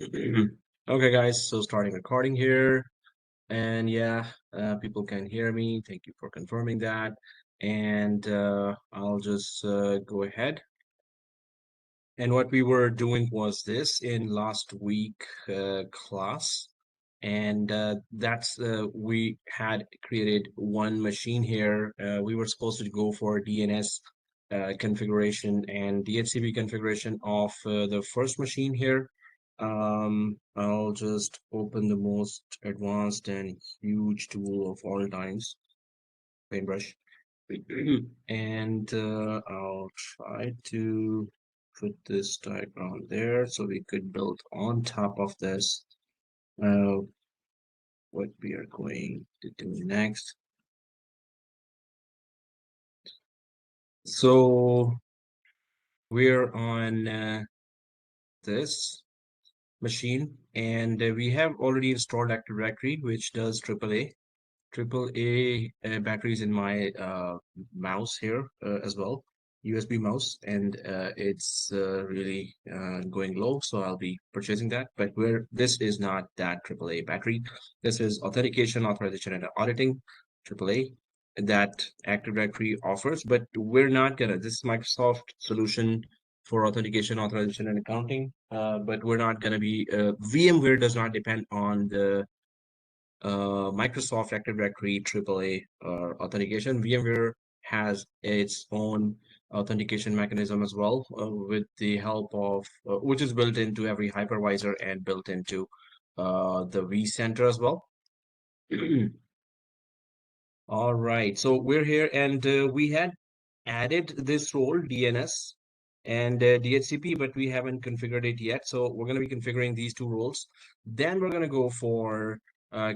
Okay, guys, so starting recording here, and yeah, people can hear me. Thank you for confirming that. And I'll just go ahead. And what we were doing was this in last week class, and we had created one machine here. We were supposed to go for DNS configuration and DHCP configuration of the first machine here. I'll just open the most advanced and huge tool of all times, Paintbrush. And I'll try to put this diagram there so we could build on top of this uh, what we are going to do next. So we're on this machine, and we have already installed Active Directory, which does AAA batteries in my mouse here as well, USB mouse, and it's really going low, so I'll be purchasing that. But where this is not that AAA battery, this is authentication, authorization, and auditing AAA that Active Directory offers, but we're not gonna. This is Microsoft solution for authentication, authorization, and accounting, but we're not gonna be. VMware does not depend on the Microsoft Active Directory AAA authentication. VMware has its own authentication mechanism as well, with the help of which is built into every hypervisor and built into the vCenter as well. All right, so we're here, and we had added this role DNS and DHCP, but we haven't configured it yet. So we're going to be configuring these two roles. Then we're going to go for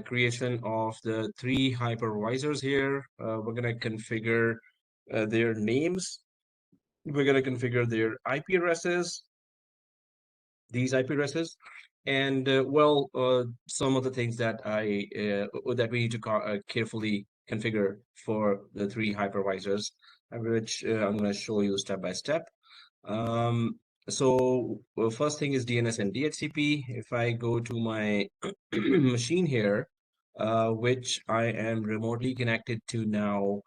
creation of the three hypervisors here. We're going to configure their names. We're going to configure their IP addresses, these IP addresses, and some of the things that that we need to carefully configure for the three hypervisors, which I'm going to show you step by step. First thing is DNS and DHCP. If I go to my machine here, which I am remotely connected to now,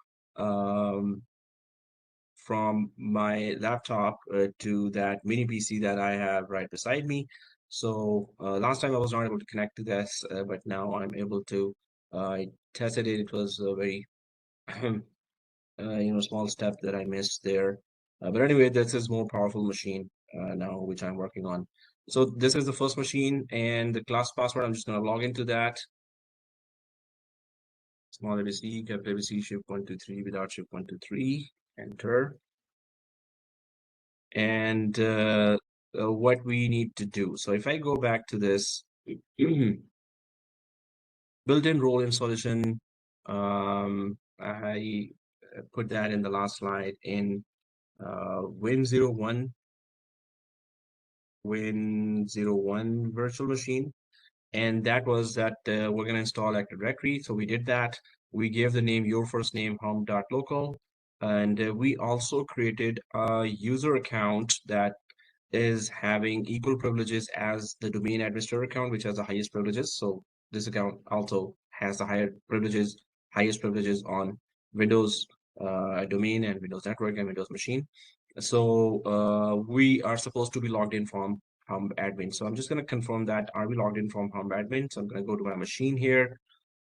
from my laptop to that mini PC that I have right beside me. So last time I was not able to connect to this, but now I'm able to. I tested it. It was a very small step that I missed there. But anyway, this is more powerful machine now, which I'm working on. So this is the first machine, and the class password, I'm just going to log into that. Small ABC, capital ABC, shift123 without shift123, enter. And what we need to do. So if I go back to this built-in role installation, I put that in the last slide in Win01 virtual machine, and that was that we're going to install Active Directory. So we did that. We gave the name your first name home.local, and we also created a user account that is having equal privileges as the domain administrator account, which has the highest privileges. So this account also has the highest privileges on Windows domain and Windows network and Windows machine. So we are supposed to be logged in from Humber admin. So I'm just going to confirm that are we logged in from Humber admin. So I'm going to go to my machine here,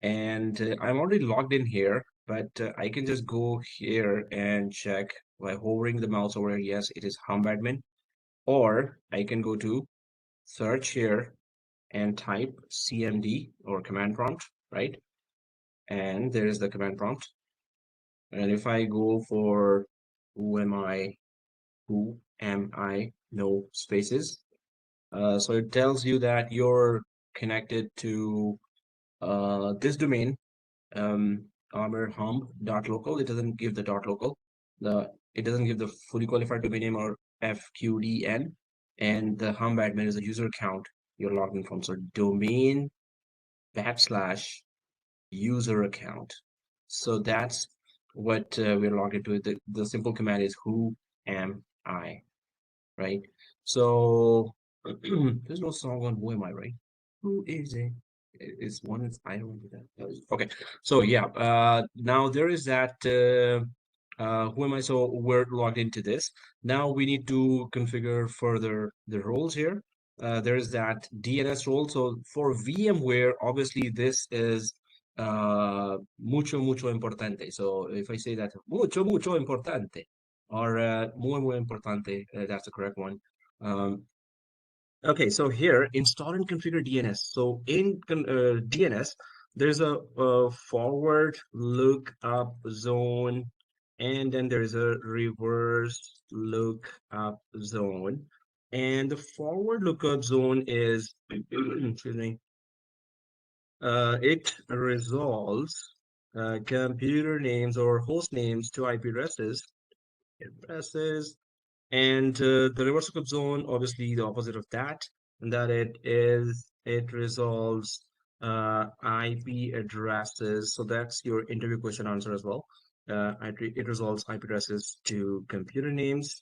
and I'm already logged in here, but I can just go here and check by hovering the mouse over here. Yes, it is Humber admin. Or I can go to search here and type cmd or command prompt, right? And there is the command prompt. And if I go for who am I, no spaces. So it tells you that you're connected to this domain, Amir hum.local. It doesn't give the .local. It doesn't give the fully qualified domain name or FQDN. And the hum admin is a user account you're logged in from. So domain / user account. So that's what we're logged into. The simple command is who am I, right? So There's no song on Who Am I, right? Who is it? It's one. I don't remember that. Okay, so yeah. Now there is that. Who am I? So we're logged into this. Now we need to configure further the roles here. There is that DNS role. So for VMware, obviously this is mucho importante. So if I say that mucho importante or muy importante, that's the correct one. Okay, so here install and configure DNS. So in DNS, there's a forward lookup zone, and then there's a reverse lookup zone. And the forward lookup zone is, excuse me, it resolves computer names or host names to IP addresses, and the reverse lookup zone, obviously the opposite of that, and that it resolves IP addresses. So that's your interview question answer as well. It resolves IP addresses to computer names.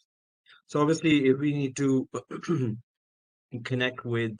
So obviously, if we need to connect with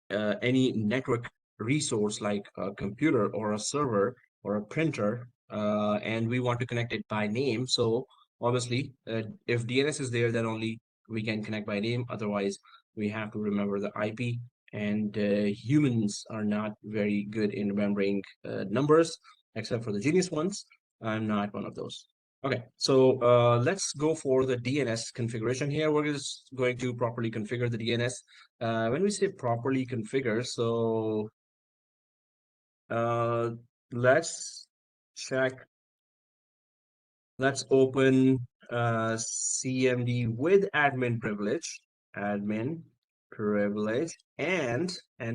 any network resource like a computer or a server or a printer, and we want to connect it by name. So obviously, if DNS is there, then only we can connect by name. Otherwise, we have to remember the IP. And humans are not very good in remembering numbers, except for the genius ones. I'm not one of those. Okay, so let's go for the DNS configuration here. We're just going to properly configure the DNS. When we say properly configure, so uh, let's check, let's open CMD with admin privilege, and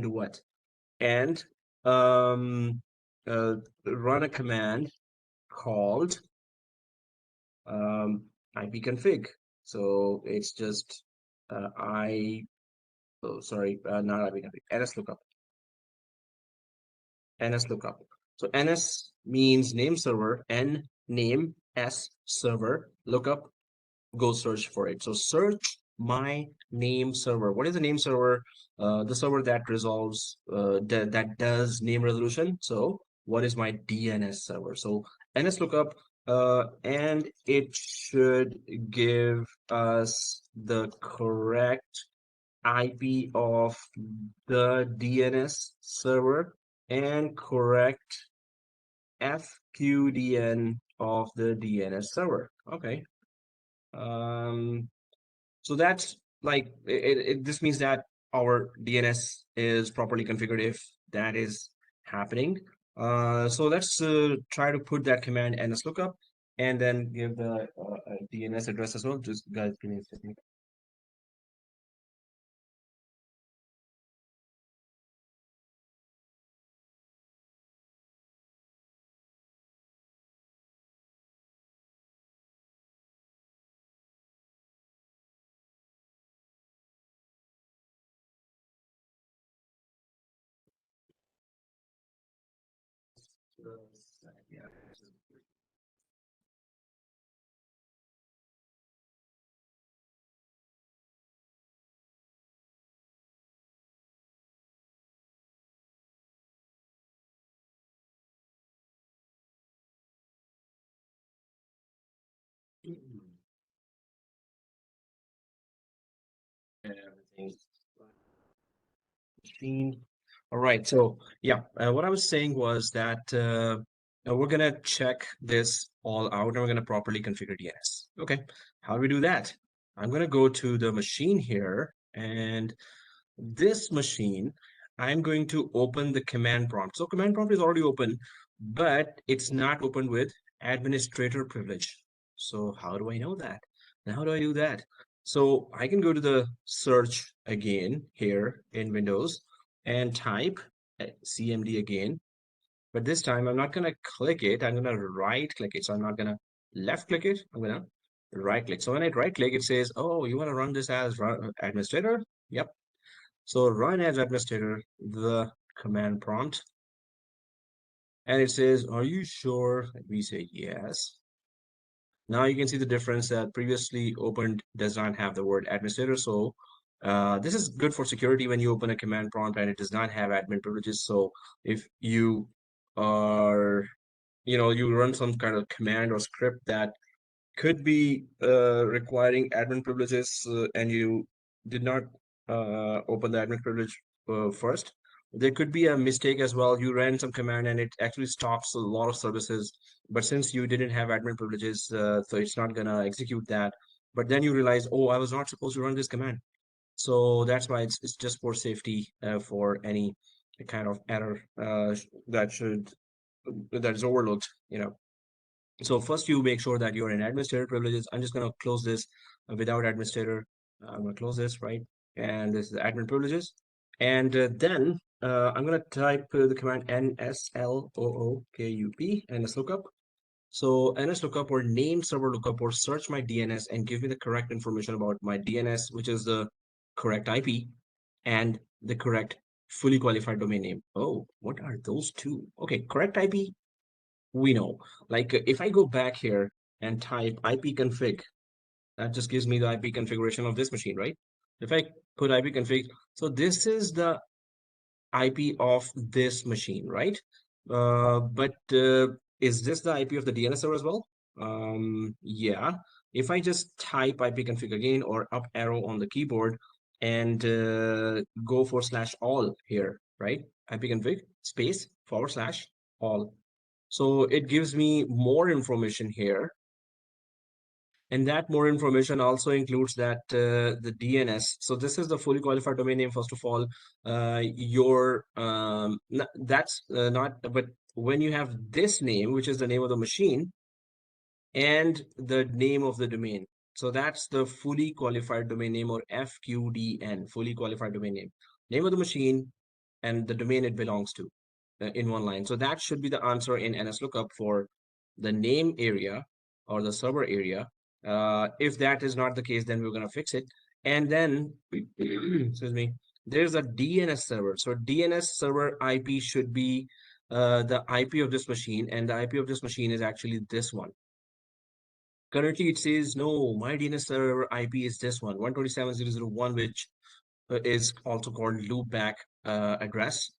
what? And um, uh, run a command called ipconfig. So it's just not ipconfig, ns lookup. So ns means name server, n name, s server, lookup, go search for it. So search my name server. What is the name server? The server that resolves that does name resolution. So what is my DNS server? So ns lookup, and it should give us the correct IP of the DNS server and correct FQDN of the DNS server. Okay. Um, so that's like this means that our DNS is properly configured if that is happening. So let's try to put that command nslookup and then give the DNS address as well. Just guys, give me a second. Yeah. Everything's machine. All right, so yeah, what I was saying was that we're gonna check this all out and we're gonna properly configure DNS. Okay, how do we do that? I'm gonna go to the machine here, and this machine, I'm going to open the command prompt. So command prompt is already open, but it's not open with administrator privilege. So how do I know that? And how do I do that? So I can go to the search again here in Windows and type CMD again. But this time I'm not going to click it. I'm going to right click it. So I'm not going to left click it. I'm going to right click. So when I right click, it says, oh, you want to run this as administrator? Yep. So run as administrator, the command prompt, and it says, are you sure? We say yes. Now you can see the difference that previously opened does not have the word administrator. So This is good for security when you open a command prompt and it does not have admin privileges. So if you are, you run some kind of command or script that could be requiring admin privileges and you did not open the admin privilege first, there could be a mistake as well. You ran some command and it actually stops a lot of services, but since you didn't have admin privileges, so it's not gonna execute that. But then you realize, oh, I was not supposed to run this command. So that's why it's just for safety, for any kind of error that should that is overlooked, So first you make sure that you're in administrator privileges. I'm just going to close this without administrator. I'm going to close this, right? And this is admin privileges. And then I'm going to type the command nslookup, nslookup. So nslookup or name server lookup or search my DNS and give me the correct information about my DNS, which is the correct IP and the correct fully qualified domain name. Oh, what are those two? Okay, correct IP, we know. Like if I go back here and type ipconfig, that just gives me the IP configuration of this machine, right? If I put ipconfig, so this is the IP of this machine, right? But is this the IP of the DNS server as well? Yeah. If I just type ipconfig again or up arrow on the keyboard and go for /all here, right? ipconfig space /all. So it gives me more information here. And that more information also includes that the DNS. So this is the fully qualified domain name, first of all. That's not, but when you have this name, which is the name of the machine, and the name of the domain. So that's the fully qualified domain name, or FQDN, fully qualified domain name. Name of the machine and the domain it belongs to in one line. So that should be the answer in NSLOOKUP for the name area or the server area. If that is not the case, then we're going to fix it. And then, excuse me, there's a DNS server. So DNS server IP should be the IP of this machine, and the IP of this machine is actually this one. Currently, it says, no, my DNS server IP is this one, 127.0.0.1, which is also called loopback address,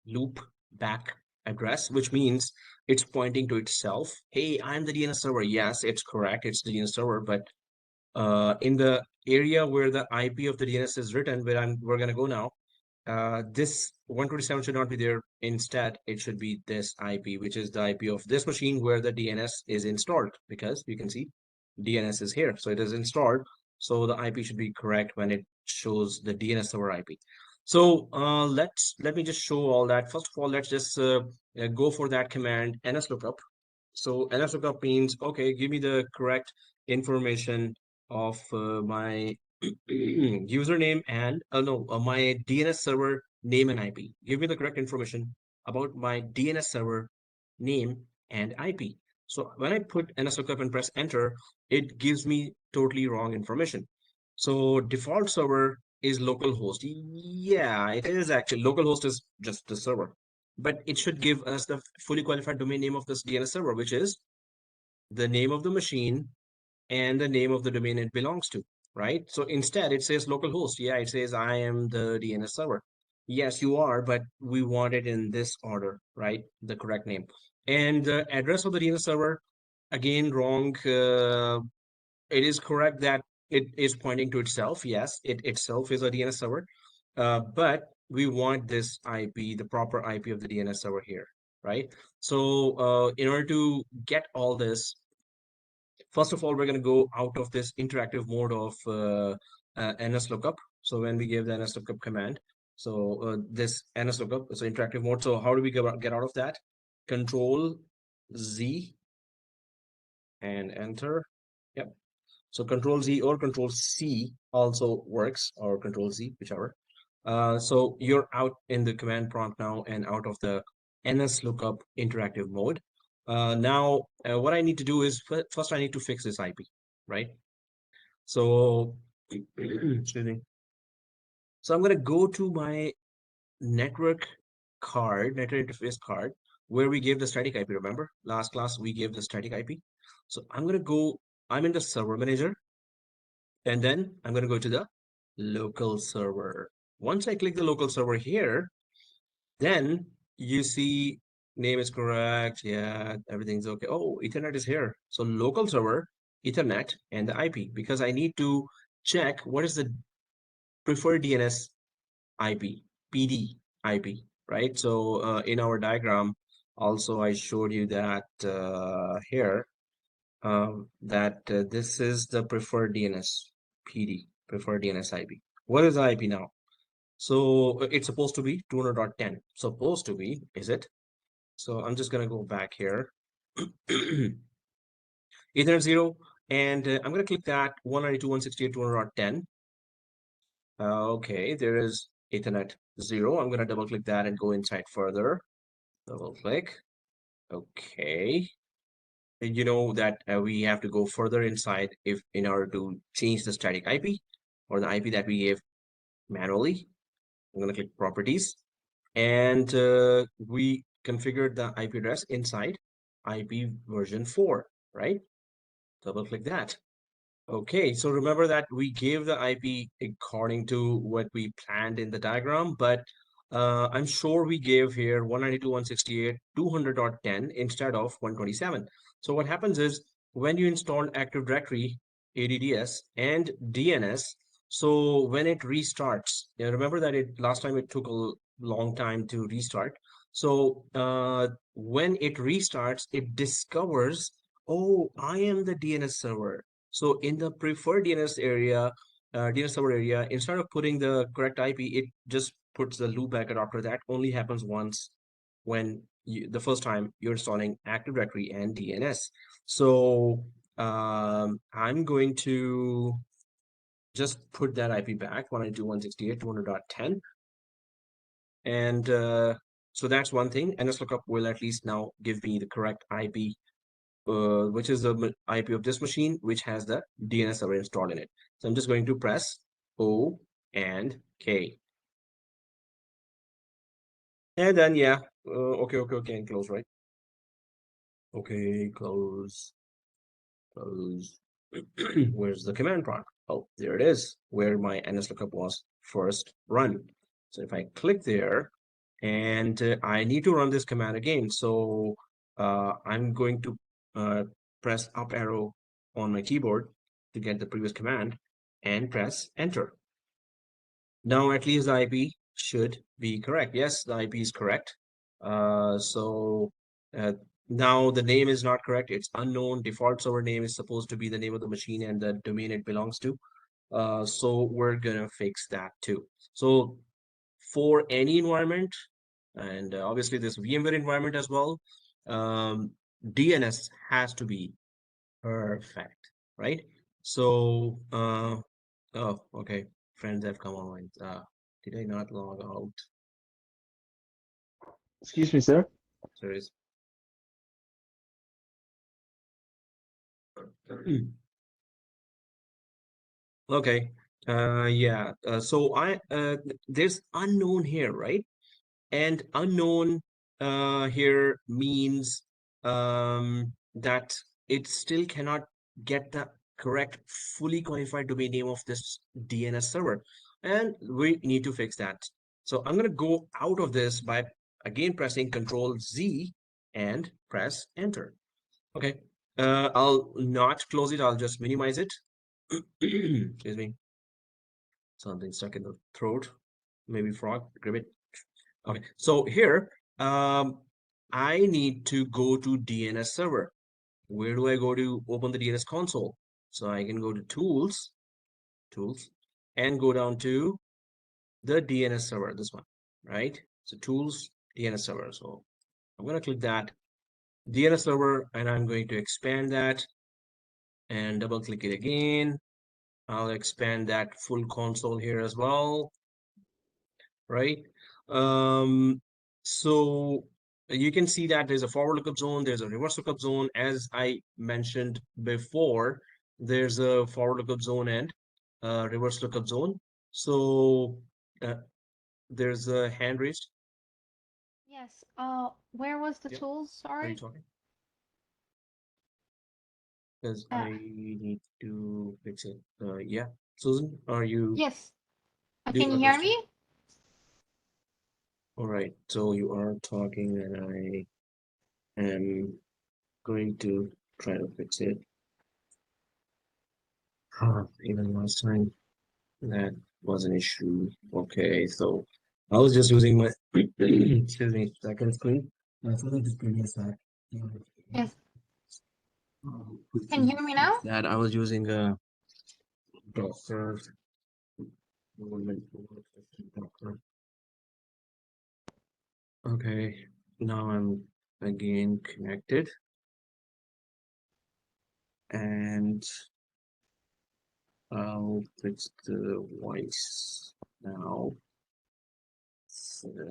which means it's pointing to itself. Hey, I'm the DNS server. Yes, it's correct. It's the DNS server, but in the area where the IP of the DNS is written, where we're gonna go now, this 127 should not be there. Instead, it should be this IP, which is the IP of this machine where the DNS is installed, because you can see DNS is here. So it is installed. So the IP should be correct when it shows the DNS server IP. So let me just show all that. First of all, let's just go for that command nslookup. So nslookup means, okay, give me the correct information of my username and my DNS server name and IP. Give me the correct information about my DNS server name and IP. So when I put nslookup and press enter, it gives me totally wrong information. So default server is localhost. Yeah, it is actually. Localhost is just the server, but it should give us the fully qualified domain name of this DNS server, which is the name of the machine and the name of the domain it belongs to, right? So instead it says localhost. Yeah, it says I am the DNS server. Yes, you are, but we want it in this order, right? The correct name. And the address of the DNS server, again, wrong. It is correct that it is pointing to itself. Yes, it itself is a DNS server, but we want this IP, the proper IP of the DNS server here, right? So in order to get all this, first of all, we're going to go out of this interactive mode of NSLOOKUP. So when we give the NSLOOKUP command, so this NSLOOKUP is interactive mode. So how do we get out of that? Control Z and enter. Yep. So Control Z or Control C also works, or Control Z, whichever. So you're out in the command prompt now and out of the NSLOOKUP interactive mode. Now, what I need to do is first I need to fix this IP, right? So, excuse me. So I'm going to go to my network interface card, where we gave the static IP. Remember, last class we gave the static IP. So I'm going to go, I'm in the server manager, and then I'm going to go to the local server. Once I click the local server here, then you see name is correct. Yeah, everything's okay. Oh, Ethernet is here. So local server, Ethernet, and the IP, because I need to check what is the preferred DNS IP, PD IP, right? So in our diagram, also I showed you that here, this is the preferred DNS PD, preferred DNS IP. What is the IP now? So it's supposed to be 200.10. Supposed to be, is it? So I'm just gonna go back here. Ethernet 0, and I'm gonna click that 192.168.200.10. Okay, there is Ethernet 0. I'm gonna double click that and go inside further. Double click. Okay. You know that we have to go further inside if in order to change the static IP or the IP that we gave manually. I'm gonna click properties, and we configured the IP address inside IP version 4, right? Double click that. Okay, so remember that we gave the IP according to what we planned in the diagram, but I'm sure we gave here 192.168.200.10 instead of 127. So what happens is when you install Active Directory, ADDS, and DNS, so when it restarts, remember that last time it took a long time to restart. So when it restarts, it discovers, oh, I am the DNS server. So in the preferred DNS area, DNS server area, instead of putting the correct IP, it just puts the loop back adapter. That only happens once when the first time you're installing Active Directory and DNS. So I'm going to just put that IP back, 192.168.200.10. And so that's one thing. NSLookup will at least now give me the correct IP, which is the IP of this machine, which has the DNS server installed in it. So I'm just going to press O and K. And then, yeah, okay, and close, right? Okay, close. Where's the command prompt? Oh, there it is, where my NSLookup was first run. So if I click there, and I need to run this command again, so I'm going to press up arrow on my keyboard to get the previous command and press enter. Now at least the IP should be correct. Yes, the IP is correct. So now the name is not correct. It's unknown. Default server name is supposed to be the name of the machine and the domain it belongs to. So we're gonna fix that too. So for any environment, and obviously this VMware environment as well, DNS has to be perfect, right? So, oh, okay, friends have come online. Did I not log out? Excuse me, sir. There is. Okay. Yeah. So there's unknown here, right? And unknown here means that it still cannot get the correct fully qualified domain name of this DNS server, and we need to fix that. So I'm going to go out of this by again pressing Control Z and press enter. Okay, I'll not close it, I'll just minimize it. Excuse me, something stuck in the throat, maybe frog, gribbit. Okay, so here, I need to go to DNS server. Where do I go to open the DNS console? So I can go to tools, and go down to the DNS server, this one, right? So tools, DNS server. So I'm going to click that DNS server, and I'm going to expand that and double click it again. I'll expand that full console here as well, right? So you can see that there's a forward lookup zone, there's a reverse lookup zone. As I mentioned before, there's a forward lookup zone and reverse lookup zone. So uh, there's a hand raised. Yes. Where was the Yeah. tools? Are you Sorry. talking? Because Uh, I need to fix it. Yeah. Susan, are you? yes. Can you hear me? All right, so you are talking and I am going to try to fix it. Even last time that was an issue. Okay, so I was just using my excuse me, second screen. I thought this previous that. Yes. Can you hear me now? That I was using a Docker. Okay, now I'm again connected and I'll fix the voice now.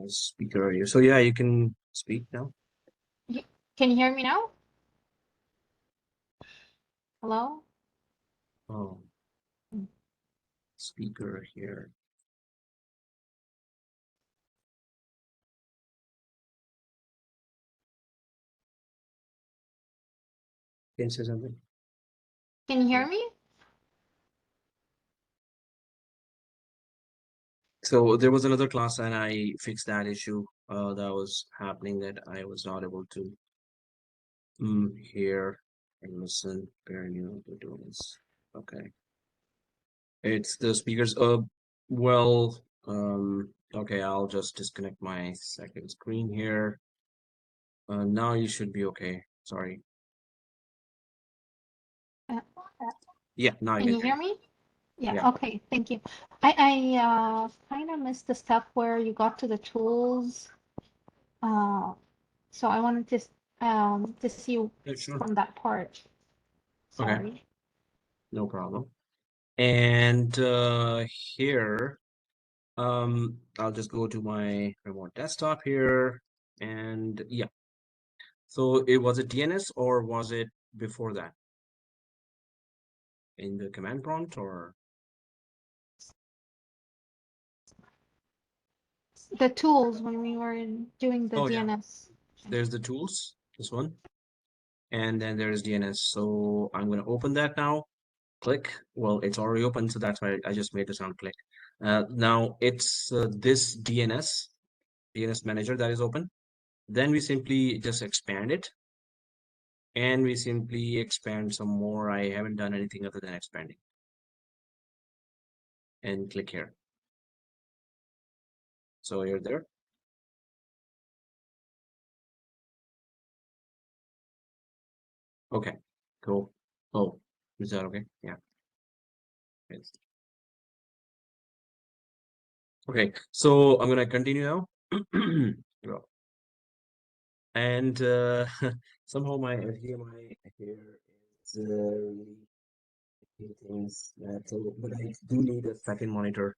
Speaker here. So yeah, you can speak now. Can you hear me now? Hello? Oh, speaker here. Can you say something? Can you hear me? So there was another class and I fixed that issue that was happening that I was not able to hear and listen very new to do this. Okay. It's the speakers. Well, okay, I'll just disconnect my second screen here. Now you should be okay. Sorry. Yeah, now I Can can you hear hear you. me? Yeah, Yeah. okay, thank you. I kind of missed the step where you got to the tools. So I wanted to see Yeah, sure. from that part. Okay, Sorry. no problem. And here, I'll just go to my remote desktop here, and yeah. So it was it DNS or was it before that in the command prompt or? The tools when we were doing the Oh yeah, DNS. there's the tools, this one, and then there's DNS. So I'm gonna open that now. Click. Well, it's already open, so that's why I just made the sound click. Now it's this DNS manager that is open. Then we simply just expand it and we simply expand some more. I haven't done anything other than expanding and click here. So you're there. Okay, cool. Oh, is that okay? Yeah. Yes. Okay, so I'm gonna continue now. Go. And somehow my HDMI here is really things that, so, but I do need a second monitor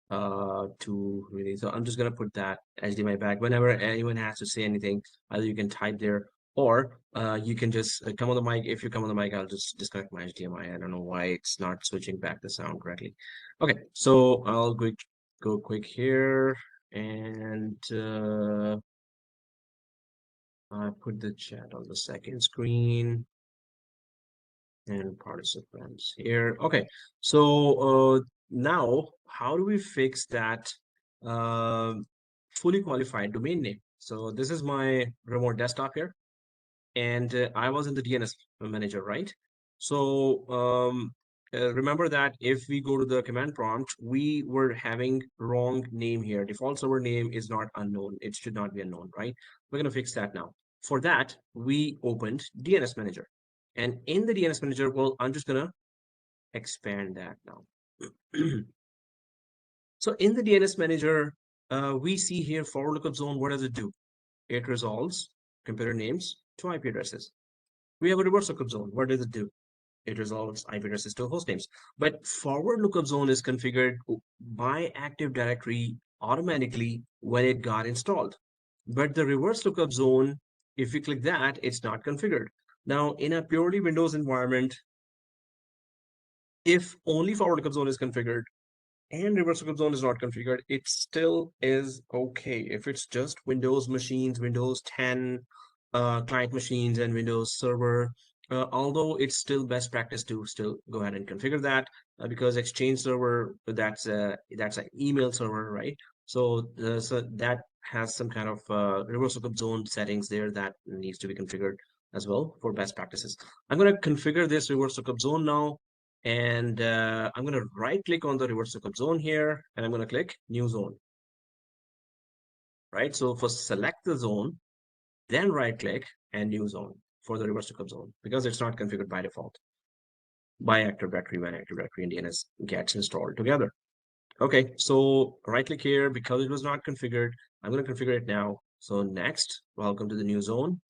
to really, so I'm just gonna put that HDMI back. Whenever anyone has to say anything, either you can type there or you can just come on the mic. If you come on the mic, I'll just disconnect my HDMI. I don't know why it's not switching back the sound correctly. Okay, so I'll go quick here and I put the chat on the second screen and participants here. Okay, so now how do we fix that uh, fully qualified domain name? So this is my remote desktop here, and I was in the DNS manager, right? So remember that if we go to the command prompt, we were having wrong name here. Default server name is not unknown. It should not be unknown, right? We're going to fix that now. For that, we opened DNS manager. And in the DNS manager, well, I'm just going to expand that now. So in the DNS manager, we see here forward lookup zone. What does it do? It resolves computer names to IP addresses. We have a reverse lookup zone. What does it do? It resolves IP addresses to host names. But forward lookup zone is configured by Active Directory automatically when it got installed. But the reverse lookup zone, if you click that, it's not configured. Now, in a purely Windows environment, if only forward lookup zone is configured and reverse lookup zone is not configured, it still is okay. If it's just Windows machines, Windows 10 client machines and Windows Server, although it's still best practice to still go ahead and configure that. because Exchange server, that's an email server, right? So, so that has some kind of reverse lookup zone settings there that needs to be configured as well for best practices. I'm going to configure this reverse lookup zone now, and I'm going to right click on the reverse lookup zone here, and I'm going to click new zone, right? So first select the zone, then right click and new zone for the reverse lookup zone, because it's not configured by default by Active Directory when Active Directory and DNS gets installed together. Okay, so right click here because it was not configured. I'm going to configure it now. So next, welcome to the new zone.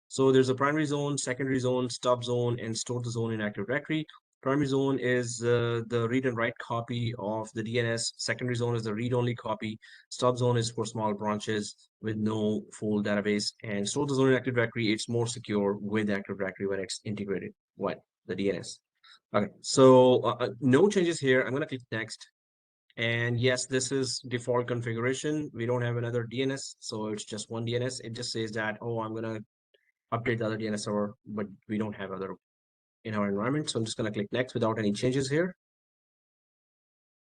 So there's a primary zone, secondary zone, stub zone, and store the zone in Active Directory. Primary zone is the read and write copy of the DNS. Secondary zone is the read-only copy. Stub zone is for small branches with no full database. And store the zone in Active Directory, it's more secure with Active Directory when it's integrated with the DNS. Okay, so no changes here. I'm going to click next. And yes, this is default configuration. We don't have another DNS, so it's just one DNS. It just says that, oh, I'm going to update the other DNS server, but we don't have other in our environment. So I'm just going to click next without any changes here.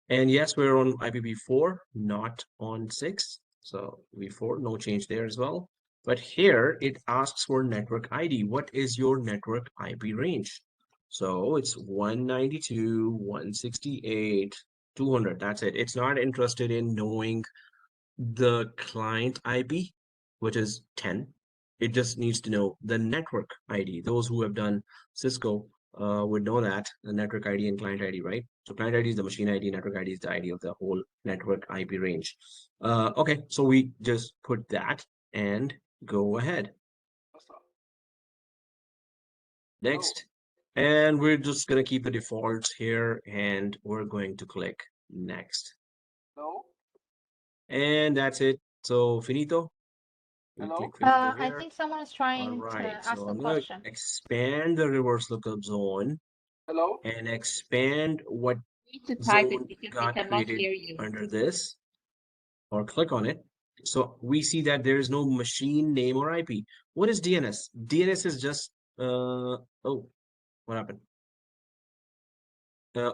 And yes, we're on IPv4, not on 6. So v4, no change there as well. But here it asks for network ID. What is your network IP range? So it's 192.168.200. That's it. It's not interested in knowing the client IP, which is 10. It just needs to know the network ID. Those who have done Cisco would know that the network ID and client ID, right? So client ID is the machine ID, network ID is the ID of the whole network IP range. Okay, so we just put that and go ahead. Next, and we're just gonna keep the defaults here, and we're going to click next. And that's it. So finito. We click finito I here. think someone is All trying to right, ask so a I'm gonna question. expand the reverse lookup zone and expand what Need to type it zone because we got cannot created hear you. under this, or click on it. So we see that there is no machine name or IP. What is DNS? DNS is just oh, what happened? Uh,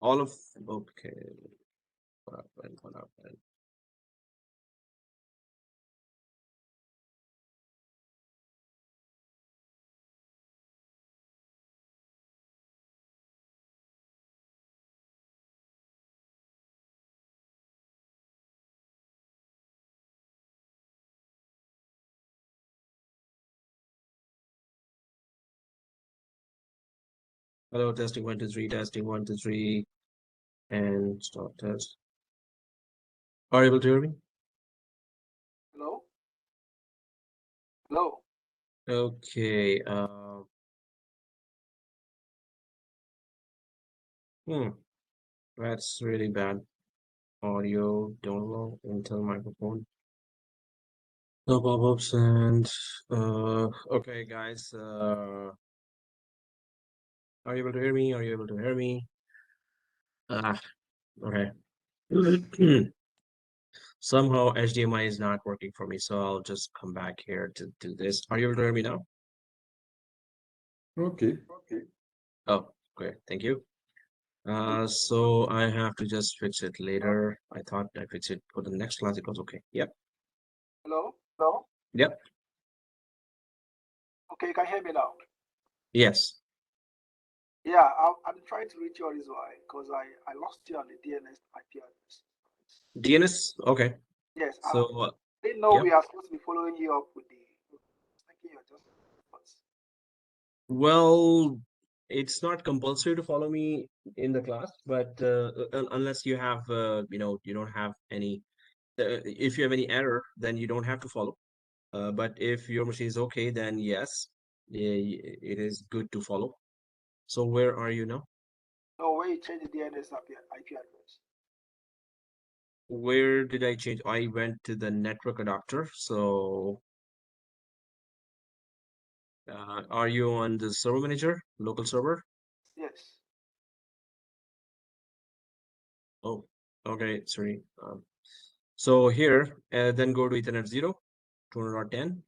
all of okay. What happened? What happened? Hello, testing 1 2 3, testing 1 2 3, and stop test. Are you able to hear me? Hello. Okay. That's really bad. Audio, download, Intel microphone. No pop-ups and okay, guys. Are you able to hear me? Are you able to hear me? Okay. Somehow HDMI is not working for me, so I'll just come back here to do this. Are you able to hear me now? Okay. Oh, great. Thank you. So I have to just fix it later. I thought I fixed it for the next class. It was okay. Yep. Hello. Yep. Okay, you can hear me now. Yes. Yeah, I'm trying to reach your reason why because I lost you on the DNS IP address. DNS. Okay. Yes, So I didn't know yep. we are supposed to be following you up with the. Thinking you're just. Well, it's not compulsory to follow me in the class, but unless you have, you don't have any, if you have any error, then you don't have to follow. But if your machine is okay, then yes, it is good to follow. So where are you now? No, where you change the DNS IP address. Where did I change? I went to the network adapter. So are you on the server manager, local server? Yes. Oh, okay, sorry. So here, then go to Ethernet 0, 200.10.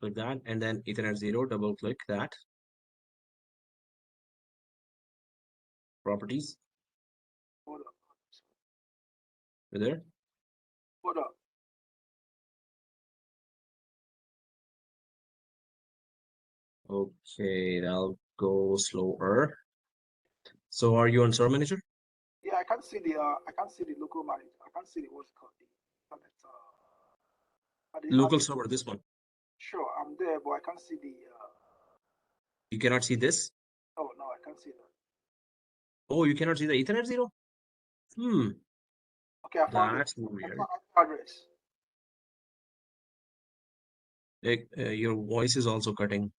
Click that, and then Ethernet 0, double click that. properties. Hold on. You there? Hold on. Okay, I'll go slower. So are you on Server Manager? Yeah, I can't see the local manager. I can't see the what's it called the internet. Local server, this one. Sure, I'm there, but I can't see the. You cannot see this? Oh no, I can't see that. Oh, you cannot see the Ethernet 0? Okay, I found That's it. weird. I found the address. Your voice is also cutting. Yeah, I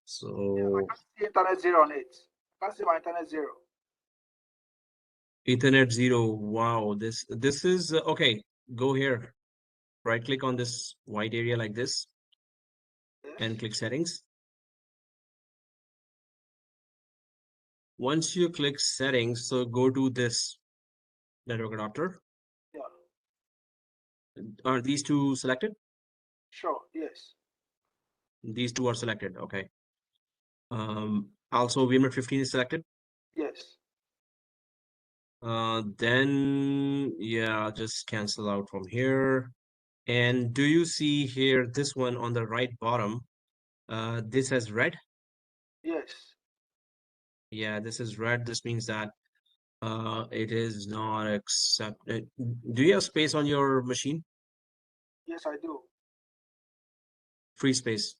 So can't see internet 0 on it. I can't see my internet 0. Ethernet 0. Wow, this is okay. Go here. Right click on this white area like this Yes. and click settings. Once you click settings, so go to this network adapter. Yeah. Are these two selected? Sure. Yes. These two are selected. Okay. Also Vmware 15 is selected. Yes. Then yeah, just cancel out from here. And do you see here this one on the right bottom? This has red. Yes. Yeah, this is red. This means that it is not accepted. Do you have space on your machine? Yes, I do. Free space.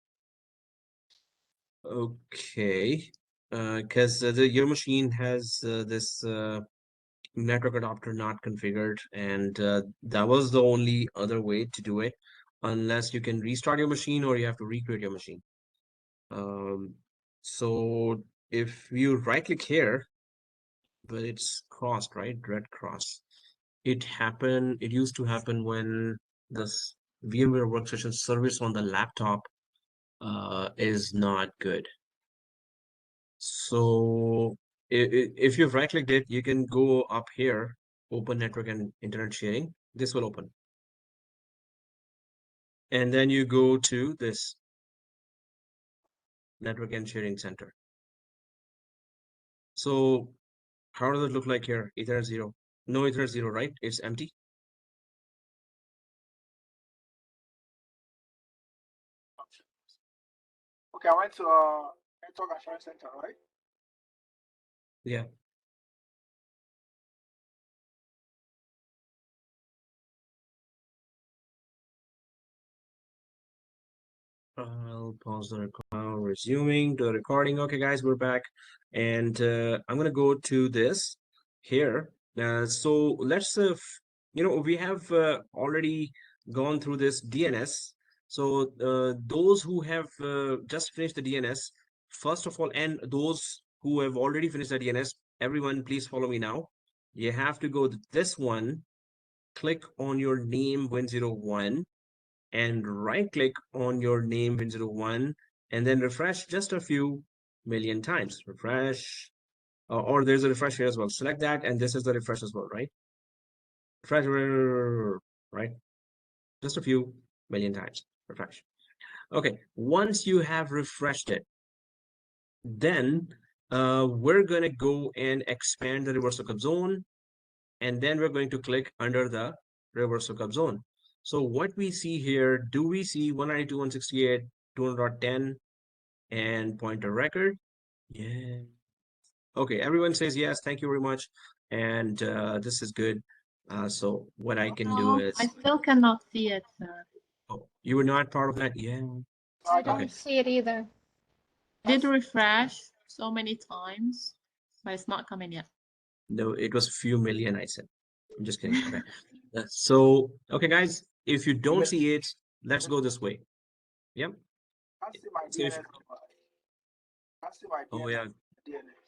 Okay. Because your machine has this network adapter not configured, and that was the only other way to do it, unless you can restart your machine or you have to recreate your machine. So if you right click here, but it's crossed, right? Red cross. It used to happen when this VMware Workstation service on the laptop is not good. So if you've right clicked it, you can go up here, open network and internet sharing. This will open. And then you go to this network and sharing center. So how does it look like here? Ethernet 0. No Ethernet 0, right? It's empty. Okay, I went to network and sharing center, right? Yeah. I'll pause the record, resuming the recording. Okay, guys, we're back. And I'm going to go to this here. So let's, we have already gone through this DNS. So those who have just finished the DNS, first of all, and those who have already finished the DNS, everyone, please follow me now. You have to go to this one, click on your name Win01, and right click on your name Win01, and then refresh just a few million times. Refresh, or there's a refresh here as well. Select that, and this is the refresh as well, right? Refresh, right? Just a few million times. Refresh. Okay, once you have refreshed it, then we're going to go and expand the reverse lookup zone, and then we're going to click under the reverse lookup zone. So what we see here, do we see 192.168, 200.10 and pointer record? Yeah. Okay, everyone says yes, thank you very much. And this is good. So what I can do is... I still cannot see it, sir. Oh, you were not part of that? Yeah. I don't see it either. I did refresh so many times, but it's not coming yet. No, it was a few million, I said. I'm just kidding. Okay. So, okay, guys, if you don't see it, let's go this way. Yep. I see my So DNS. I see my DNS. Oh, yeah. DNS.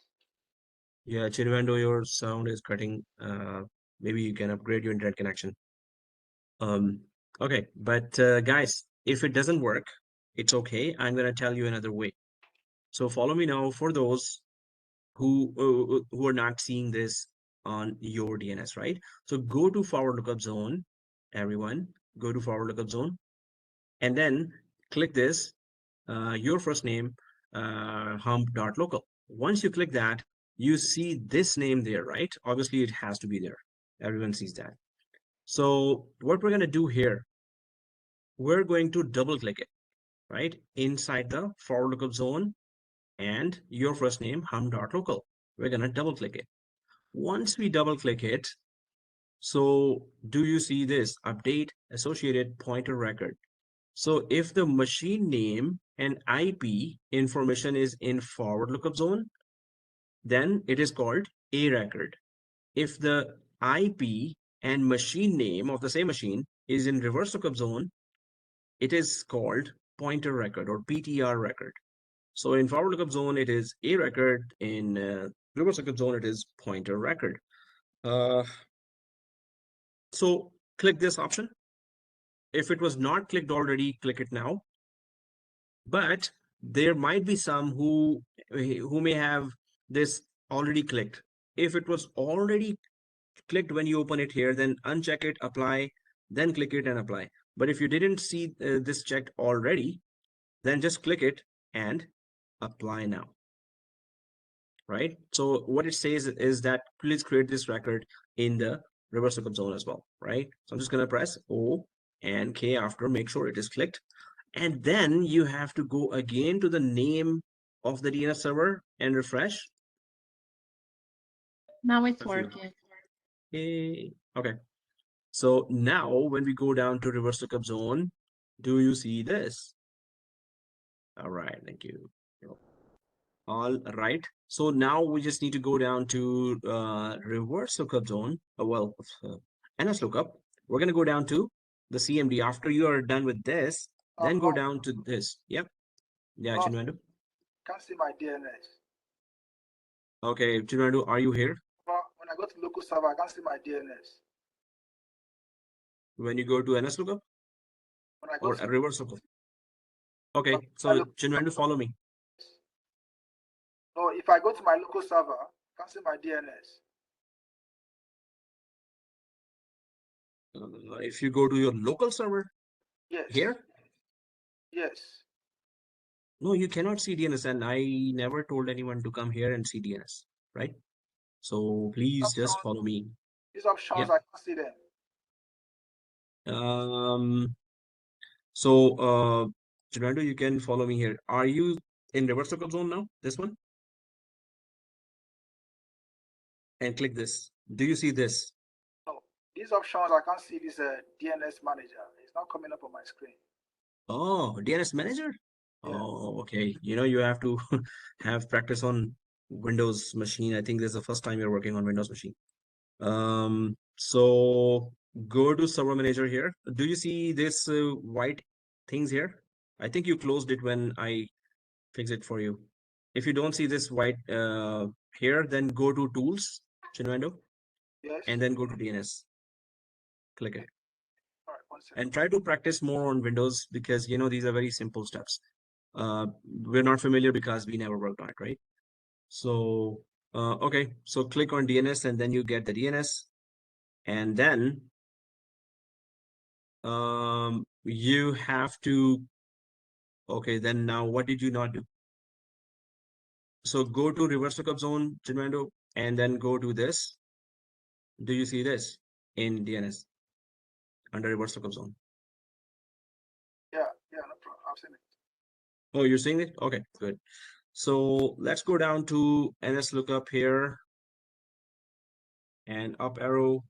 Yeah, Chirivando, your sound is cutting. Maybe you can upgrade your internet connection. Okay, but guys, if it doesn't work, it's okay. I'm gonna tell you another way. So follow me now for those who are not seeing this on your DNS, right? So go to forward lookup zone, everyone. Go to forward lookup zone, and then click this, your first name, hump.local. Once you click that, you see this name there, right? Obviously, it has to be there. Everyone sees that. So what we're going to do here, we're going to double click it, right? Inside the forward lookup zone and your first name, hum.local. We're going to double click it. Once we double click it, so do you see this update associated pointer record? So if the machine name and IP information is in forward lookup zone, then it is called a record. If the IP and machine name of the same machine is in reverse lookup zone, it is called pointer record or PTR record. So in forward lookup zone, it is a record. In reverse lookup zone, it is pointer record. So click this option. If it was not clicked already, click it now. But there might be some who may have this already clicked. If it was already clicked when you open it here, then uncheck it, apply, then click it and apply. But if you didn't see this checked already, then just click it and apply now. Right? So what it says is that please create this record in the reverse lookup zone as well, right? So I'm just going to press O and K after, make sure it is clicked. And then you have to go again to the name of the DNS server and refresh. Now it's working. Okay. So now when we go down to reverse lookup zone, do you see this? All right, thank you. All right. So now we just need to go down to reverse lookup zone. NS lookup. We're going to go down to the CMD. After you are done with this, then go down to this. Yep. Yeah, Chinwendu. Can't see my DNS. Okay, Chinwendu, are you here? When I go to local server, I can't see my DNS. When you go to NS lookup? When I go or to reverse lookup? Okay, so Chinwendu, follow me. No, if I go to my local server, I can't see my DNS. If you go to your local server, Yes. here? Yes. No, you cannot see DNS, and I never told anyone to come here and see DNS, right? So please just follow me. These options, I can't see them. Chinwendu, you can follow me here. Are you in reverse lookup zone now? This one? And click this. Do you see this? No, these options, I can't see this DNS manager. It's not coming up on my screen. Oh, DNS manager? Yeah. Oh, okay. You know, you have to have practice on Windows machine. I think this is the first time you're working on Windows machine. So go to server manager here. Do you see this white things here? I think you closed it when I fixed it for you. If you don't see this white here, then go to tools, Chinwendu. Yes. And then go to DNS. Click it. All right, 1 second. And try to practice more on Windows because, you know, these are very simple steps. We're not familiar because we never worked on it, right? So, okay, so click on DNS and then you get the DNS. And then you have to, okay, then now what did you not do? So go to reverse lookup zone, Chinwendu, and then go to this. Do you see this in DNS under reverse lookup zone? Yeah, no problem. I've seen it. Oh, you're seeing it? Okay, good. So let's go down to NS lookup here and up arrow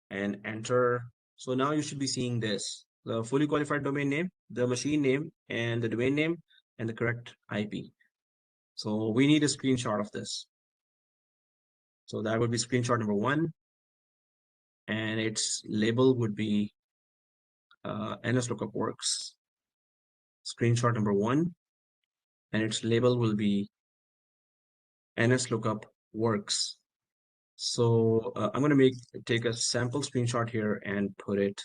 and enter. So now you should be seeing this, the fully qualified domain name, the machine name, and the domain name, and the correct IP. So we need a screenshot of this. So that would be screenshot number 1. And its label would be NS lookup works. Screenshot number 1. And its label will be NS lookup works. So I'm going to take a sample screenshot here and put it.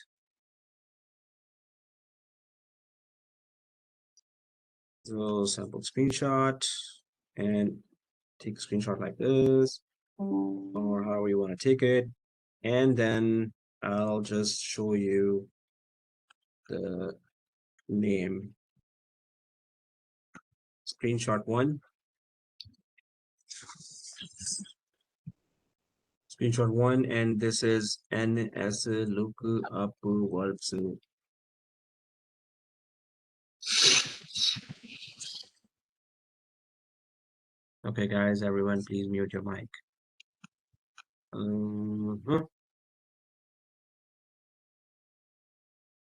So sample screenshot and take a screenshot like this, or however you want to take it. And then I'll just show you the name. Screenshot 1. screenshot 1, and this is NS Lookup works. Okay, guys, everyone, please mute your mic.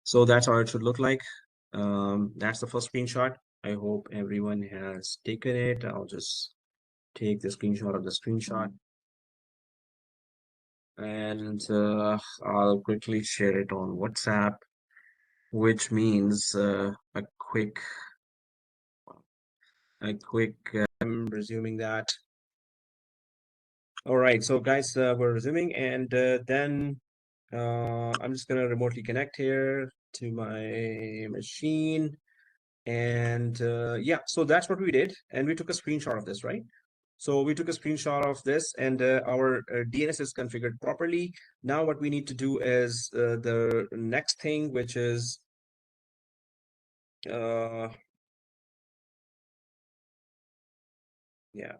So that's how it should look like. That's the first screenshot. I hope everyone has taken it. I'll just take the screenshot of the screenshot, and I'll quickly share it on WhatsApp, which means a quick I'm resuming that. All right, so guys, we're resuming, and then I'm just gonna remotely connect here to my machine, and yeah, so that's what we did, and we took a screenshot of this, right? So we took a screenshot of this, and our DNS is configured properly. Now what we need to do is the next thing, which is yeah.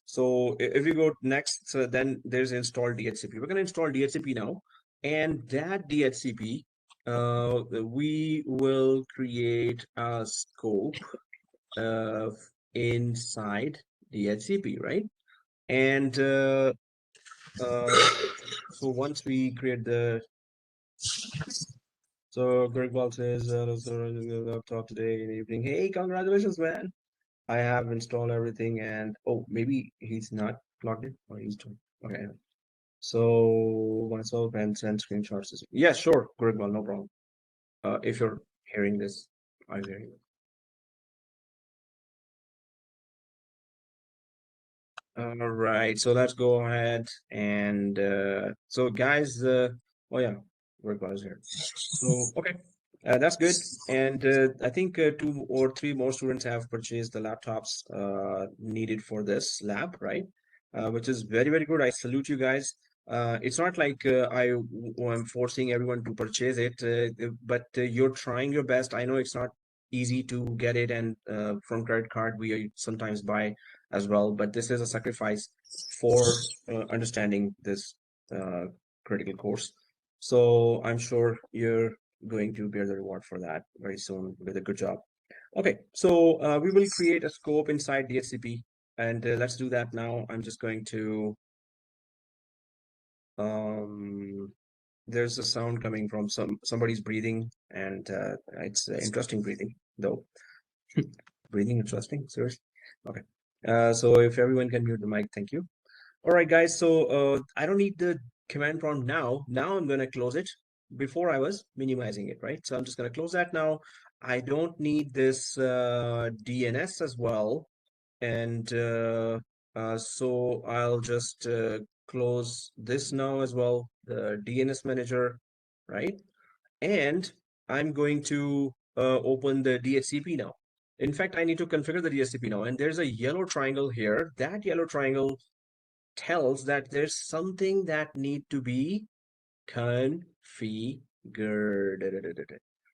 So if we go next, then there's install DHCP. We're going to install DHCP now, and that DHCP, we will create a scope inside DHCP, right? And so once we create the, so Greg Ball says, laptop today in the evening. Hey, congratulations, man. I have installed everything, and oh, maybe he's not logged in, or he's doing okay. So myself and send screenshots. Yeah, sure, Greg Ball, no problem. If you're hearing this, I hear you. All right, so let's go ahead and so guys, oh yeah, Greg Ball is here. So okay. That's good. And I think 2 or 3 more students have purchased the laptops needed for this lab, right? Which is very, very good. I salute you guys. It's not like I'm forcing everyone to purchase it, but you're trying your best. I know it's not easy to get it, and from credit card, we sometimes buy as well, but this is a sacrifice for understanding this critical course. So I'm sure you're going to bear the reward for that very soon with a good job. Okay, so we will create a scope inside DHCP, and let's do that now. I'm just going to there's a sound coming from somebody's breathing, and it's interesting breathing though. Breathing interesting, seriously. Okay, so if everyone can mute the mic, thank you. All right, guys, so I don't need the command prompt now. Now I'm going to close it. Before I was minimizing it, right? So I'm just going to close that now. I don't need this DNS as well. And so I'll just close this now as well, the DNS manager, right? And I'm going to open the DHCP now. In fact, I need to configure the DHCP now. And there's a yellow triangle here. That yellow triangle tells that there's something that need to be configured.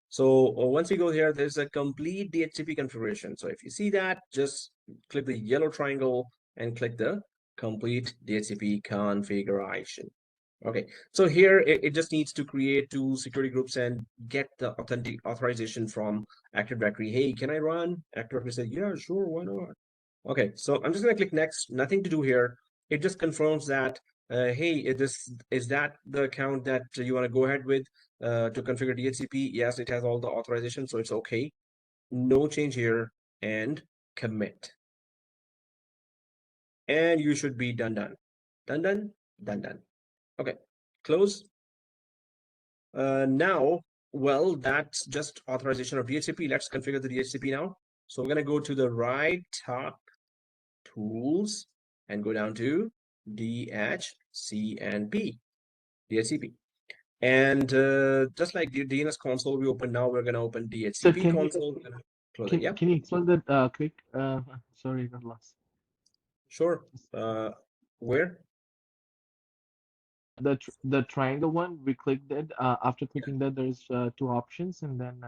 So once you go here, there's a complete DHCP configuration. So if you see that, just click the yellow triangle and click the complete DHCP configuration. Okay, so here it just needs to create 2 security groups and get the authentic authorization from Active Directory. Hey, can I run? Active Directory said, yeah, sure, why not? Okay, so I'm just going to click next. Nothing to do here. It just confirms that, hey, is that the account that you want to go ahead with to configure DHCP? Yes, it has all the authorization, so it's okay. No change here, and commit. And you should be done. Okay, close. Now, well, that's just authorization of DHCP. Let's configure the DHCP now. So we're going to go to the right top, tools, and go down to DHCP. And just like the Dns console we open now, we're going to open DHCP console. Can you explain that quick? Sorry, got lost. Sure. Where? The triangle one, we clicked it. After clicking that, there's 2 options, and then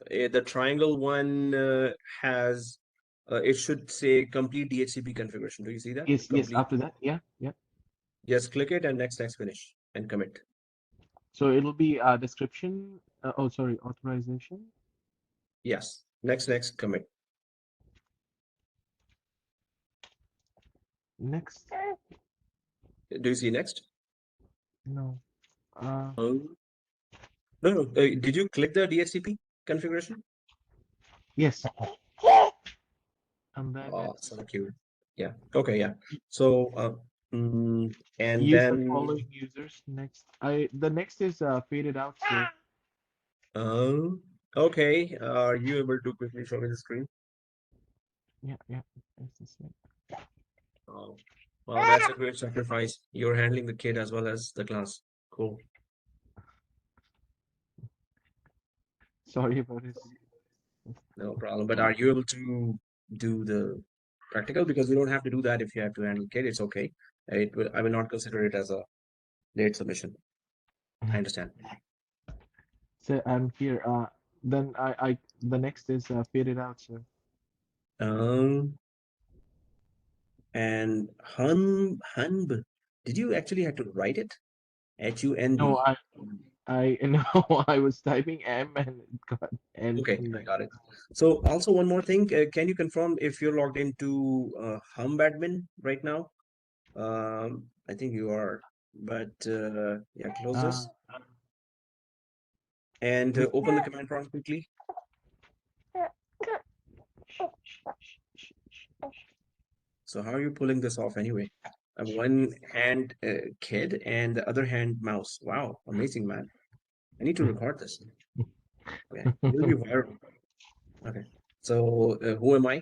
The triangle one has it should say complete DHCP configuration. Do you see that? Yes, yes. Complete. After that, yeah, yeah. Just click it and next, finish and commit. So it'll be description. Oh, sorry, authorization. Yes. Next, commit. Next. Do you see next? No. Oh. No. Did you click the DHCP configuration? Yes. And then Oh, it's so cute. Yeah. Okay. Yeah. So, and use the then, following users. Next. The next is faded out. So okay. Are you able to quickly show me the screen? yeah, yeah. It's the same. Oh, well, that's a great sacrifice. You're handling the kid as well as the class. Cool. Sorry about this. No problem. But are you able to do the practical? Because you don't have to do that if you have to handle kid. It's okay. I will not consider it as a late submission. I understand. So I'm here. Then the next is faded out. So And Humb, did you actually have to write it? HUNB. no, I know I was typing M and it got N. Okay, I got it. So also one more thing, can you confirm if you're logged into Humb admin right now? I think you are, but yeah, close this and open the command prompt quickly. So how are you pulling this off anyway? One hand kid and the other hand mouse. Wow, amazing, man. I need to record this. Okay, it will be viral. Okay, so who am I?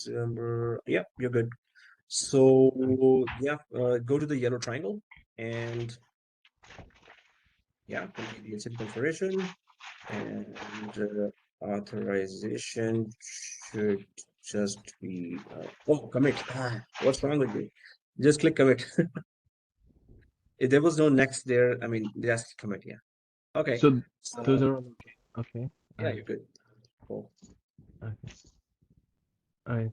Number, yeah, you're good. So yeah, go to the yellow triangle and yeah, complete the DNS configuration and authorization should just be oh, commit. What's wrong with me? Just click commit. If there was no next there, I mean, just commit. Yeah. Okay. So those are all okay. Okay. Yeah, you're good. Cool. Okay. All right.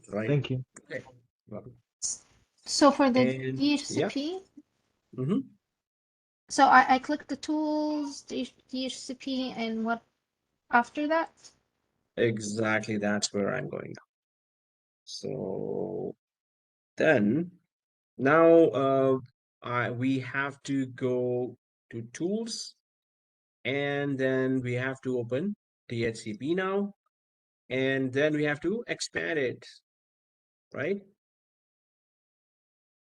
Right. Thank you. Okay. Welcome. So for the And DHCP, Mm-hmm. so I click the tools, DHCP, and what after that? Exactly, that's where I'm going now. So then now we have to go to tools and then we have to open DHCP now and then we have to expand it, right?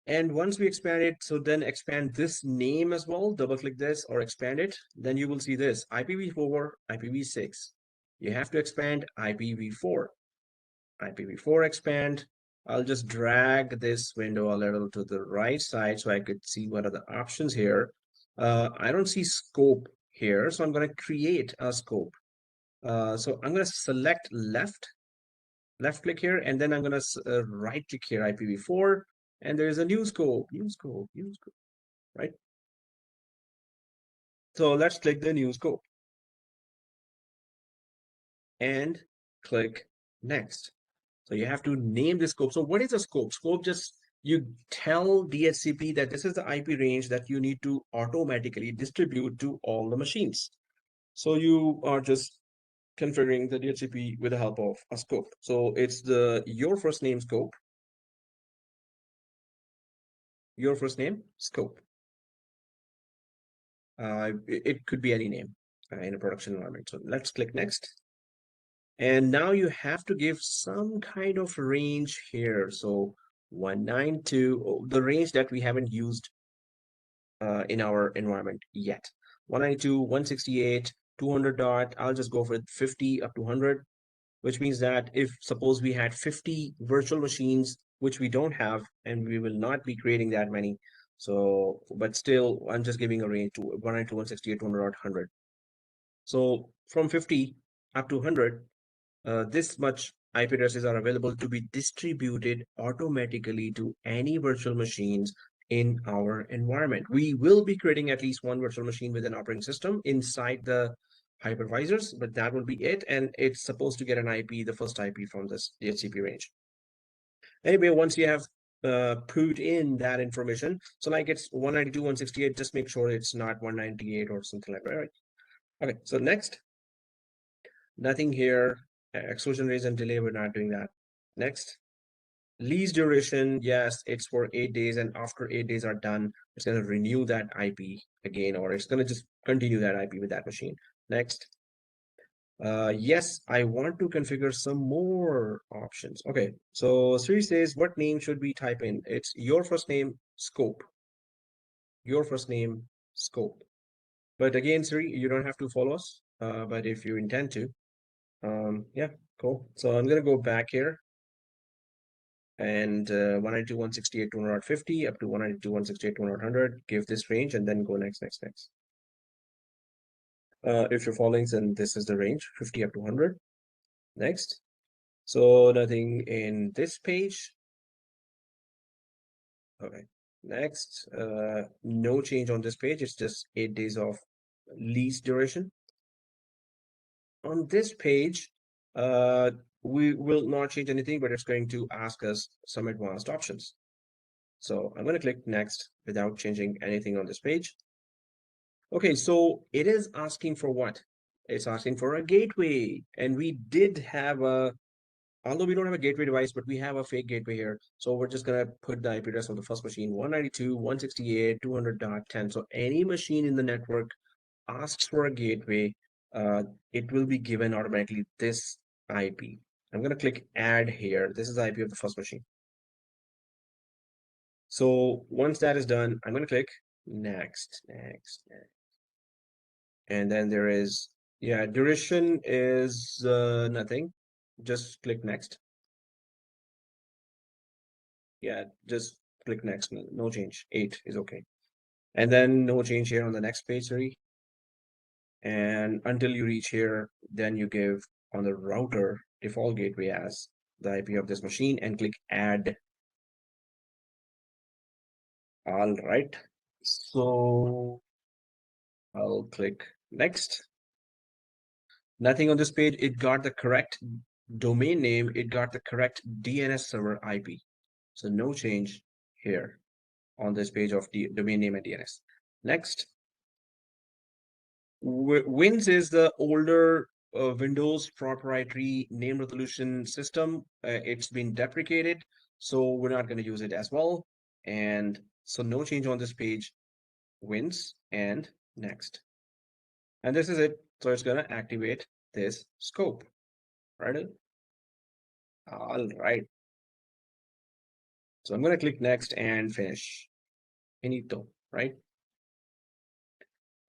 And once we expand it, so then expand this name as well, double click this or expand it, then you will see this IPv4, IPv6. You have to expand IPv4. IPv4 expand. I'll just drag this window a little to the right side so I could see what are the options here. I don't see scope here, so I'm going to create a scope. So I'm going to select left click here, and then I'm going to right click here, IPv4, and there's a new scope, right? So let's click the new scope and click next. So you have to name the scope. So what is a scope? Scope just you tell DHCP that this is the IP range that you need to automatically distribute to all the machines. So you are just configuring the DHCP with the help of a scope. So it's your first name scope. Your first name scope. It could be any name in a production environment. So let's click next. And now you have to give some kind of range here. So 192, the range that we haven't used in our environment yet. 192, 168, 200 dot. I'll just go for 50 up to 100, which means that if suppose we had 50 virtual machines, which we don't have, and we will not be creating that many. So, but still, I'm just giving a range to 192, 168, 200, 100. So from 50 up to 100, this much IP addresses are available to be distributed automatically to any virtual machines in our environment. We will be creating at least one virtual machine with an operating system inside the hypervisors, but that will be it. And it's supposed to get an IP, the first IP from this DHCP range. Anyway, once you have put in that information, so like it's 192.168, just make sure it's not 198 or something like that, right? Okay, so next, nothing here. Exclusion raise and delay, we're not doing that. Next, lease duration, yes, it's for 8 days, and after 8 days are done, it's going to renew that IP again, or it's going to just continue that IP with that machine. Next, yes, I want to configure some more options. Okay, so Siri says, what name should we type in? It's your first name, scope. Your first name, scope. But again, Siri, you don't have to follow us, but if you intend to, yeah, cool. So I'm going to go back here and 192.168.250 up to 192.168.100, give this range and then go next, next, next. If you're following, then this is the range, 50 up to 100. Next. So nothing in this page. Okay. Next, no change on this page. It's just 8 days of lease duration. On this page, we will not change anything, but it's going to ask us some advanced options. So I'm going to click next without changing anything on this page. Okay, so it is asking for what? It's asking for a gateway. And we did have a, although we don't have a gateway device, but we have a fake gateway here. So we're just going to put the IP address of the first machine, 192.168.200.10. So any machine in the network asks for a gateway, it will be given automatically this IP. I'm going to click add here. This is the IP of the first machine. So once that is done, I'm going to click next, next, next. And then there is, yeah, duration is nothing. Just click next. Yeah, just click next. No change. 8 is okay. And then no change here on the next page, 3. And until you reach here, then you give on the router default gateway as the IP of this machine and click add. All right. So I'll click next. Nothing on this page. It got the correct domain name. It got the correct DNS server IP. So no change here on this page of the domain name and DNS. Next. Wins is the older Windows proprietary name resolution system. It's been deprecated, so we're not going to use it as well. And so no change on this page. Wins and next. And this is it. So it's going to activate this scope. Right? All right. So I'm going to click next and finish. Finito, right?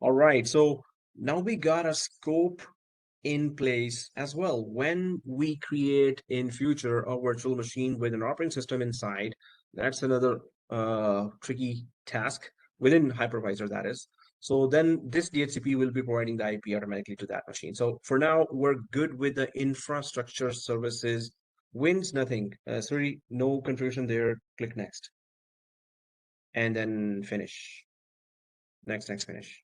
All right. So now we got a scope in place as well. When we create in future a virtual machine with an operating system inside, that's another tricky task within hypervisor, that is. So then this DHCP will be providing the IP automatically to that machine. So for now, we're good with the infrastructure services. Wins, nothing. Sorry, no configuration there. Click next. And then finish. Next, next, finish.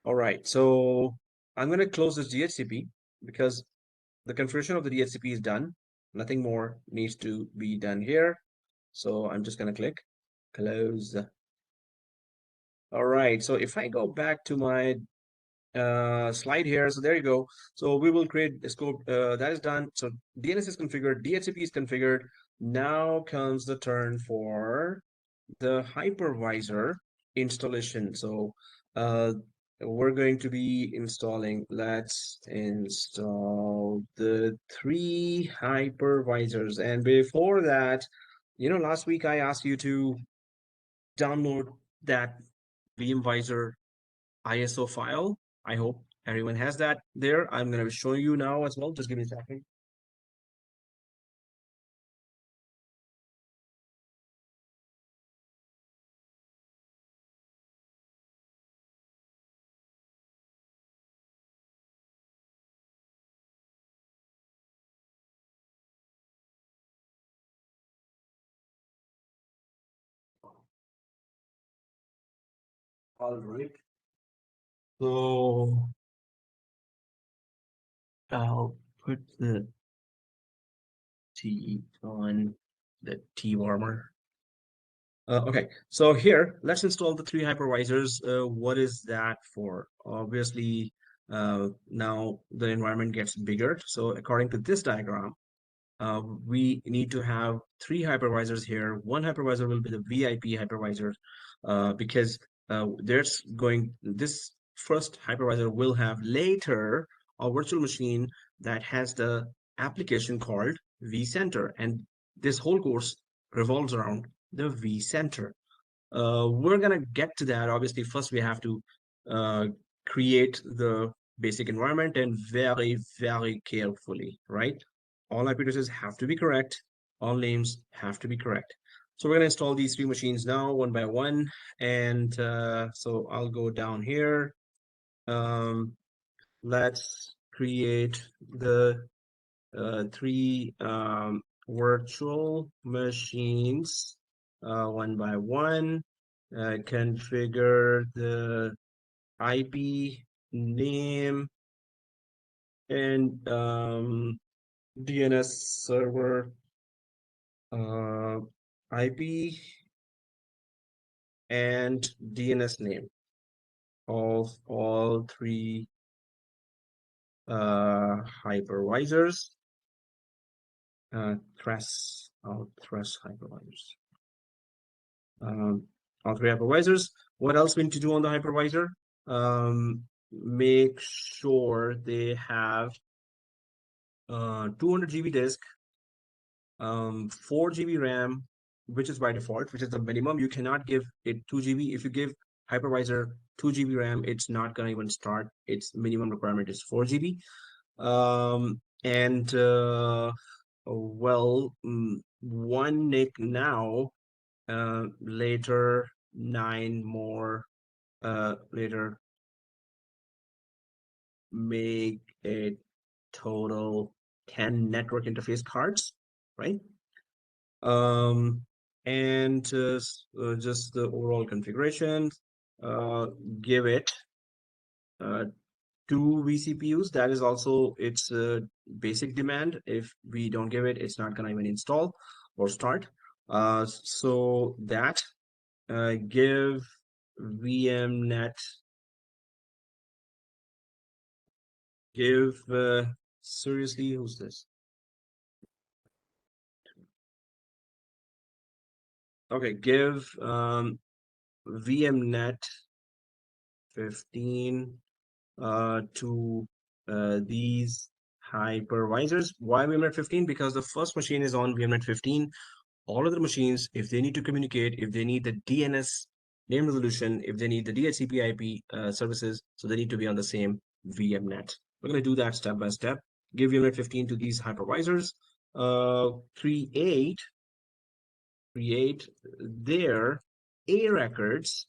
All right, so I'm going to close this DHCP because the configuration of the DHCP is done. Nothing more needs to be done here. So I'm just going to click close. All right, so if I go back to my slide here, so there you go. So we will create a scope that is done. So DNS is configured, DHCP is configured. Now comes the turn for the hypervisor installation. So we're going to be installing, let's install the 3 hypervisors. And before that, you know, last week I asked you to download that Vmvisor ISO file. I hope everyone has that there. I'm going to show you now as well. Just give me a second. All right. So I'll put the T on the T warmer. Okay, so here, let's install the three hypervisors. What is that for? Obviously, now the environment gets bigger. So according to this diagram, we need to have three hypervisors here. One hypervisor will be the VIP hypervisor because this first hypervisor will have later a virtual machine that has the application called vCenter, and this whole course revolves around the vCenter. We're gonna get to that. Obviously, first we have to create the basic environment, and very, very carefully, right? All IP addresses have to be correct. All names have to be correct. So we're gonna install these three machines now, one by one. And so I'll go down here. Let's create the three virtual machines one by one. Configure the IP name and DNS server IP and DNS name of all three hypervisors. Thresh hypervisors. All three hypervisors. What else we need to do on the hypervisor? Make sure they have 200 GB disk, 4 GB RAM, which is by default, which is the minimum. You cannot give it 2 GB. If you give hypervisor 2 GB RAM, it's not going to even start. Its minimum requirement is 4 GB. One NIC now, later 9 more, later make it total 10 network interface cards, right? And just the overall configuration, give it 2 vCPUs. That is also its basic demand. If we don't give it, it's not gonna even install or start. So that give VMnet, give seriously, who's this? Okay, give VMnet 15 to these hypervisors. Why VMnet 15? Because the first machine is on VMnet 15. All other machines, if they need to communicate, if they need the DNS name resolution, if they need the DHCP IP services, so they need to be on the same VMnet. We're going to do that step by step. Give VMnet 15 to these hypervisors. Create their A records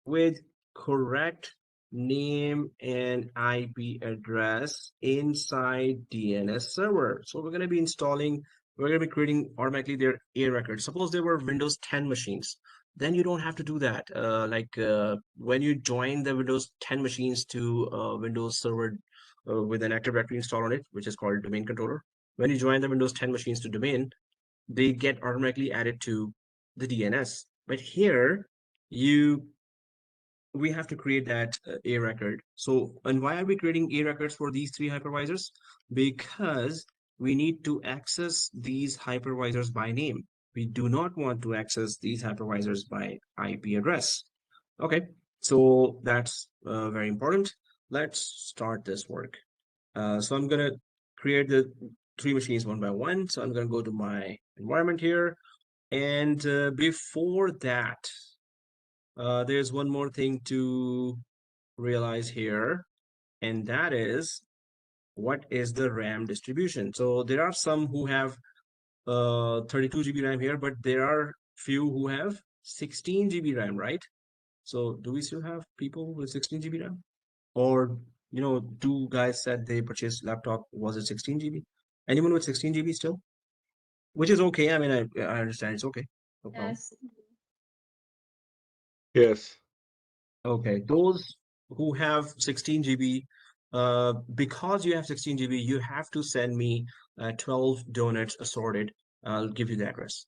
with correct name and IP address inside DNS server. So we're going to be creating automatically their A records. Suppose there were Windows 10 machines, then you don't have to do that. When you join the Windows 10 machines to Windows server with an Active Directory installed on it, which is called domain controller. When you join the Windows 10 machines to domain, they get automatically added to the DNS. But here, we have to create that A record. So, and why are we creating A records for these three hypervisors? Because we need to access these hypervisors by name. We do not want to access these hypervisors by IP address. Okay, so that's very important. Let's start this work. So I'm going to create the three machines one by one. So I'm going to go to my environment here. And before that, there's one more thing to realize here, and that is, what is the RAM distribution? So there are some who have 32 GB RAM here, but there are few who have 16 GB RAM, right? So do we still have people with 16 GB RAM? Or, you know, two guys said they purchased laptop, was it 16 GB? Anyone with 16 GB still? Which is okay. I mean, I understand it's okay. No problem. Yes. Yes. Okay, those who have 16 GB, because you have 16 GB, you have to send me 12 donuts assorted. I'll give you the address.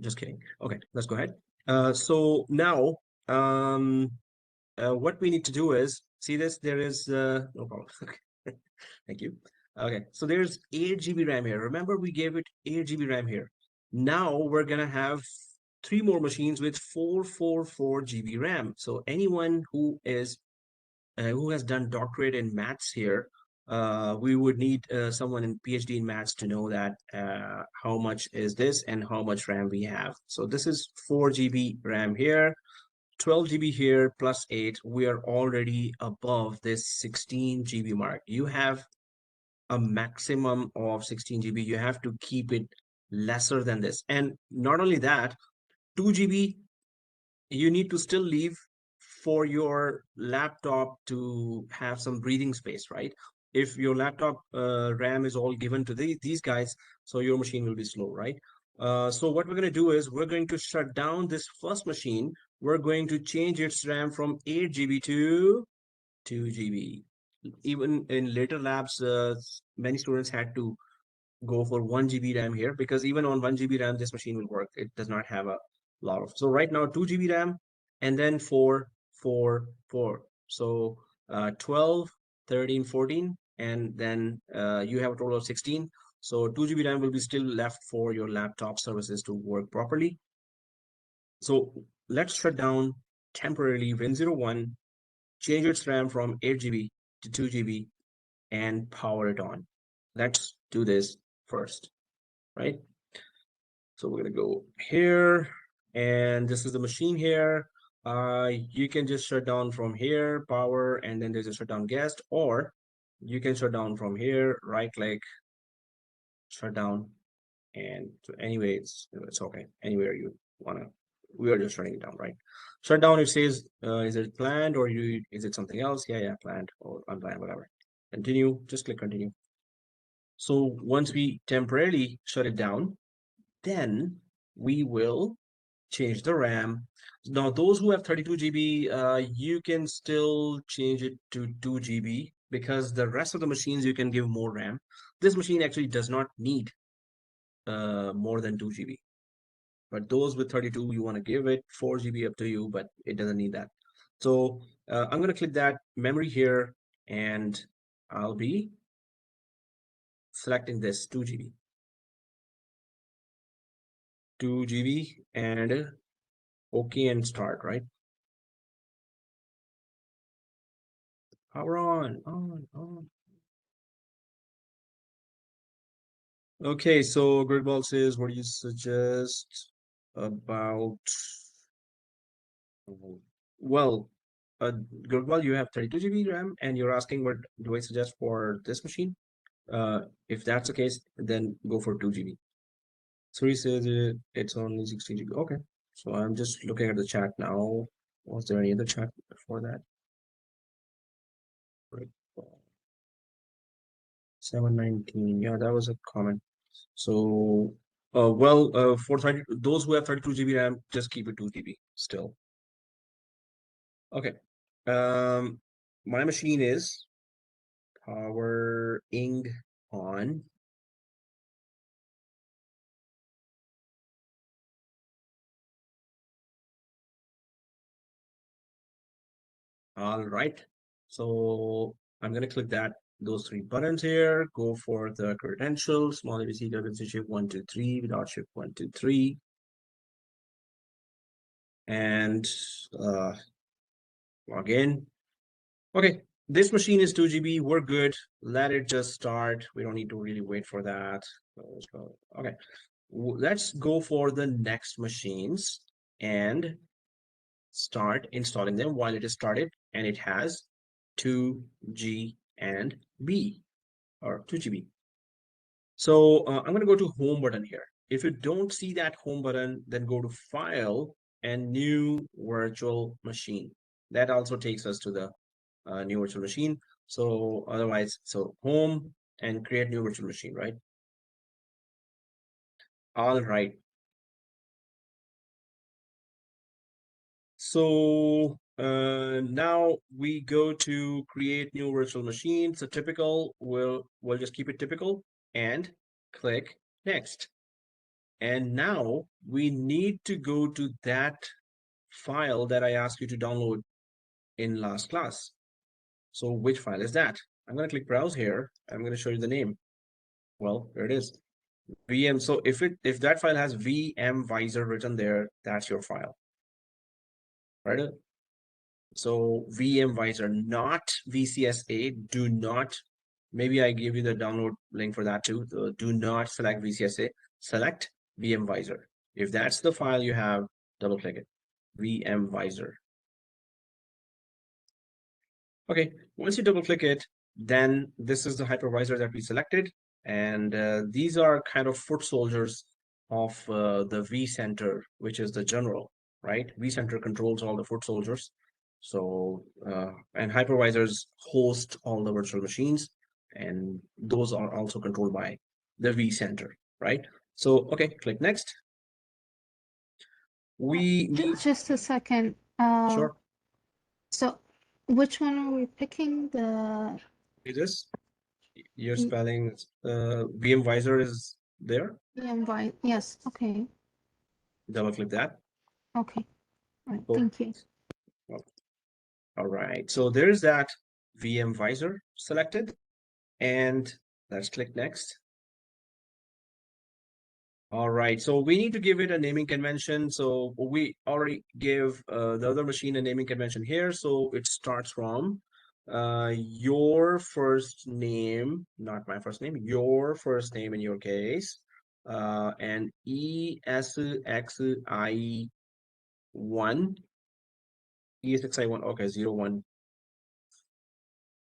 Just kidding. Okay, let's go ahead. So now, what we need to do is see this. There is no problem. Thank you. Okay, so there's 8 GB RAM here. Remember, we gave it 8 GB RAM here. Now we're gonna have 3 more machines with 444 GB RAM. So anyone who has done doctorate in maths here, we would need someone in PhD in maths to know that how much is this and how much RAM we have. So this is 4 GB RAM here, 12 GB here plus 8. We are already above this 16 GB mark. You have a maximum of 16 GB. You have to keep it lesser than this. And not only that, 2 GB you need to still leave for your laptop to have some breathing space, right? If your laptop RAM is all given to these guys, so your machine will be slow, right? So what we're going to do is we're going to shut down this first machine. We're going to change its RAM from 8 GB to 2 GB. Even in later labs, many students had to go for 1 GB RAM here, because even on 1 GB RAM, this machine will work. It does not have a lot of. So right now, 2 GB RAM and then 4, 4, 4. So 12, 13, 14, and then you have a total of 16. So 2 GB RAM will be still left for your laptop services to work properly. So let's shut down temporarily Win01, change its RAM from 8 GB to 2 GB, and power it on. Let's do this first, right? So we're gonna go here, and this is the machine here. You can just shut down from here, power, and then there's a shutdown guest, or you can shut down from here, right click, shut down, and so anyway, it's okay. Anywhere you wanna, we are just shutting it down, right? Shut down, it says, is it planned or is it something else? Yeah, planned or unplanned, whatever. Continue, just click continue. So once we temporarily shut it down, then we will change the RAM. Now, those who have 32 GB, you can still change it to 2 GB, because the rest of the machines you can give more RAM. This machine actually does not need more than 2 GB. But those with 32, you want to give it 4 GB, up to you, but it doesn't need that. So I'm going to click that memory here, and I'll be selecting this 2 GB. 2 GB and OK and start, right? Power on. Okay, so Gridball says, what do you suggest about, well, Gridball, you have 32 GB RAM and you're asking what do I suggest for this machine? If that's the case, then go for 2 GB. So he says it's only 16 GB. Okay, so I'm just looking at the chat now. Was there any other chat before that? Right. 719. Yeah, that was a comment. So, for those who have 32 GB RAM, just keep it 2 GB still. Okay. My machine is powering on. All right. So I'm gonna click those 3 buttons here. Go for the credentials, small abc credential 1 2 3 without shift 1 2 3, and log in. Okay, this machine is 2 GB. We're good. Let it just start. We don't need to really wait for that. Okay, let's go for the next machines and start installing them while it is started, and it has 2G and B, or 2 GB. So I'm going to go to home button here. If you don't see that home button, then go to file and new virtual machine. That also takes us to the new virtual machine. So otherwise, so home and create new virtual machine, right? All right. So Now we go to create new virtual machine. So typical, we'll just keep it typical and click next. And now we need to go to that file that I asked you to download in last class. So which file is that? I'm going to click browse here. I'm going to show you the name. Well, there it is. VM. So if that file has Vmvisor written there, that's your file, right? So Vmvisor, not VCSA. Do not. Maybe I give you the download link for that too. Do not select VCSA. Select Vmvisor. If that's the file you have, double click it. Vmvisor. Okay, once you double click it, then this is the hypervisor that we selected. And these are kind of foot soldiers of the vCenter, which is the general, right? vCenter controls all the foot soldiers. So, and hypervisors host all the virtual machines, and those are also controlled by the vCenter, right? So, okay, click next. We need... Just a second. Sure. So which one are we picking? The This, your spelling, Vmvisor is there. invite. Yes. Okay. Double click that. Okay. All right. Cool. Thank you. All right, so there's that Vmvisor selected, and let's click next. All right, so we need to give it a naming convention. So we already give the other machine a naming convention here. So it starts from your first name, not my first name, your first name in your case, and ESXI1, ESXI1, okay, 01.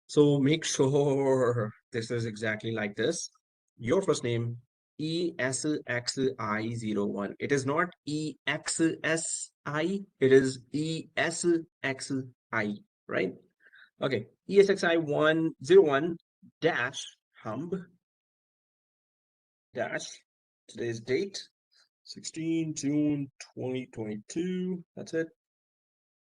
So make sure this is exactly like this. Your first name, ESXI01. It is not EXSI, it is ESXI, right? Okay, ESXI101 dash humb dash today's date, 16 June 2022. That's it.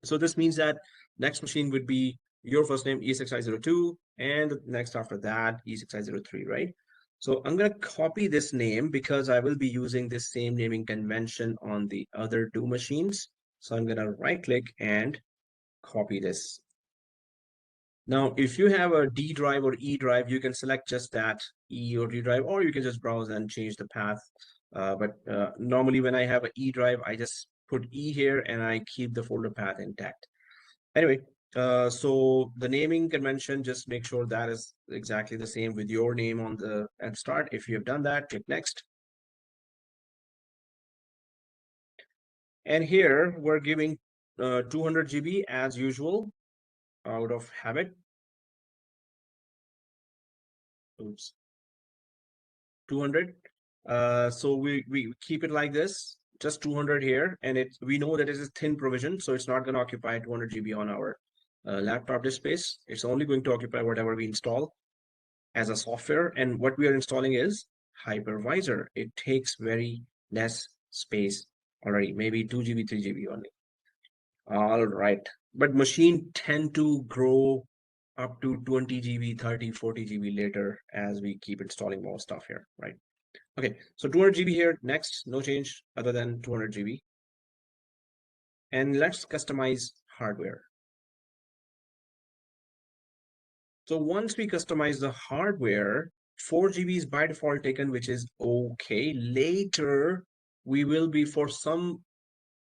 So this means that next machine would be your first name, ESXi02, and the next after that, ESXi03, right? So I'm going to copy this name because I will be using this same naming convention on the other two machines. So I'm going to right click and copy this. Now, if you have a D drive or E drive, you can select just that E or D drive, or you can just browse and change the path. Normally when I have an E drive, I just put E here and I keep the folder path intact. Anyway, so the naming convention, just make sure that is exactly the same with your name on the at start. If you have done that, click next. And here we're giving 200 GB as usual out of habit. Oops. 200. So we keep it like this, just 200 here, and we know that it is thin provision, so it's not going to occupy 200 GB on our laptop disk space. It's only going to occupy whatever we install as a software, and what we are installing is Hypervisor. It takes very less space already, maybe 2 GB, 3 GB only. All right, but machine tend to grow up to 20 GB, 30, 40 GB later as we keep installing more stuff here, right? Okay, so 200 GB here, next, no change other than 200 GB. And let's customize hardware. So once we customize the hardware, 4 GB is by default taken, which is okay. Later, we will be, for some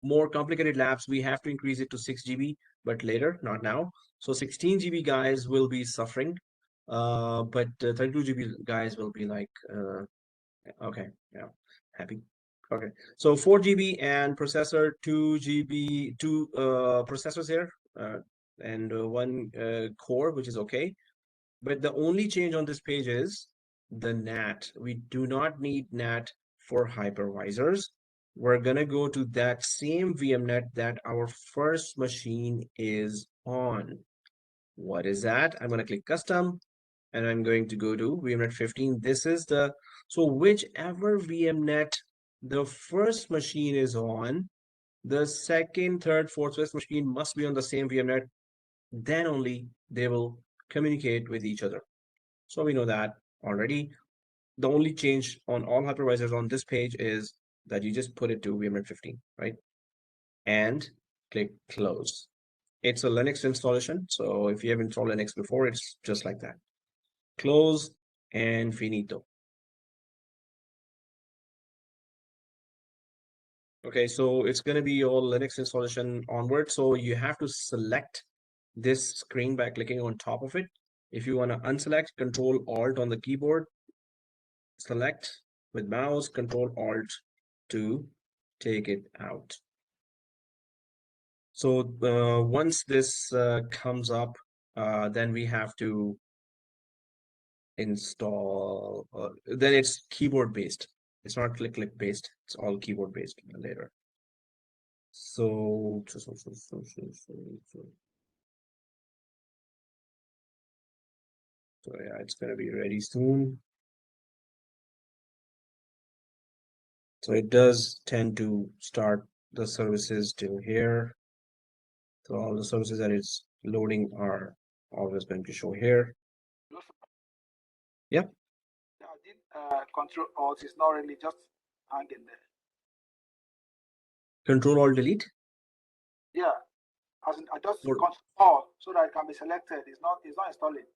more complicated labs, we have to increase it to 6 GB, but later, not now. So 16 GB guys will be suffering, but 32 GB guys will be like, okay, yeah, happy. Okay, so 4 GB and processor, 2 GB, two processors here, and one core, which is okay. But the only change on this page is the NAT. We do not need NAT for hypervisors. We're gonna go to that same VMNet that our first machine is on. What is that? I'm gonna click custom, and I'm going to go to VMNet 15. This is the, so whichever VMNet the first machine is on, the second, third, fourth, fifth machine must be on the same VMnet. Then only they will communicate with each other. So we know that already. The only change on all hypervisors on this page is that you just put it to VMnet 15, right? And click close. It's a Linux installation. So if you have installed Linux before, it's just like that. Close and finito. Okay, so it's going to be your Linux installation onward. So you have to select this screen by clicking on top of it. If you want to unselect, Control Alt on the keyboard, select with mouse, Control Alt to take it out. So once this comes up, then we have to install, then it's keyboard based. It's not click based. It's all keyboard based later. So yeah, it's gonna be ready soon. So it does tend to start the services till here. So all the services that it's loading are always going to show here. Yeah. Yeah, I did Control Alt. It's not really just hanging there. Control Alt Delete. Yeah, as in, I just Or- Control Alt so that it can be selected. It's not installing.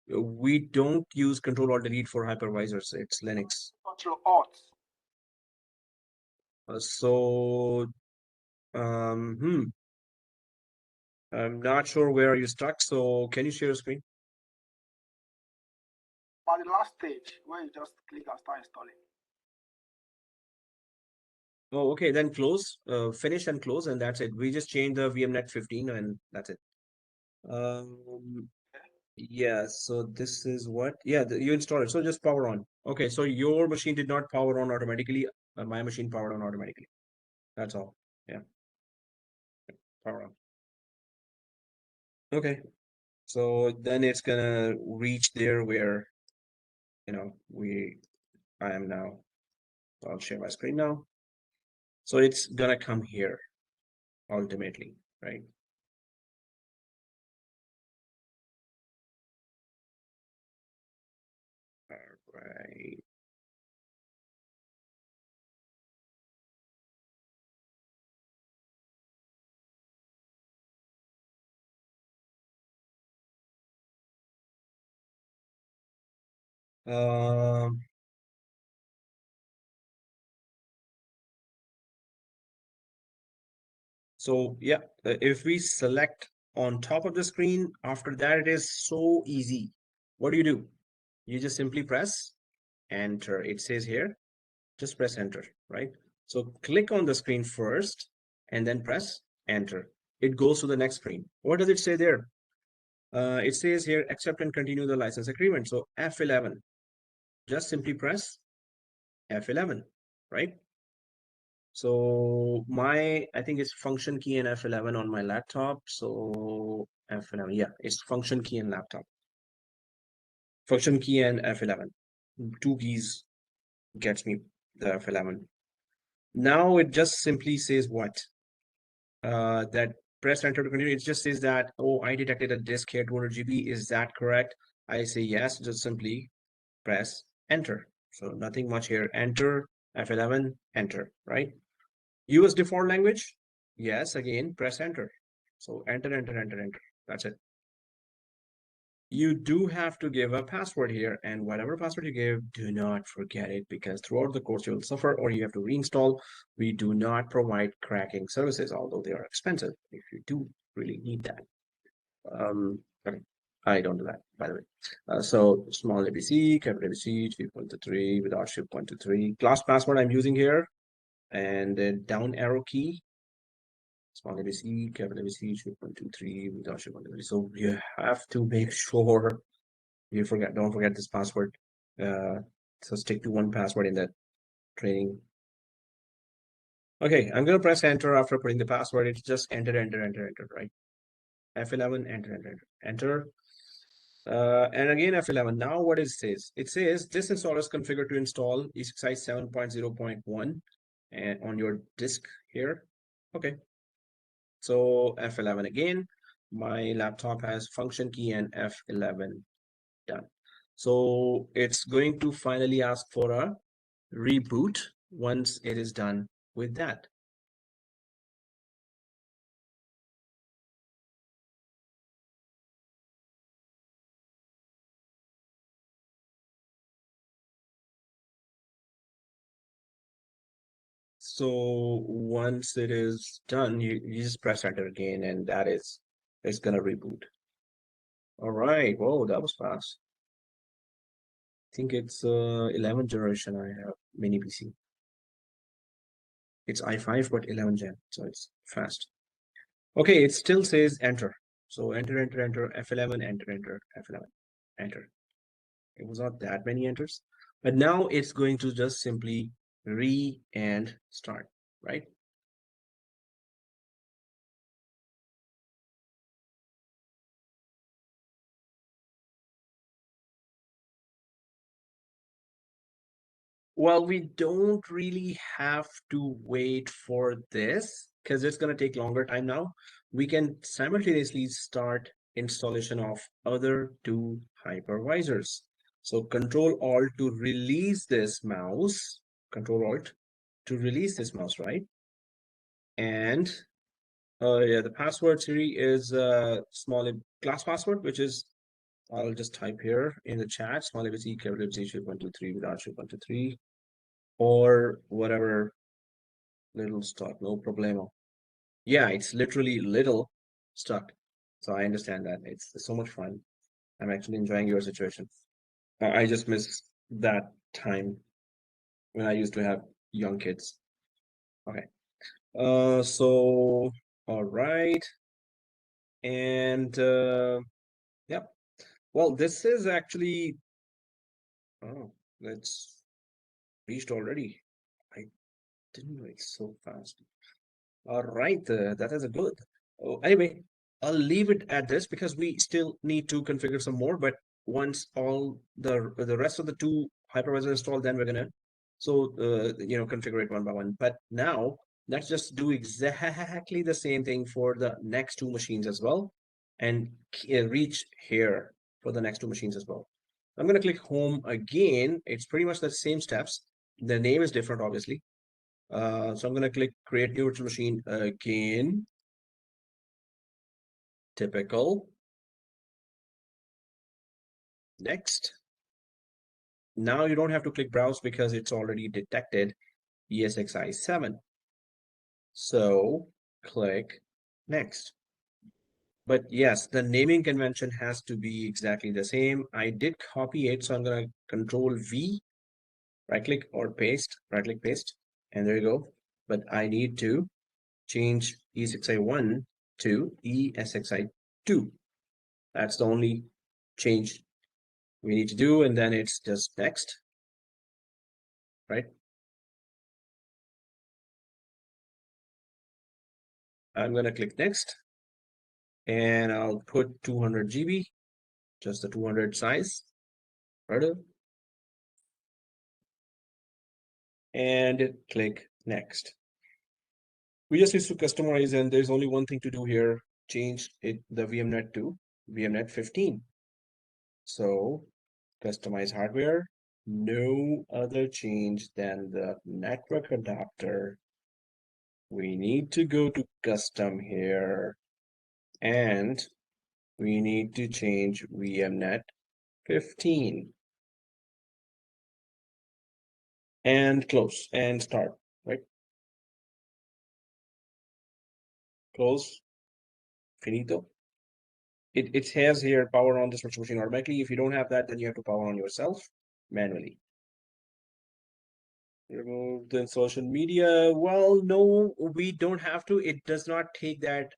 We don't use Control Alt Delete for hypervisors. It's Linux. Control Alt. I'm not sure where you stuck. So can you share your screen? On the last stage where you just click and start installing. Oh, okay. Then close, finish and close, and that's it. We just changed the VMnet 15 and that's it. Yeah, so this is what, yeah, you install it. So just power on. Okay, so your machine did not power on automatically. My machine powered on automatically. That's all. Yeah. Power on. Okay. So then it's gonna reach there where, I am now. I'll share my screen now. So it's gonna come here ultimately, right? All right. So yeah, if we select on top of the screen, after that it is so easy. What do? You just simply press enter. It says here, just press enter, right? So click on the screen first and then press enter. It goes to the next screen. What does it say there? It says here, accept and continue the license agreement. So F11, just simply press F11, right? So I think it's function key and F11 on my laptop. So F11, yeah, it's function key and laptop. Function key and F11, two keys gets me the F11. Now it just simply says what? That press enter to continue. It just says that, oh, I detected a disk here, 200 GB. Is that correct? I say yes, just simply press enter. So nothing much here. Enter, F11, enter, right? US default language? Yes, again, press enter. So enter. That's it. You do have to give a password here, and whatever password you give, do not forget it, because throughout the course you will suffer or you have to reinstall. We do not provide cracking services, although they are expensive if you do really need that. Okay. I don't do that, by the way. So small ABC, capital ABC, 3.23 without shift 0.23. Class password I'm using here, and the down arrow key, small ABC, capital ABC, 2.23 without shift 0.23. So you have to make sure don't forget this password. So stick to one password in that training. Okay, I'm gonna press enter after putting the password. It's just enter, right? F11, enter. And again, F11. Now what it says? It says this installer is configured to install ESXi 7.0.1 and on your disk here. Okay. So F11 again. My laptop has function key and F11 done. So it's going to finally ask for a reboot once it is done with that. So once it is done, you just press enter again, and it's gonna reboot. All right. Whoa, that was fast. I think it's 11th generation. I have mini PC. It's i5 but 11th gen, so it's fast. Okay, it still says enter. So enter, enter, enter, F11, enter, enter, F11, enter. It was not that many enters, but now it's going to just simply and start, right? Well, we don't really have to wait for this because it's going to take longer time now. We can simultaneously start installation of other two hypervisors. So Control Alt to release this mouse, Control Alt to release this mouse, right? And yeah, the password Siri is small class password, which is I'll just type here in the chat, small ABC, capital ABC, 123 without 123, or whatever, little stuck, no problemo. Yeah, it's literally little stuck. So I understand that. It's so much fun. I'm actually enjoying your situation. I just miss that time when I used to have young kids. Okay. So all right. And yeah. Well, this is actually it's reached already. I didn't know it's so fast. All right, that is a good. Oh, anyway, I'll leave it at this because we still need to configure some more. But once all the rest of the two hypervisors installed, then we're gonna configure it one by one. But now let's just do exactly the same thing for the next two machines as well, and reach here for the next two machines as well. I'm gonna click home again. It's pretty much the same steps. The name is different, obviously. So I'm going to click create new virtual machine again. Typical. Next. Now you don't have to click browse because it's already detected ESXi 7. So click next. But yes, the naming convention has to be exactly the same. I did copy it, so I'm going to Control V, right click or paste, right click paste, and there you go. But I need to change ESXi 1 to ESXi 2. That's the only change we need to do, and then it's just next, right? I'm going to click next, and I'll put 200 GB, just the 200 size, right? And click next. We just need to customize, and there's only one thing to do here: change the VMNet to VMNet 15. So customize hardware, no other change than the network adapter. We need to go to custom here, and we need to change VMNet 15 and close and start, right? Close, finito. It has here power on this virtual machine automatically. If you don't have that, then you have to power on yourself manually. Remove the installation media. Well, no, we don't have to. It does not take that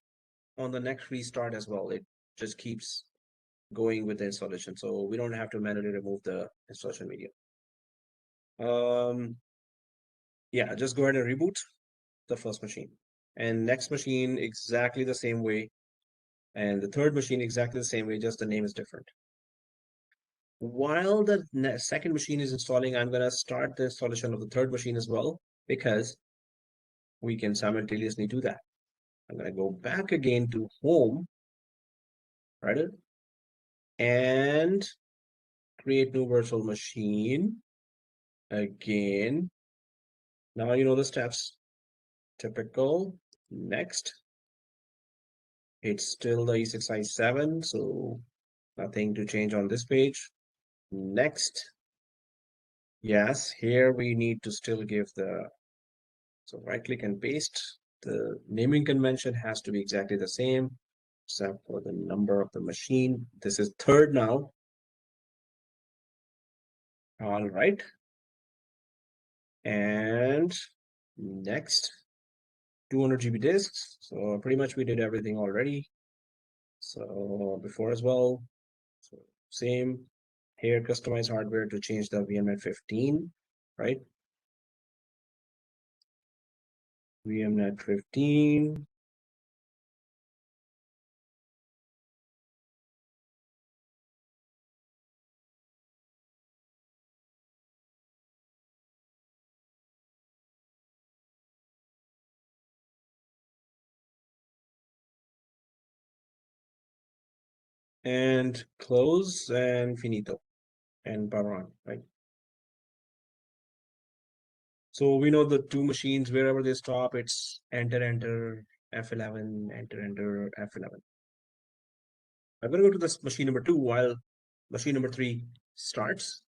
on the next restart as well. It just keeps going with the installation. So we don't have to manually remove the installation media. Yeah, just go ahead and reboot the first machine, and next machine exactly the same way, and the third machine exactly the same way, just the name is different. While the second machine is installing, I'm going to start the installation of the third machine as well, because we can simultaneously do that. I'm going to go back again to home, right? And create new virtual machine again. Now you know the steps. Typical. Next. It's still the E6i7, so nothing to change on this page. Next. Yes, here we need to still give the, so right click and paste. The naming convention has to be exactly the same, except for the number of the machine. This is third now. All right. And next, 200 GB disks. So pretty much we did everything already. So before as well. So same here, customize hardware to change the VMware 15, right? VMware 15. And close and finito and power on, right? So we know the two machines, wherever they stop, it's enter, enter, F11, enter, enter, F11. I'm going to go to this machine number 2 while machine number 3 starts.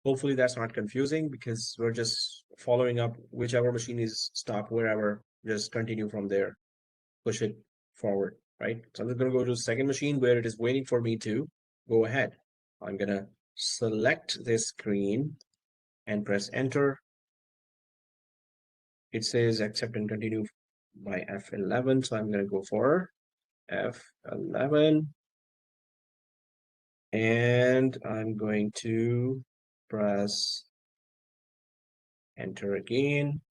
Hopefully that's not confusing, because we're just following up whichever machine is stopped, wherever, just continue from there, push it forward, right? So I'm just going to go to the second machine where it is waiting for me to go ahead. I'm going to select this screen and press enter. It says accept and continue by F11, so I'm going to go for F11, and I'm going to press enter again.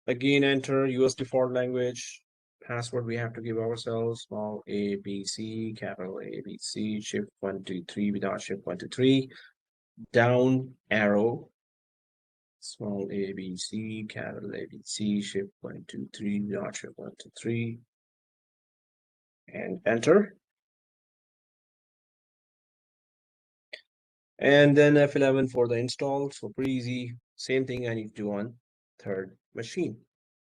Again, enter US default language. Password we have to give ourselves, small a, b, c, capital A, B, C, shift 1, 2, 3, without shift 1, 2, 3, down arrow, small a, b, c, capital A, B, C, shift 1, 2, 3, without shift 1, 2, 3, and enter. And then F11 for the install. So pretty easy. Same thing I need to do on third machine.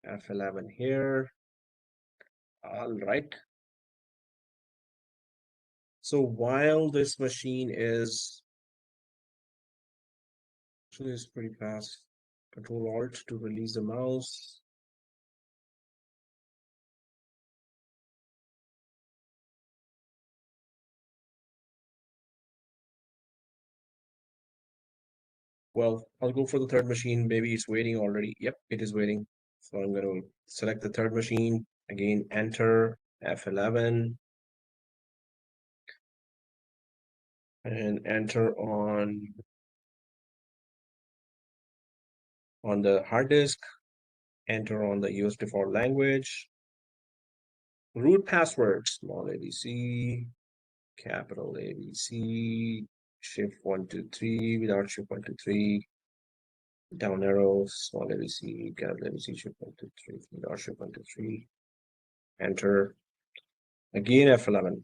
F11 here. All right. So while this machine is actually it's pretty fast, Control Alt to release the mouse. Well, I'll go for the third machine. Maybe it's waiting already. Yep, it is waiting. So I'm going to select the third machine. Again, enter F11 and enter on the hard disk. Enter on the US default language. Root password, small ABC, capital ABC, shift 1, 2, 3, without shift 1, 2, 3, down arrow, small ABC, capital ABC, shift 1, 2, 3, without shift 1, 2, 3, enter. Again, F11.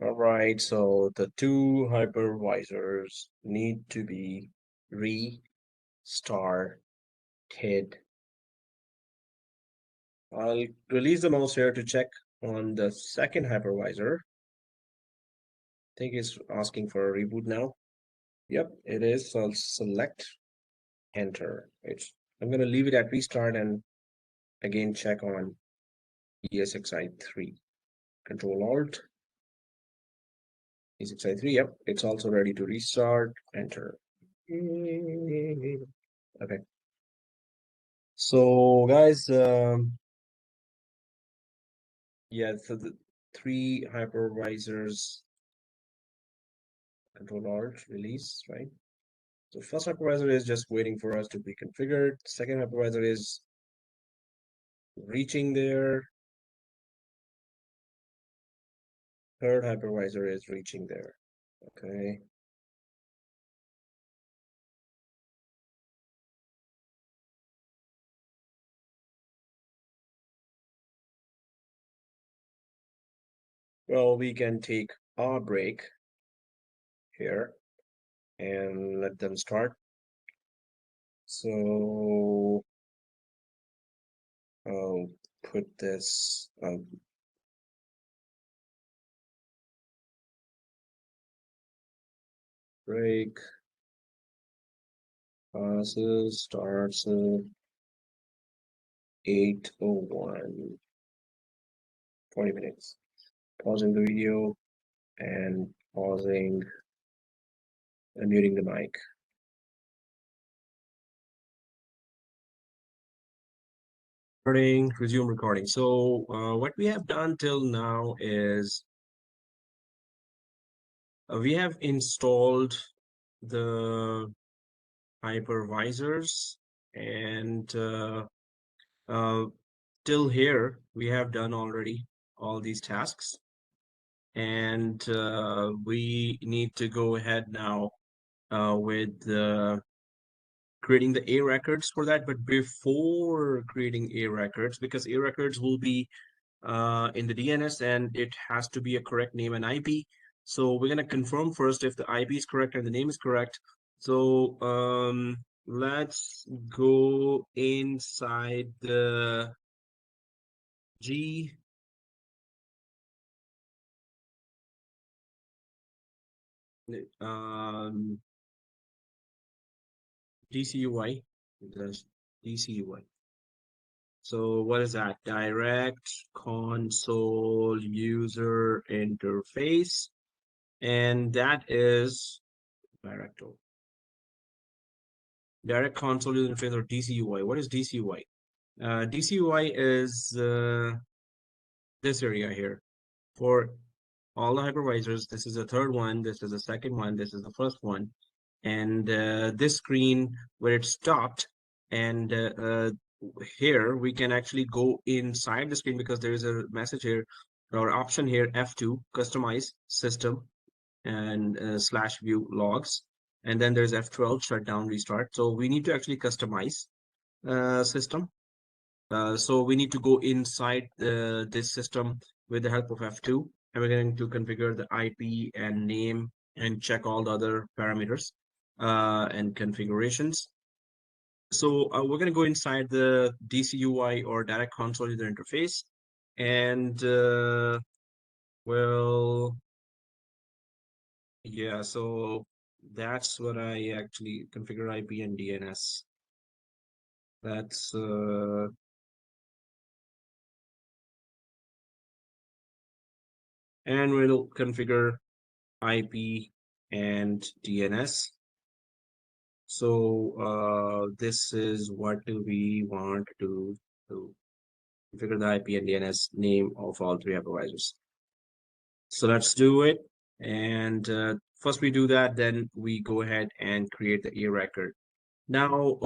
All right, so the two hypervisors need to be restarted. I'll release the mouse here to check on the second hypervisor. I think it's asking for a reboot now. Yep, it is. So I'll select enter. I'm going to leave it at restart and again check on ESXi3. Control Alt. ESXi3. Yep, it's also ready to restart. Enter. Okay. So guys, yeah, so the three hypervisors. Control Alt release, right? So first hypervisor is just waiting for us to be configured. Second hypervisor is reaching there. third hypervisor is reaching there. Okay. Well, we can take a break here and let them start. So I'll put this break passes starts 8:01, 20 minutes. Pausing the video and pausing and muting the mic. Resume recording. So what we have done till now is we have installed the hypervisors, and till here we have done already all these tasks, and we need to go ahead now with creating the A records for that. But before creating A records, because A records will be in the DNS and it has to be a correct name and IP. So we're going to confirm first if the IP is correct and the name is correct. So let's go inside the G DCUI, DCUI. So what is that? Direct console user interface, and that is direct console user interface, or DCUI. What is DCUI? DCUI is this area here. For all the hypervisors, this is the third one, this is the second one, this is the first one, and this screen where it stopped, and here we can actually go inside the screen because there is a message here or option here, F2, customize system and /view logs, and then there's F12, shutdown restart. So we need to actually customize system. So we need to go inside this system with the help of F2, and we're going to configure the IP and name and check all the other parameters and configurations. So we're going to go inside the DCUI, or direct console user interface, and well, yeah, so that's what I actually configure IP and DNS. That's and we'll configure IP and DNS. So this is what do we want to do. Configure the IP and DNS name of all three hypervisors. So let's do it. And first we do that, then we go ahead and create the A record. Now,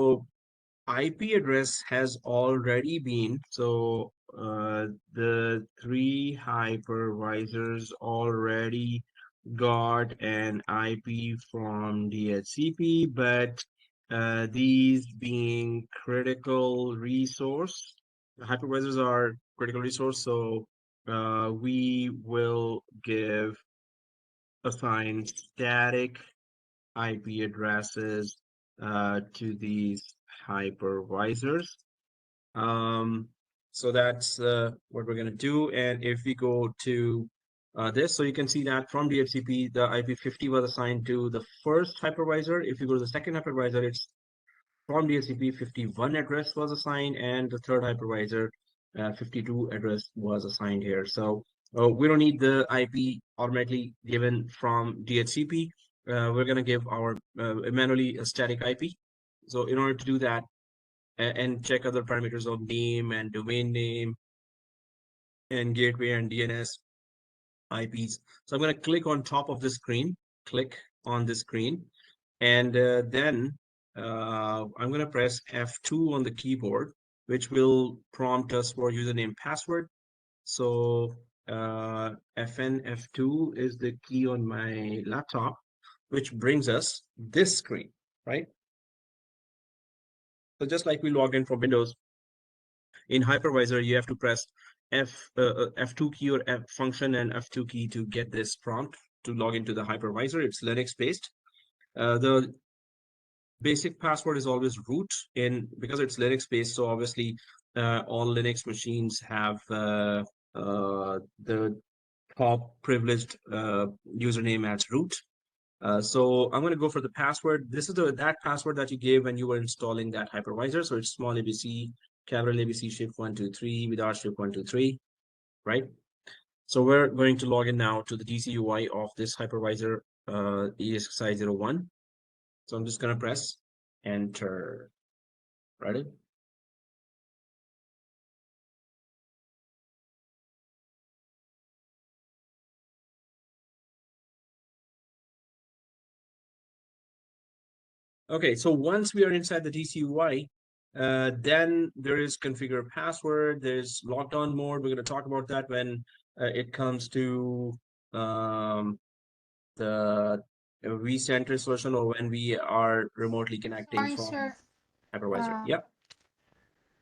IP address has already been, so the three hypervisors already got an IP from DHCP, but these being critical resource, hypervisors are critical resource, so we will assign static IP addresses to these hypervisors. So that's what we're going to do. And if we go to this, so you can see that from DHCP, the IP50 was assigned to the first hypervisor. If you go to the second hypervisor, it's from DHCP 51 address was assigned, and the third hypervisor 52 address was assigned here. So we don't need the IP automatically given from DHCP. We're going to give our manually a static IP. So in order to do that and check other parameters of name and domain name and gateway and DNS IPs. So I'm going to click on top of the screen, click on the screen, and then I'm going to press F2 on the keyboard, which will prompt us for username password. So FN F2 is the key on my laptop, which brings us this screen, right? So just like we logged in from Windows, in Hypervisor, you have to press F2 key or F function and F2 key to get this prompt to log into the Hypervisor. It's Linux based. The basic password is always root because it's Linux based. So obviously, all Linux machines have the top privileged username as root. So I'm going to go for the password. This is that password that you gave when you were installing that hypervisor. So it's small ABC, capital ABC, shift 123 with our shift 123, right? So we're going to log in now to the DC UI of this hypervisor ESXi01. So I'm just going to press enter. Ready? Okay, so once we are inside the DC UI, then there is configure password, there's lockdown mode. We're going to talk about that when it comes to the vCenter solution or when we are remotely connecting Sorry, from sir. hypervisor. Yep.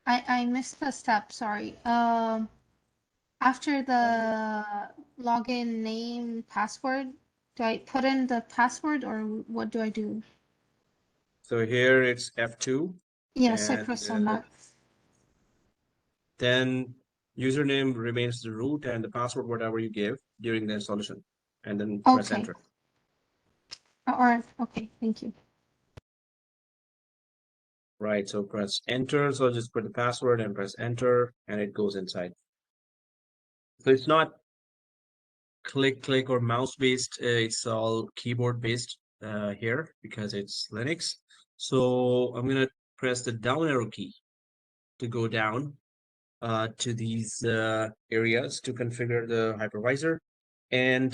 I missed the step, sorry. After the login name password, do I put in the password or what do I do? So here it's F2. Yes, I and press on that. Then username remains the root and the password, whatever you give during the installation, and then press Okay. enter. All right. Okay. Thank you. Right, so press enter. So just put the password and press enter, and it goes inside. So it's not click or mouse based. It's all keyboard based here because it's Linux. So I'm gonna press the down arrow key to go down to these areas to configure the hypervisor and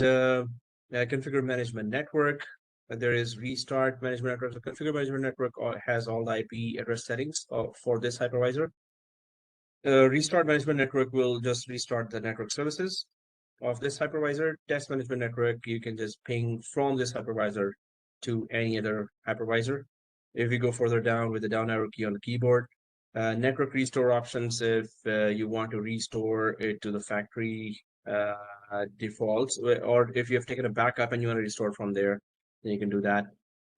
configure management network. There is restart management network. So configure management network has all the IP address settings for this hypervisor. Restart management network will just restart the network services of this hypervisor. Test management network, you can just ping from this hypervisor to any other hypervisor. If you go further down with the down arrow key on the keyboard, network restore options, if you want to restore it to the factory defaults, or if you have taken a backup and you want to restore from there, then you can do that.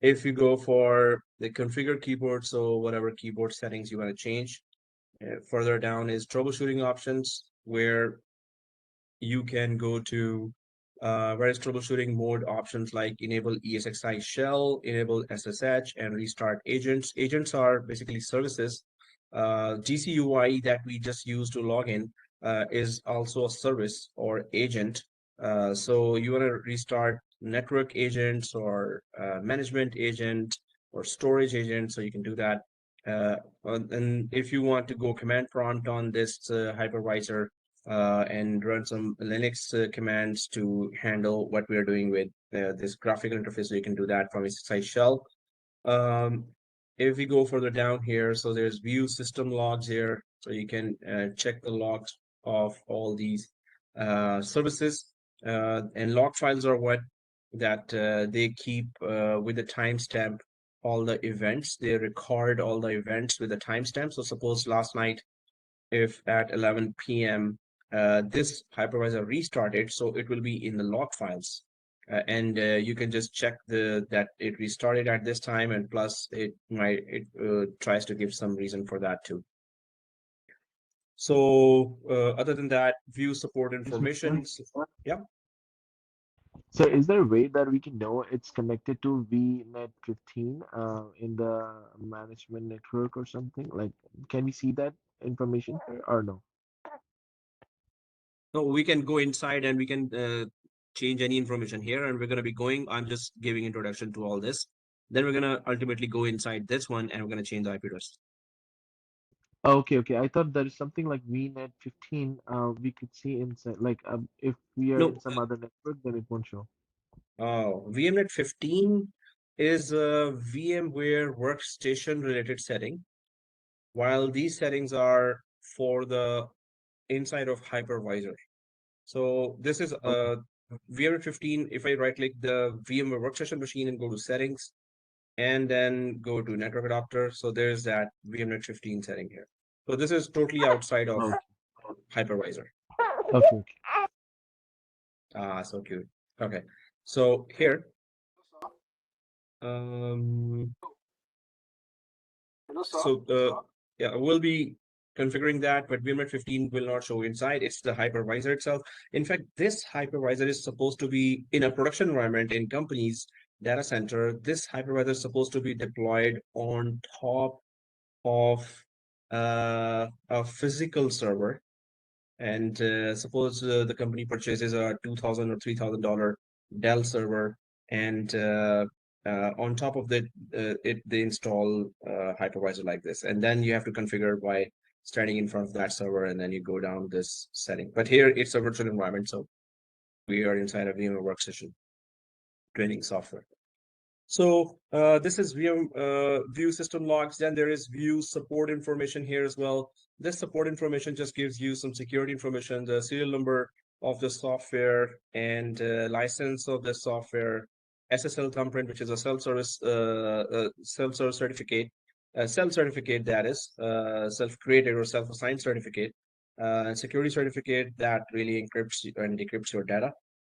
If you go for the configure keyboard, so whatever keyboard settings you want to change, further down is troubleshooting options, where you can go to various troubleshooting mode options like enable ESXi shell, enable SSH, and restart agents. Agents are basically services. GCUI that we just use to log in is also a service or agent. So you want to restart network agents or management agent or storage agent, so you can do that. And if you want to go command prompt on this hypervisor and run some Linux commands to handle what we are doing with this graphical interface, so you can do that from SSI shell. If we go further down here, so there's view system logs here, so you can check the logs of all these services. And log files are what that they keep with the timestamp all the events. They record all the events with the timestamp. So suppose last night, if at 11 p.m. This hypervisor restarted, so it will be in the log files. And you can just check that it restarted at this time, and plus it tries to give some reason for that too. So other than that, view support information. Yeah. So is there a way that we can know it's connected to VNet 15 in the management network or something? Like, can we see that information here or no? No, we can go inside and we can change any information here, and we're going to be going. I'm just giving introduction to all this. Then we're going to ultimately go inside this one, and we're going to change the IP address. Okay, okay. I thought there is something like VNet 15 we could see inside. Like if we are No, in some other network, then it won't show. VMnet 15 is a VMware workstation related setting, while these settings are for the inside of hypervisor. So this is Okay. VMware 15. If I right click the VMware workstation machine and go to settings and then go to network adapter, so there's that VMware 15 setting here. So this is totally outside of Okay. hypervisor. Okay. Ah, so cute. Okay, so here, Hello, um, sir. Hello, sir. so yeah, we'll be configuring that, but VMware 15 will not show inside. It's the hypervisor itself. In fact, this hypervisor is supposed to be in a production environment in companies data center. This hypervisor is supposed to be deployed on top of a physical server. And suppose the company purchases a $2,000 or $3,000 Dell server, and on top of that, they install hypervisor like this, and then you have to configure by standing in front of that server, and then you go down this setting. But here it's a virtual environment, so we are inside a VMware workstation training software. So this is view system logs. Then there is view support information here as well. This support information just gives you some security information, the serial number of the software and license of the software, SSL thumbprint, which is a self-service self-service certificate, self-certificate that is self-created or self-assigned certificate, security certificate that really encrypts and decrypts your data.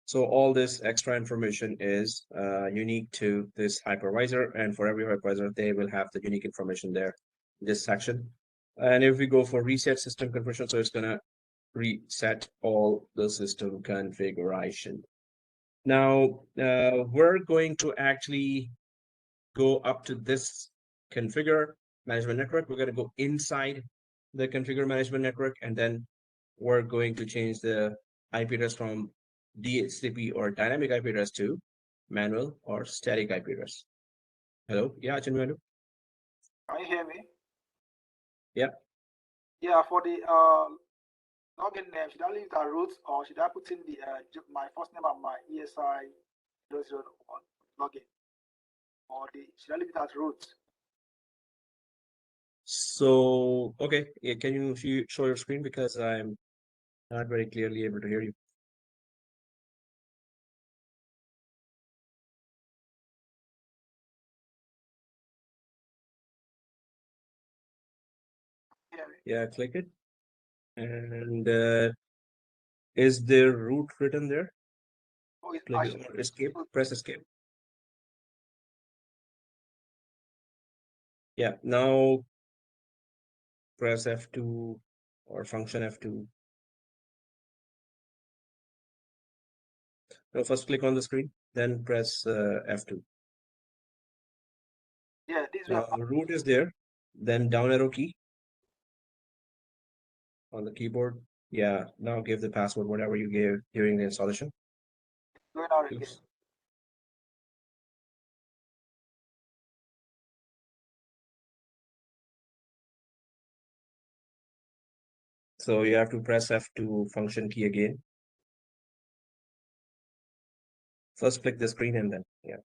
So all this extra information is unique to this hypervisor, and for every hypervisor, they will have the unique information there, this section. And if we go for reset system configuration, so it's gonna reset all the system configuration. Now, we're going to actually go up to this configure management network. We're gonna go inside the configure management network, and then we're going to change the IP address from DHCP or dynamic IP address to manual or static IP address. Hello? Yeah, Chinmanu? Can you hear me? Yeah. Yeah, for the login name, should I leave that root or should I put in the my first name and my ESI 001 login? Or should I leave it as root? So, okay. Yeah, can you show your screen, because I'm not very clearly able to hear you. Hear me? Yeah, click it. And is there root written there? Oh, it's Click actually or escape, press escape. Yeah, now press F2 or function F2. No, first click on the screen, then press F2. yeah, this Now way. root is there, then down arrow key on the keyboard. Yeah, now give the password, whatever you gave during the installation. Going out again. Oops. So you have to press F2 function key again. First click the screen and then, yeah.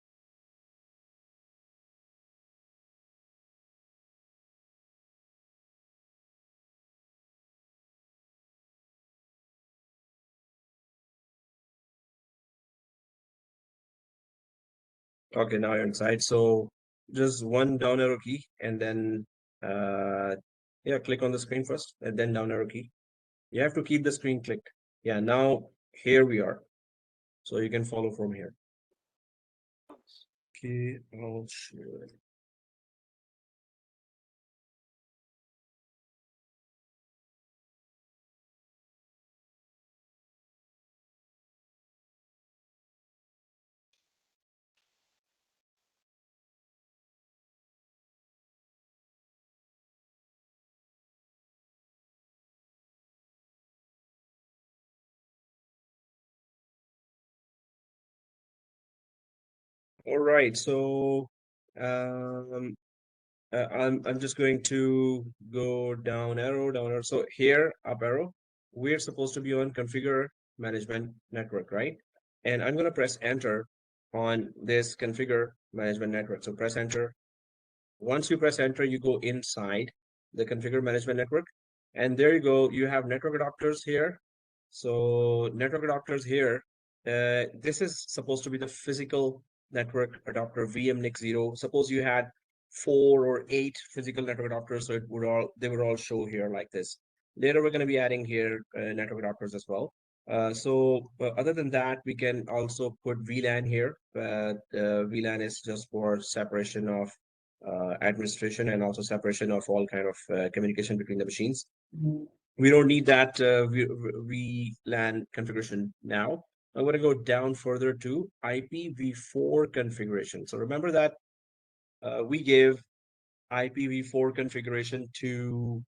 Okay, now you're inside. So just one down arrow key and then, yeah, click on the screen first and then down arrow key. You have to keep the screen clicked. Yeah, now here we are. So you can follow from here. Okay, I'll share. All right, so I'm just going to go down arrow. So here, up arrow, we're supposed to be on configure management network, right? And I'm gonna press enter on this configure management network. So press enter. Once you press enter, you go inside the configure management network, and there you go. You have network adapters here, So network adapters here, this is supposed to be the physical network adapter VMNIC0. Suppose you had 4 or 8 physical network adapters, so they would all show here like this. Later, we're going to be adding here network adapters as well. Other than that, we can also put VLAN here. VLAN is just for separation of administration and also separation of all kind of communication between the machines. We don't need that VLAN configuration now. I'm going to go down further to IPv4 configuration. So remember that we gave IPv4 configuration to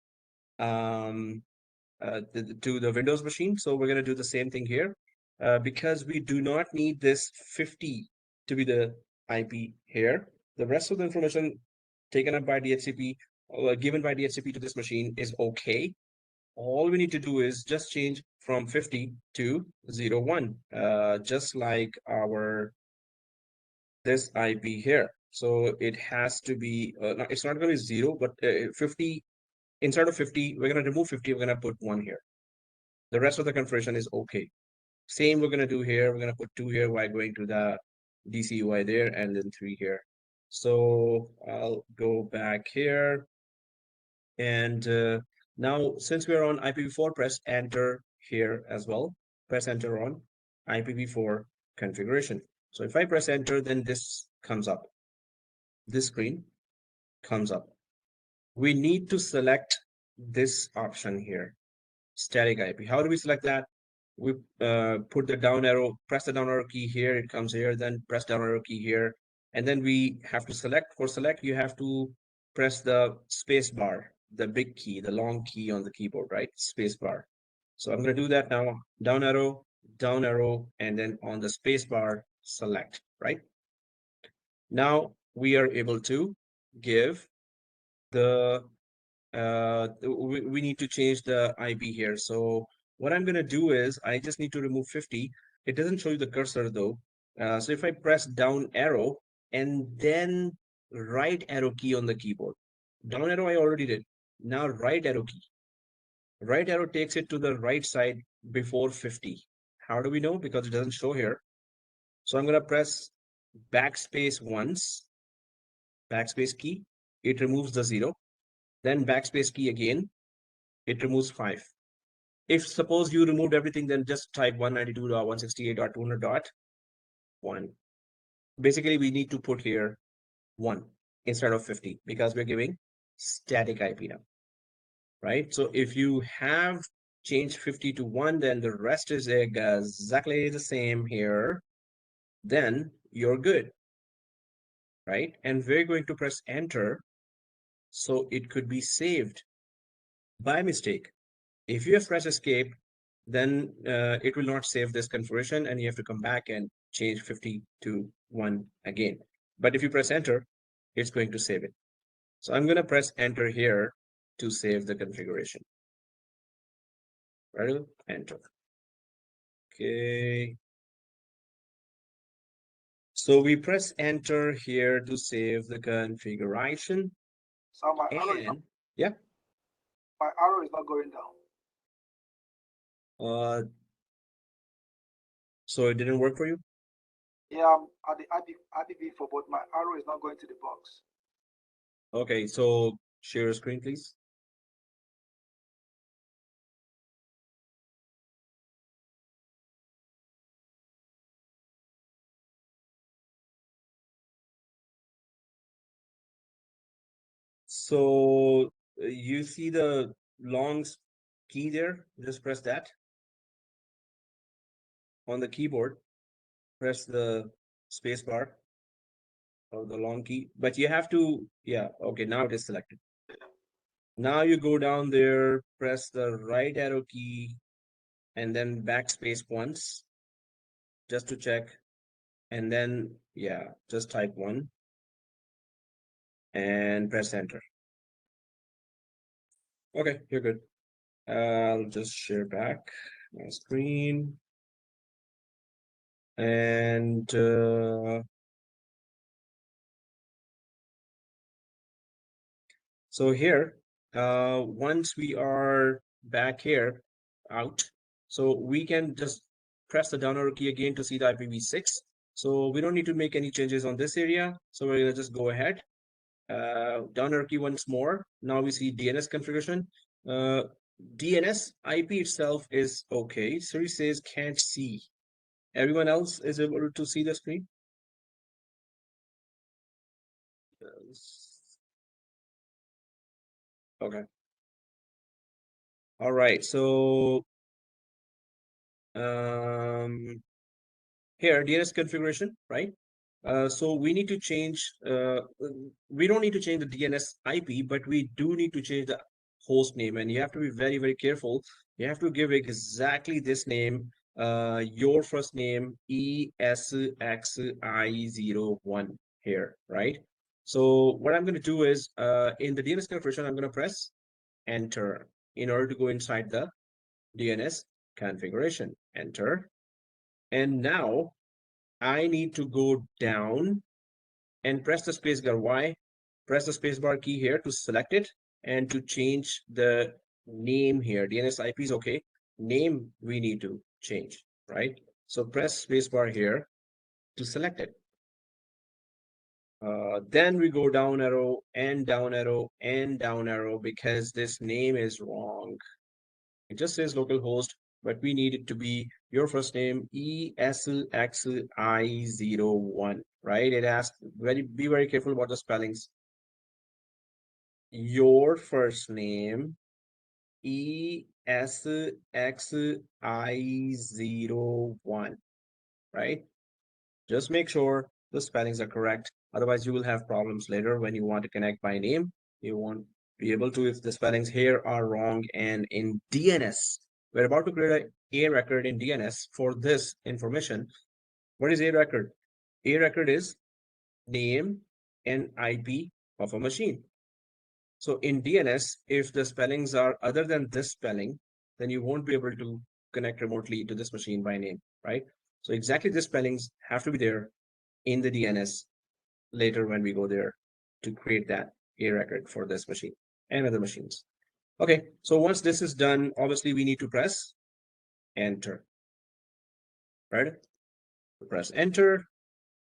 the Windows machine. So we're going to do the same thing here because we do not need this 50 to be the IP here. The rest of the information taken up by DHCP, given by DHCP to this machine is okay. All we need to do is just change from 50 to 01, just like this IP here. So it has to be, it's not going to be 0, but 50, instead of 50, we're going to remove 50, we're going to put 1 here. The rest of the configuration is okay. Same we're going to do here. We're going to put 2 here while going to the DC UI there, and then 3 here. So I'll go back here. And now, since we're on IPv4, press enter here as well. Press enter on IPv4 configuration. So if I press enter, then this comes up. This screen comes up. We need to select this option here, static IP. How do we select that? We put the down arrow, press the down arrow key here, it comes here, then press down arrow key here. And then we have to select. For select, you have to press the space bar, the big key, the long key on the keyboard, right? Space bar. So I'm going to do that now. Down arrow, and then on the space bar, select, right? Now we are able to give the, we need to change the IP here. So what I'm going to do is I just need to remove 50. It doesn't show you the cursor though. So if I press down arrow and then right arrow key on the keyboard, down arrow I already did. Now right arrow key. Right arrow takes it to the right side before 50. How do we know? Because it doesn't show here. So I'm going to press backspace once, backspace key. It removes the 0. Then backspace key again. It removes 5. If suppose you removed everything, then just type 192.168.200.1. Basically, we need to put here 1 instead of 50 because we're giving static IP now, right? So if you have changed 50 to 1, then the rest is exactly the same here. Then you're good, right? And we're going to press enter so it could be saved by mistake. If you have pressed escape, then it will not save this configuration and you have to come back and change 50 to 1 again. But if you press enter, it's going to save it. So I'm going to press enter here to save the configuration. Right? Enter. Okay. So we press enter here to save the configuration. So my arrow is not, yeah. My arrow is not going down. So it didn't work for you? Yeah, I'm at the IPv4, but my arrow is not going to the box. Okay, so share your screen, please. So you see the long key there? Just press that. On the keyboard, press the space bar or the long key, but you have to, yeah, okay, now it is selected. Now you go down there, press the right arrow key, and then backspace once, just to check. And then, yeah, just type 1 and press enter. Okay, you're good. I'll just share back my screen. And so here, once we are back here out, So we can just press the down arrow key again to see the IPv6. So we don't need to make any changes on this area. So we're gonna just go ahead, down arrow key once more. Now we see DNS configuration. DNS IP itself is okay. Siri says can't see. Everyone else is able to see the screen? Okay. All right. So here DNS configuration, right? So we need to change, we don't need to change the DNS IP, but we do need to change the host name, and you have to be very, very careful. You have to give exactly this name, your first name, ESXI01 here, right? So what I'm going to do is, in the DNS configuration, I'm going to press enter in order to go inside the DNS configuration, enter. And now I need to go down and press the spacebar. Why? Press the spacebar key here to select it and to change the name here. DNS IP is okay. Name we need to change, right? So press spacebar here to select it. Then we go down arrow and down arrow and down arrow because this name is wrong. It just says localhost, but we need it to be your first name, ESXI01, right? It asks, be very careful about the spellings. Your first name, ESXI01, right? Just make sure the spellings are correct. Otherwise, you will have problems later when you want to connect by name. You won't be able to if the spellings here are wrong. And in DNS, we're about to create a record in DNS for this information. What is a record? A record is name and IP of a machine. So in DNS, if the spellings are other than this spelling, then you won't be able to connect remotely to this machine by name, right? So exactly the spellings have to be there in the DNS later when we go there to create that A record for this machine and other machines. Okay, so once this is done, obviously we need to press enter, right? Press enter,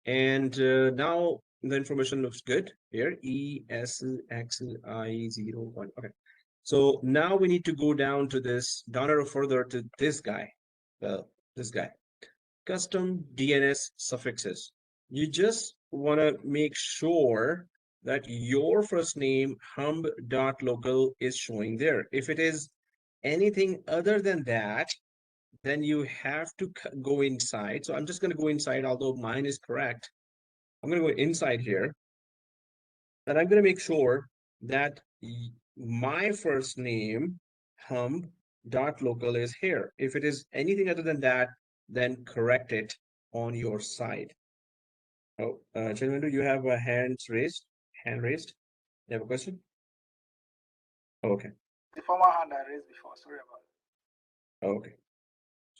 and now the information looks good here, ESXI01. Okay, so now we need to go down to this, down arrow further to this guy, this guy, custom DNS suffixes. You just want to make sure that your first name humb.local is showing there. If it is anything other than that, then you have to go inside. So I'm just going to go inside, although mine is correct. I'm going to go inside here, and I'm going to make sure that my first name humb.local is here. If it is anything other than that, then correct it on your side. Oh, gentlemen, do you have a hand raised? Hand raised? You have a question? Okay. The former hand I raised before. Sorry about it. Okay.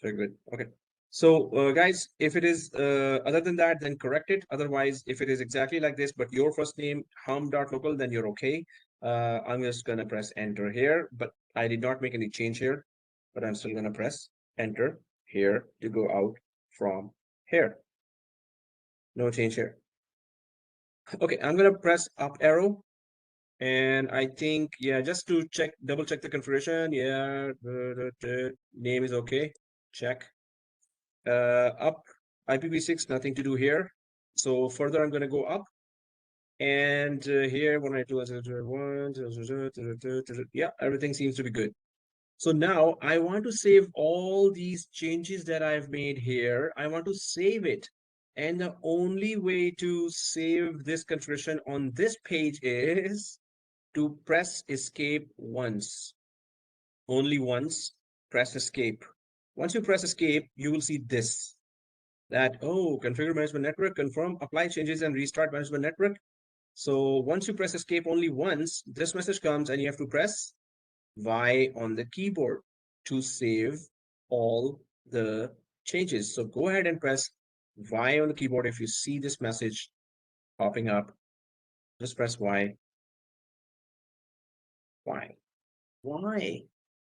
Very good. Okay. So, guys, if it is other than that, then correct it. Otherwise, if it is exactly like this, but your first name hum.local, then you're okay. I'm just gonna press enter here, but I did not make any change here, but I'm still gonna press enter here to go out from here. No change here. Okay, I'm gonna press up arrow, and I think, yeah, just to check, double check the configuration. Yeah, the name is okay. Check. Up IPv6, nothing to do here. So further, I'm gonna go up, and here 192.1.1, yeah, everything seems to be good. So now I want to save all these changes that I've made here. I want to save it. And the only way to save this configuration on this page is to press escape once. Only once, press escape. Once you press escape, you will see this. That, oh, configure management network, confirm, apply changes, and restart management network. So once you press escape only once, this message comes and you have to press Y on the keyboard to save all the changes. So go ahead and press Y on the keyboard. If you see this message popping up, just press Y. Y.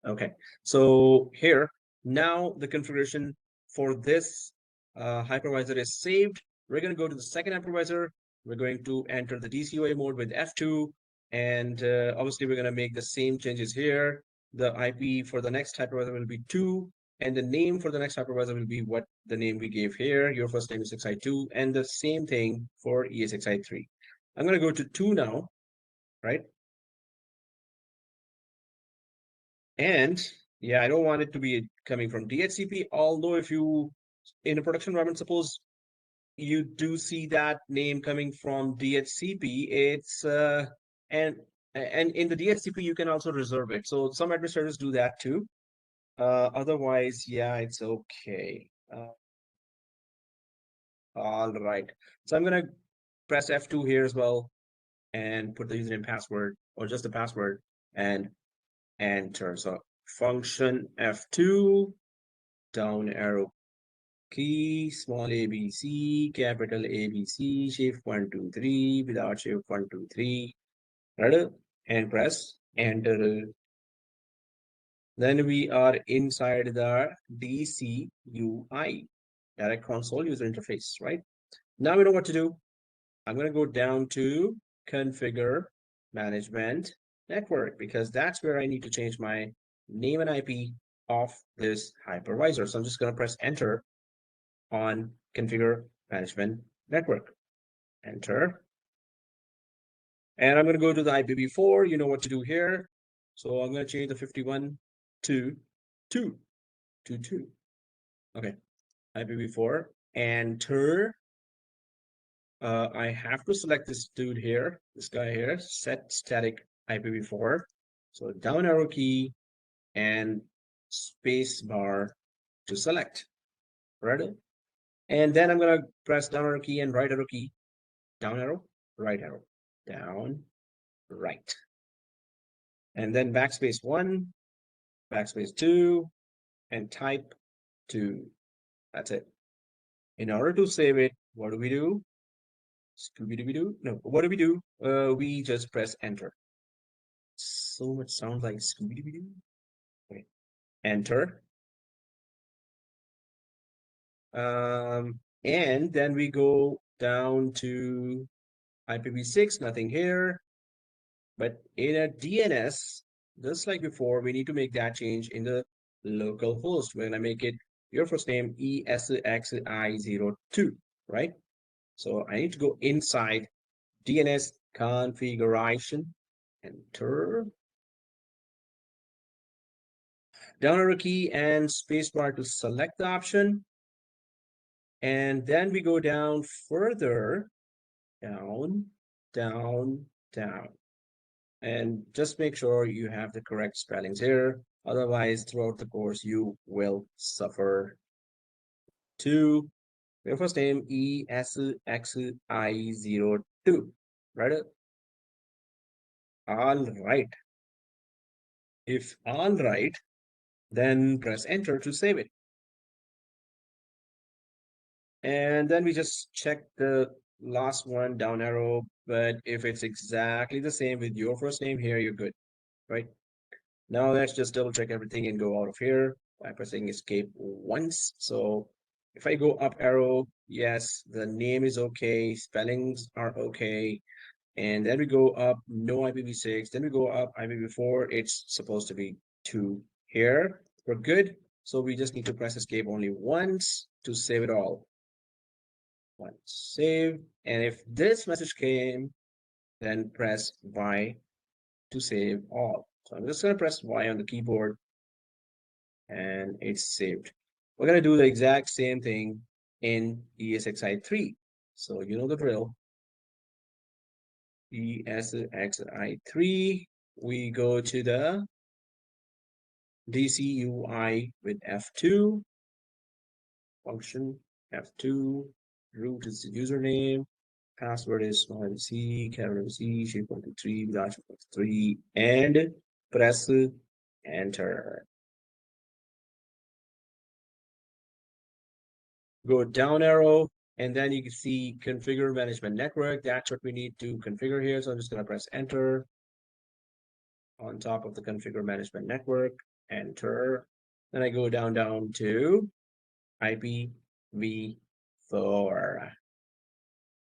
Okay. So here Now the configuration for this hypervisor is saved. We're going to go to the second hypervisor. We're going to enter the DCUA mode with F2. And obviously, we're going to make the same changes here. The IP for the next hypervisor will be 2. And the name for the next hypervisor will be what the name we gave here. Your first name is ESXi2. And the same thing for ESXi3. I'm going to go to 2 now, right? And yeah, I don't want it to be coming from DHCP, although if you, in a production environment, suppose you do see that name coming from DHCP, it's, and in the DHCP, you can also reserve it. So some administrators do that too. Otherwise, yeah, it's okay. All right. So I'm going to press F2 here as well and put the username password or just the password and enter. So function F2, down arrow key, small ABC, capital ABC, shift 1, 2, 3, without shift 1, 2, 3, right? And press enter. Then we are inside the DCUI, direct console user interface, right? Now we know what to do. I'm going to go down to configure management network because that's where I need to change my name and IP of this hypervisor. So I'm just going to press enter on configure management network. Enter. And I'm going to go to the Ipv4. You know what to do here. So I'm going to change the 51 to 2 to 2. Okay. Ipv4. Enter. I have to select this dude here, this guy here, set static Ipv4. So down arrow key and space bar to select. Right? And then I'm going to press down arrow key and right arrow key. Down arrow, right arrow, down, right. And then backspace 1, backspace 2, and type 2. That's it. In order to save it, what do we do? Scooby-Dooby-Doo? No, what do we do? We just press enter. So much sounds like Scooby-Dooby-Doo. Okay. Enter. And then we go down to IPv6, nothing here. But in a DNS, just like before, we need to make that change in the local host. We're going to make it your first name ESXi02, right? So I need to go inside Dns Configuration, enter. Down arrow key and spacebar to select the option. And then we go down further, down, down, down. And just make sure you have the correct spellings here. Otherwise, throughout the course, you will suffer. To your first name, ESXi02, right? All right. If all right, then press enter to save it. And then we just check the last one, down arrow. But if it's exactly the same with your first name here, you're good, right? Now let's just double check everything and go out of here by pressing escape once. So if I go up arrow, yes, the name is okay, spellings are okay. And then we go up, no IPv6, then we go up IPv4, it's supposed to be 2 here. We're good. So we just need to press escape only once to save it all. Once save. And if this message came, then press Y to save all. So I'm just going to press Y on the keyboard and it's saved. We're going to do the exact same thing in ESXi3. So you know the drill. ESXi3, we go to the DCUI with F2, function F2, root is the username, password is small c, capital C, shape 1, 2, 3, without shape 1, 2, 3, and press enter. Go down arrow, and then you can see configure management network. That's what we need to configure here. So I'm just going to press enter on top of the configure management network, enter. Then I go down to IPv4.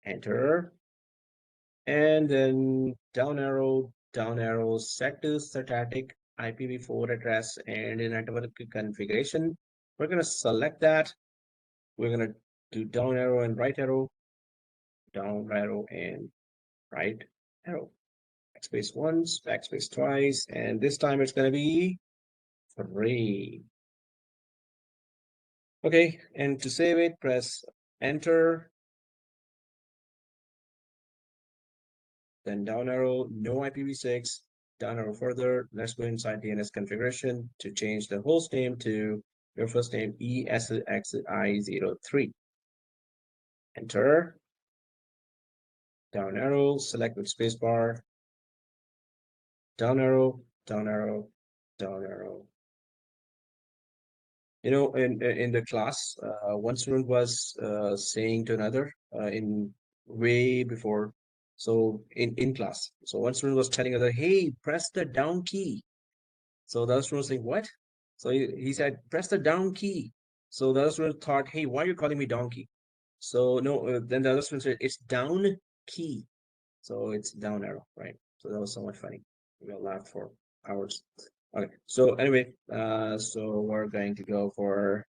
Enter. And then down arrow, set to static IPv4 address and in network configuration. We're going to select that. We're going to do down arrow and right arrow, down arrow and right arrow. Backspace once, backspace twice, and this time it's going to be 3. Okay, and to save it, press enter. Then down arrow, no IPv6, down arrow further. Let's go inside DNS configuration to change the host name to your first name ESXI03. Enter. Down arrow, select with spacebar. Down arrow, down arrow, down arrow. You know, in the class, one student was saying to another in way before. So in class, so one student was telling other, "Hey, press the down key." So the other student was saying, "What?" So he said, "Press the down key." So the other student thought, "Hey, why are you calling me donkey?" So no, then the other student said, "It's down key." So it's down arrow, right? So that was somewhat funny. We all laughed for hours. Okay, so anyway, so we're going to go for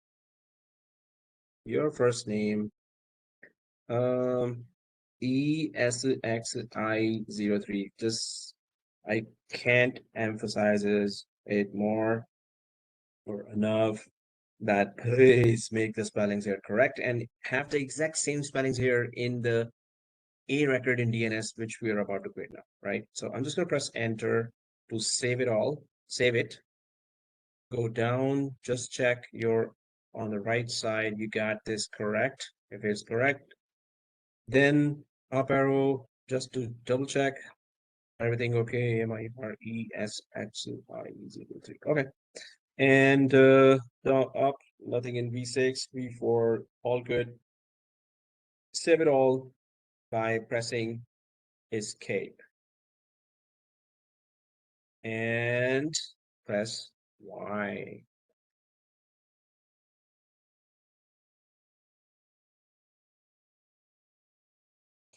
your first name, ESXI03. This I can't emphasize it more or enough that please make the spellings here correct and have the exact same spellings here in the A record in DNS, which we are about to create now, right? So I'm just going to press enter to save it all, save it. Go down, just check you're on the right side. You got this correct. If it's correct, then up arrow just to double check everything okay. MIRESXI03. Okay. And the up, nothing in V6, V4, all good. Save it all by pressing escape and press Y.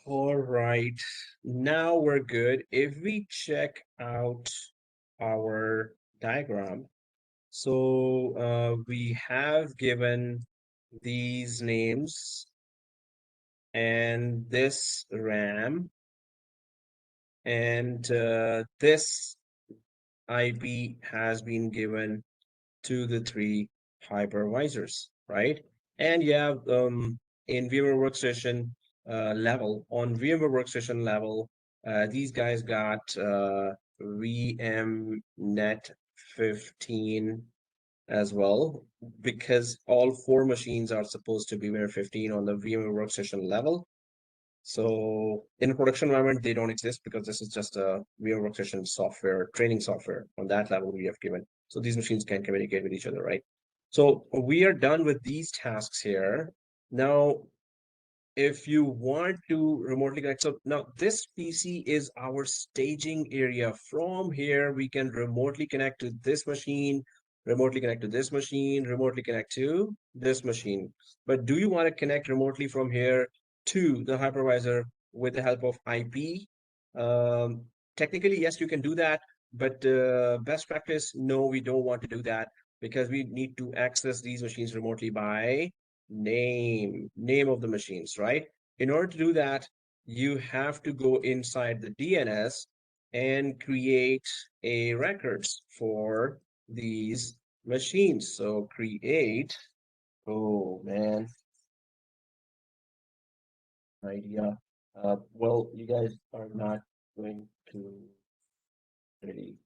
All right, now we're good. If we check out our diagram, so we have given these names and this RAM and this IP has been given to the 3 hypervisors, right? And yeah, in VMware Workstation level, on VMware Workstation level, these guys got VMnet 15 as well, because all 4 machines are supposed to be VMware 15 on the VMware Workstation level. So in a production environment, they don't exist because this is just a VMware Workstation software, training software. On that level, we have given. So these machines can communicate with each other, right? So we are done with these tasks here. Now, if you want to remotely connect, so now this PC is our staging area. From here, we can remotely connect to this machine, remotely connect to this machine, remotely connect to this machine. But do you want to connect remotely from here to the hypervisor with the help of IP? Technically, yes, you can do that, but best practice, no, we don't want to do that because we need to access these machines remotely by name of the machines, right? In order to do that, you have to go inside the DNS and create a records for these machines. So create, oh man, idea. Well, you guys are not going to really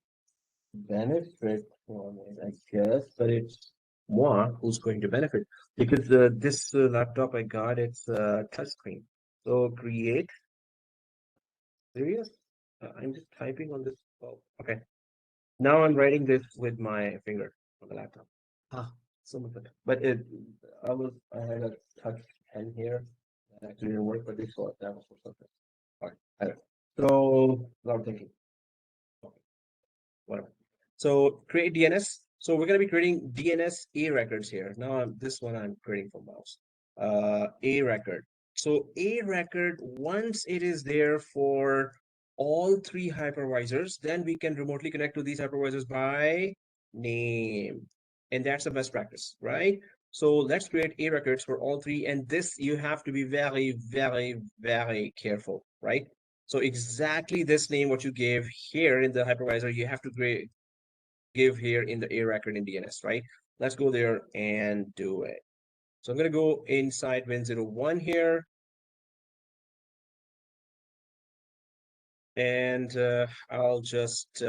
benefit from it, I guess, but it's moi who's going to benefit because this laptop I got, it's touchscreen. So create, serious? I'm just typing on this. Oh, okay. Now I'm writing this with my finger on the laptop. Ah, so much better. But I had a touch pen here that actually didn't work, but this was that was for something. All right. Anyway. So, a lot of thinking. Okay. Whatever. So create DNS. So we're going to be creating DNS A records here. Now this one I'm creating for mouse. A record. So A record, once it is there for all three hypervisors, then we can remotely connect to these hypervisors by name. And that's the best practice, right? So let's create A records for all three. And this you have to be very, very, very careful, right? So exactly this name, what you gave here in the hypervisor, you have to give here in the A record in DNS, right? Let's go there and do it. So I'm going to go inside Win01 here. And I'll just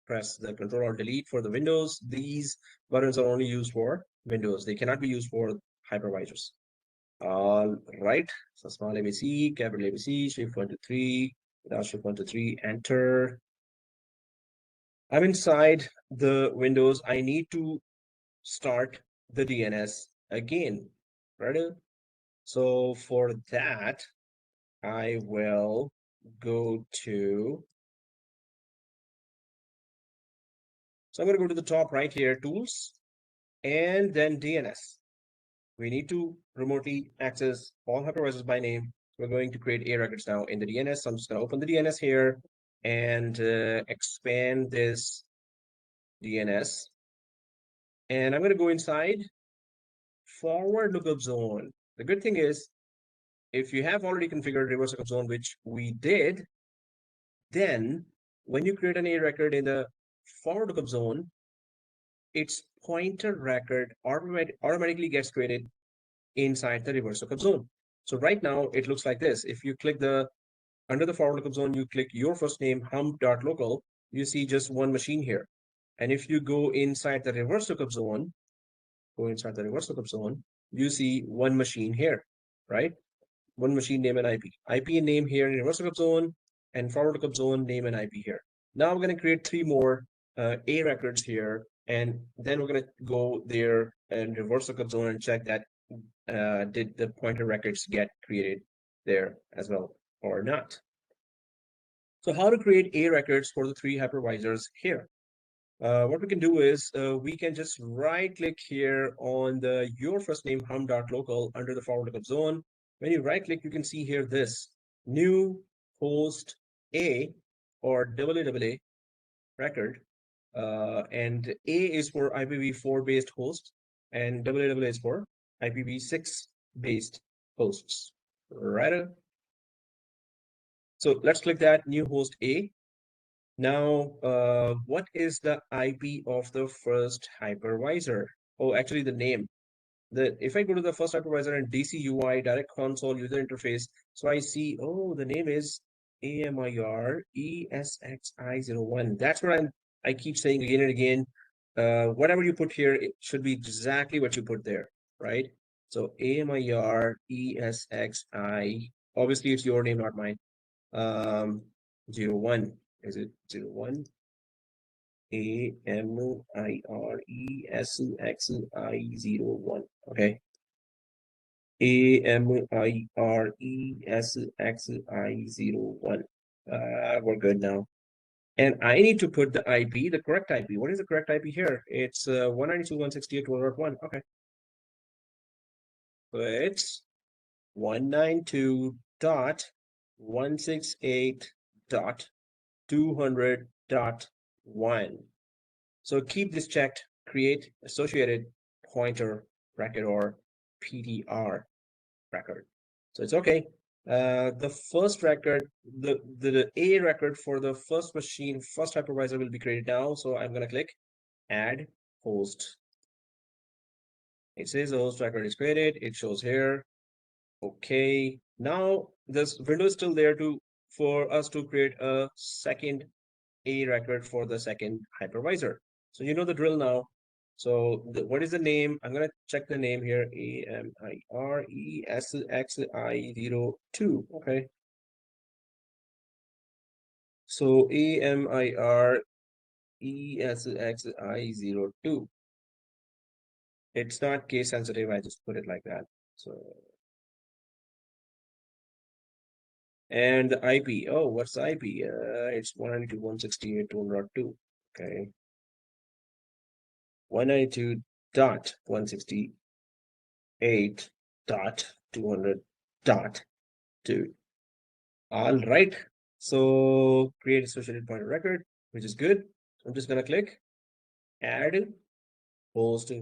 press the Control or Delete for the Windows. These buttons are only used for Windows. They cannot be used for hypervisors. All right. So small ABC, capital ABC, shift 1 to 3, without shift 1 to 3, enter. I'm inside the Windows. I need to start the DNS again, right? So for that, I will go to, so I'm going to go to the top right here, tools, and then DNS. We need to remotely access all hypervisors by name. We're going to create A records now in the DNS. So I'm just going to open the DNS here and expand this DNS. And I'm going to go inside forward lookup zone. The good thing is, if you have already configured reverse lookup zone, which we did, then when you create an A record in the forward lookup zone, its pointer record automatically gets created inside the reverse lookup zone. So right now it looks like this. If you click under the forward lookup zone, you click your first name hum.local, you see just one machine here. And if you go inside the reverse lookup zone, you see one machine here, right? One machine name and IP. IP and name here in reverse lookup zone, and forward lookup zone name and IP here. Now we're going to create three more A records here, and then we're going to go there and reverse lookup zone and check that did the pointer records get created there as well or not. So how to create A records for the three hypervisors here? What we can do is we can just right click here on the your first name hum.local under the forward lookup zone. When you right click, you can see here this new host A or AAA record. And A is for IPv4 based host and AAA is for IPv6 based hosts. Right. So let's click that new host A. Now, what is the IP of the first hypervisor? Oh, actually the name. If I go to the first hypervisor and DC UI, direct console user interface, so I see, oh, the name is AMIR ESXi01. That's what I keep saying again and again. Whatever you put here, it should be exactly what you put there, right? So AMIR ESXi, obviously it's your name, not mine. 01. Is it 01? AMIRESXi01. Okay. AMIRESXi01. We're good now. And I need to put the IP, the correct IP. What is the correct IP here? It's 192.168.1.1. Okay. So it's 192.168.200.1. So keep this checked, create associated pointer record or PTR record. So it's okay. The first record, the A record for the first machine, first hypervisor will be created now. So I'm going to click add host. It says the host record is created. It shows here. Okay. Now this window is still there for us to create a second A record for the second hypervisor. So you know the drill now. So what is the name? I'm going to check the name here. AMIRESXi02. Okay. So AMIRESXi02. It's not case sensitive. I just put it like that. So, and the IP. Oh, what's the IP? It's 192.168.2.2. Okay. 192.168.200.2. All right. So create associated pointer record, which is good. I'm just gonna click add host,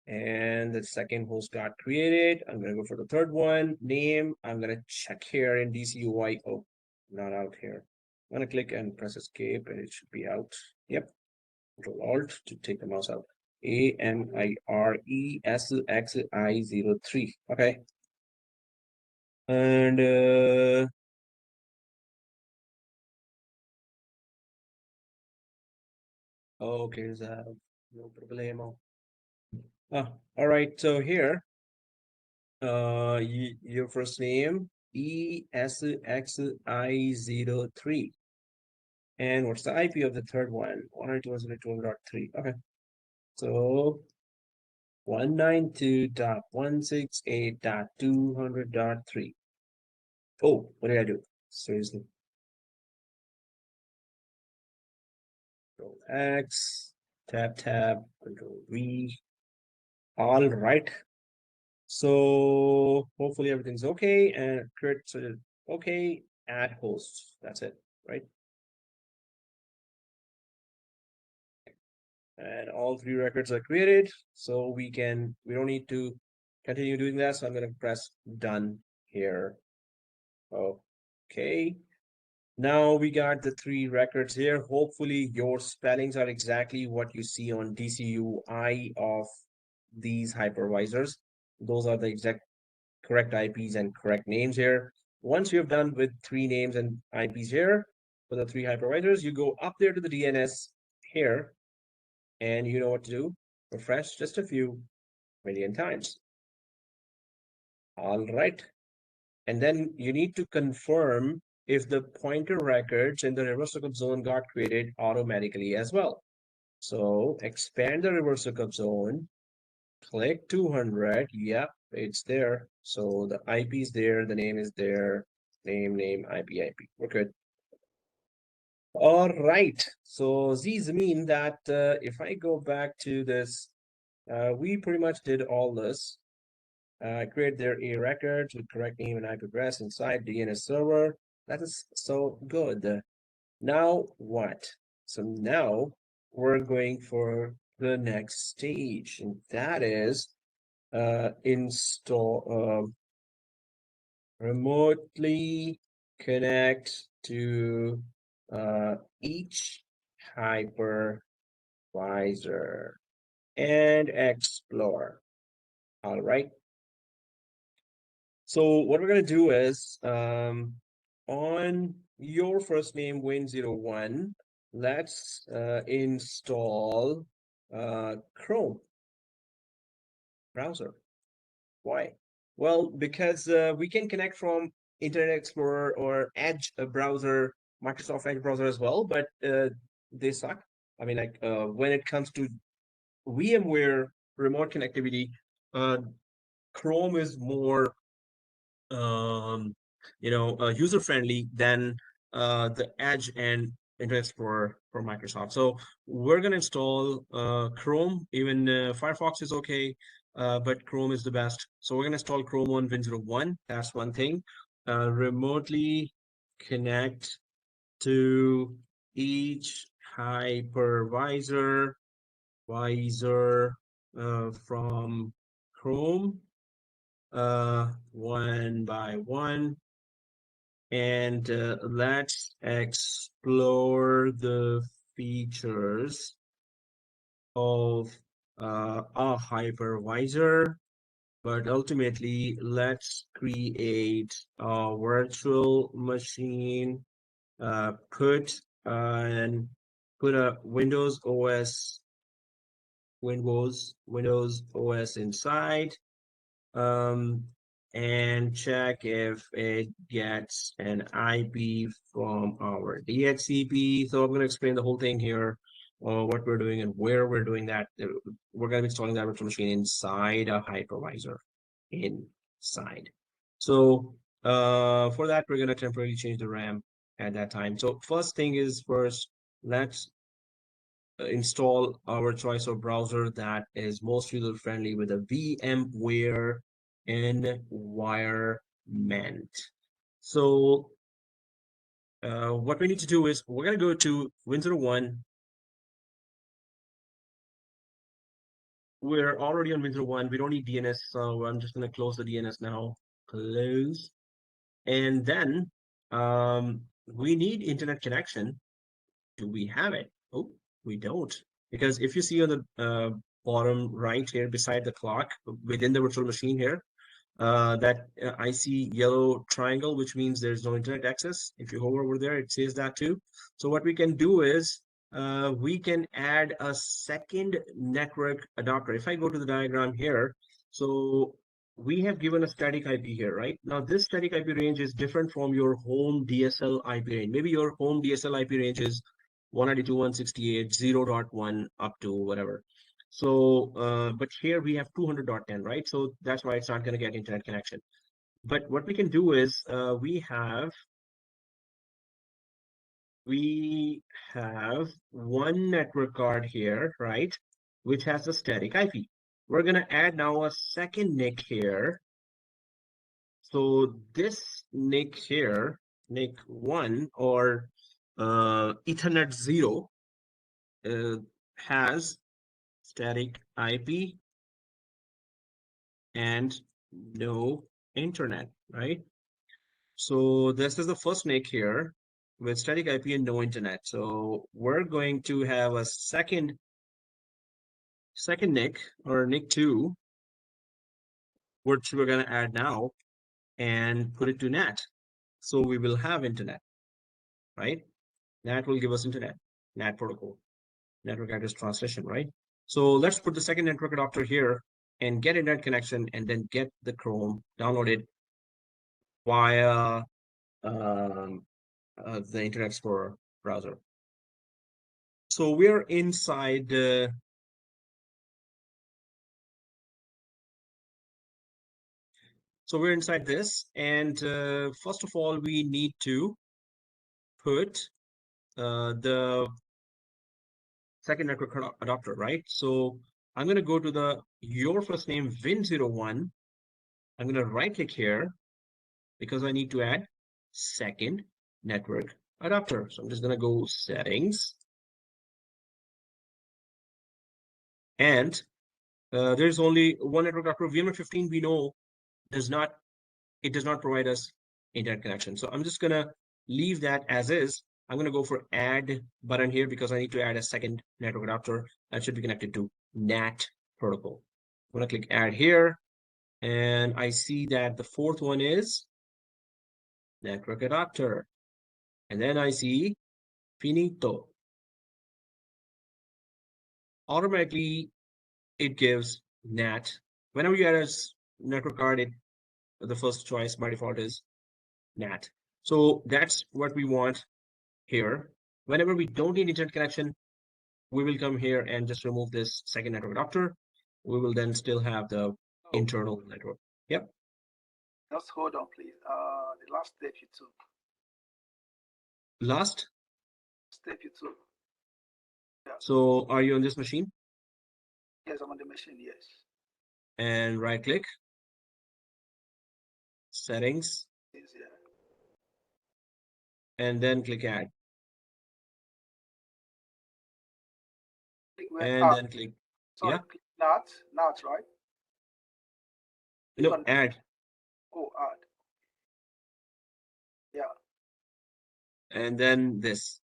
and the second host got created. I'm gonna go for the third one. Name, I'm gonna check here in DCUI. Oh, not out here. I'm gonna click and press escape and it should be out. Yep. Control Alt to take the mouse out. AMIRESXI03. Okay. And okay, so no problemo. All right. So here, your first name ESXI03. And what's the IP of the third one? 192.168.200.3. Okay. So 192.168.200.3. Oh, what did I do? Seriously. Control X, tab, Control V. All right. So hopefully everything's okay, and create okay, add host. That's it, right? And all three records are created, so we don't need to continue doing that. So I'm going to press done here. Okay. Now we got the three records here. Hopefully your spellings are exactly what you see on DCUI of these hypervisors. Those are the exact correct IPs and correct names here. Once you've done with three names and IPs here for the three hypervisors, you go up there to the DNS here, and you know what to do. Refresh just a few million times. All right. And then you need to confirm if the pointer records in the reverse lookup zone got created automatically as well. So expand the reverse lookup zone, click 200. Yep, it's there. So the IP is there, the name is there, name, IP. We're good. All right. So these mean that if I go back to this, we pretty much did all this. Create their A records with correct name and IP address inside DNS server. That is so good. Now what? So now we're going for the next stage, and that is install remotely connect to each hypervisor and explore. All right. So what we're going to do is on your first name Win01, let's install Chrome browser. Why? Well, because we can connect from Internet Explorer or Edge browser, Microsoft Edge browser as well, but they suck. I mean, like when it comes to VMware remote connectivity, Chrome is more user friendly than the Edge and Internet Explorer for Microsoft. So we're going to install Chrome. Even Firefox is okay, but Chrome is the best. So we're going to install Chrome on Win01. That's one thing. Remotely connect to each hypervisor from Chrome one by one, and let's explore the features of a hypervisor, but ultimately let's create a virtual machine, put a Windows OS inside, and check if it gets an IP from our DHCP. So I'm going to explain the whole thing here, what we're doing and where we're doing that. We're going to be installing that virtual machine inside a hypervisor inside. So for that, we're going to temporarily change the RAM at that time. So first thing is first, let's install our choice of browser that is most user friendly with a VMware environment. So what we need to do is we're going to go to Win01. We're already on Win01. We don't need DNS, so I'm just going to close the DNS now. Close. And then we need internet connection. Do we have it? Oh, we don't. Because if you see on the bottom right here beside the clock within the virtual machine here, that I see yellow triangle, which means there's no internet access. If you hover over there, it says that too. So what we can do is we can add a second network adapter. If I go to the diagram here, so we have given a static IP here, right? Now this static IP range is different from your home DSL IP range. Maybe your home DSL IP range is 192.168.0.1 up to whatever. So, but here we have 200.10, right? So that's why it's not going to get internet connection. But what we can do is we have one network card here, right? Which has a static IP. We're going to add now a second NIC here. So this NIC here, NIC 1 or Ethernet 0 has static IP and no internet, right? So this is the first NIC here with static IP and no internet. So we're going to have a second NIC or NIC 2, which we're going to add now and put it to NAT. So we will have internet, right? NAT will give us internet, NAT protocol, network address translation, right? So let's put the second network adapter here and get internet connection and then get the Chrome, download it via the Internet Explorer browser. So we're inside this, and first of all, we need to put the second network adapter, right? So I'm going to go to your first name Win01. I'm going to right click here because I need to add second network adapter. So I'm just going to go settings, and there's only one network adapter. VMware 15 we know does not provide us internet connection. So I'm just going to leave that as is. I'm going to go for add button here because I need to add a second network adapter that should be connected to NAT protocol. I'm going to click add here, and I see that the fourth one is network adapter. And then I see finito. Automatically, it gives NAT. Whenever you add a network card, the first choice by default is NAT. So that's what we want here. Whenever we don't need internet connection, we will come here and just remove this second network adapter. We will then still have the internal network. Yep. Just hold on, please. The last step you took. Last step you took. Yeah. So are you on this machine? Yes, I'm on the machine, yes. And right click. Settings. Yes, yeah. And then click add. And then click. Sorry, yeah. Click NAT, right? No, add. Oh, add. Yeah. And then this.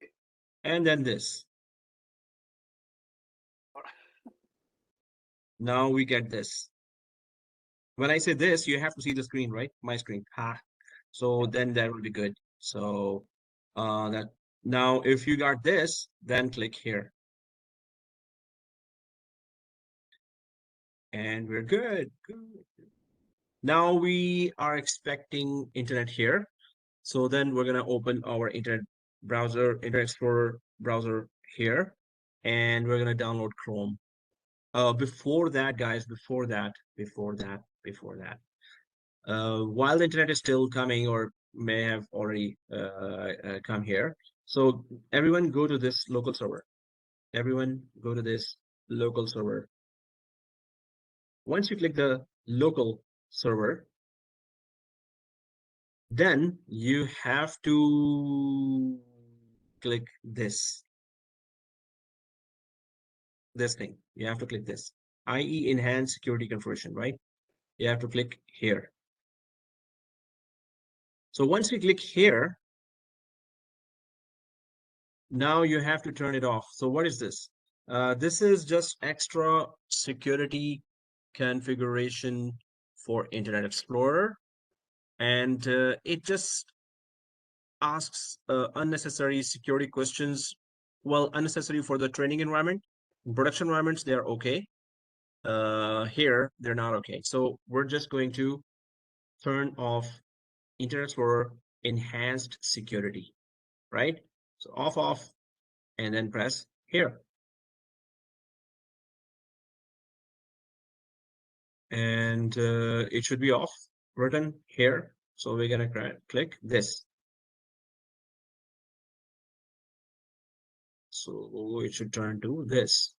Okay. And then this. Now we get this. When I say this, you have to see the screen, right? My screen. Ha. So then that will be good. So that now if you got this, then click here. And we're good. Now we are expecting internet here. So then we're going to open our internet browser, Internet Explorer browser here, and we're going to download Chrome. Before that, guys, before that, while the internet is still coming or may have already come here, So everyone go to this local server. Everyone go to this local server. Once you click the local server, then you have to click this thing. You have to click this, i.e. enhanced security configuration, right? You have to click here. So once we click here, now you have to turn it off. So what is this? This is just extra security configuration for Internet Explorer, and it just asks unnecessary security questions. Well, unnecessary for the training environment. In production environments, they're okay. Here, they're not okay. So we're just going to turn off Internet Explorer enhanced security, right? So off, and then press here. And it should be off, written here. So we're gonna click this. So it should turn to this.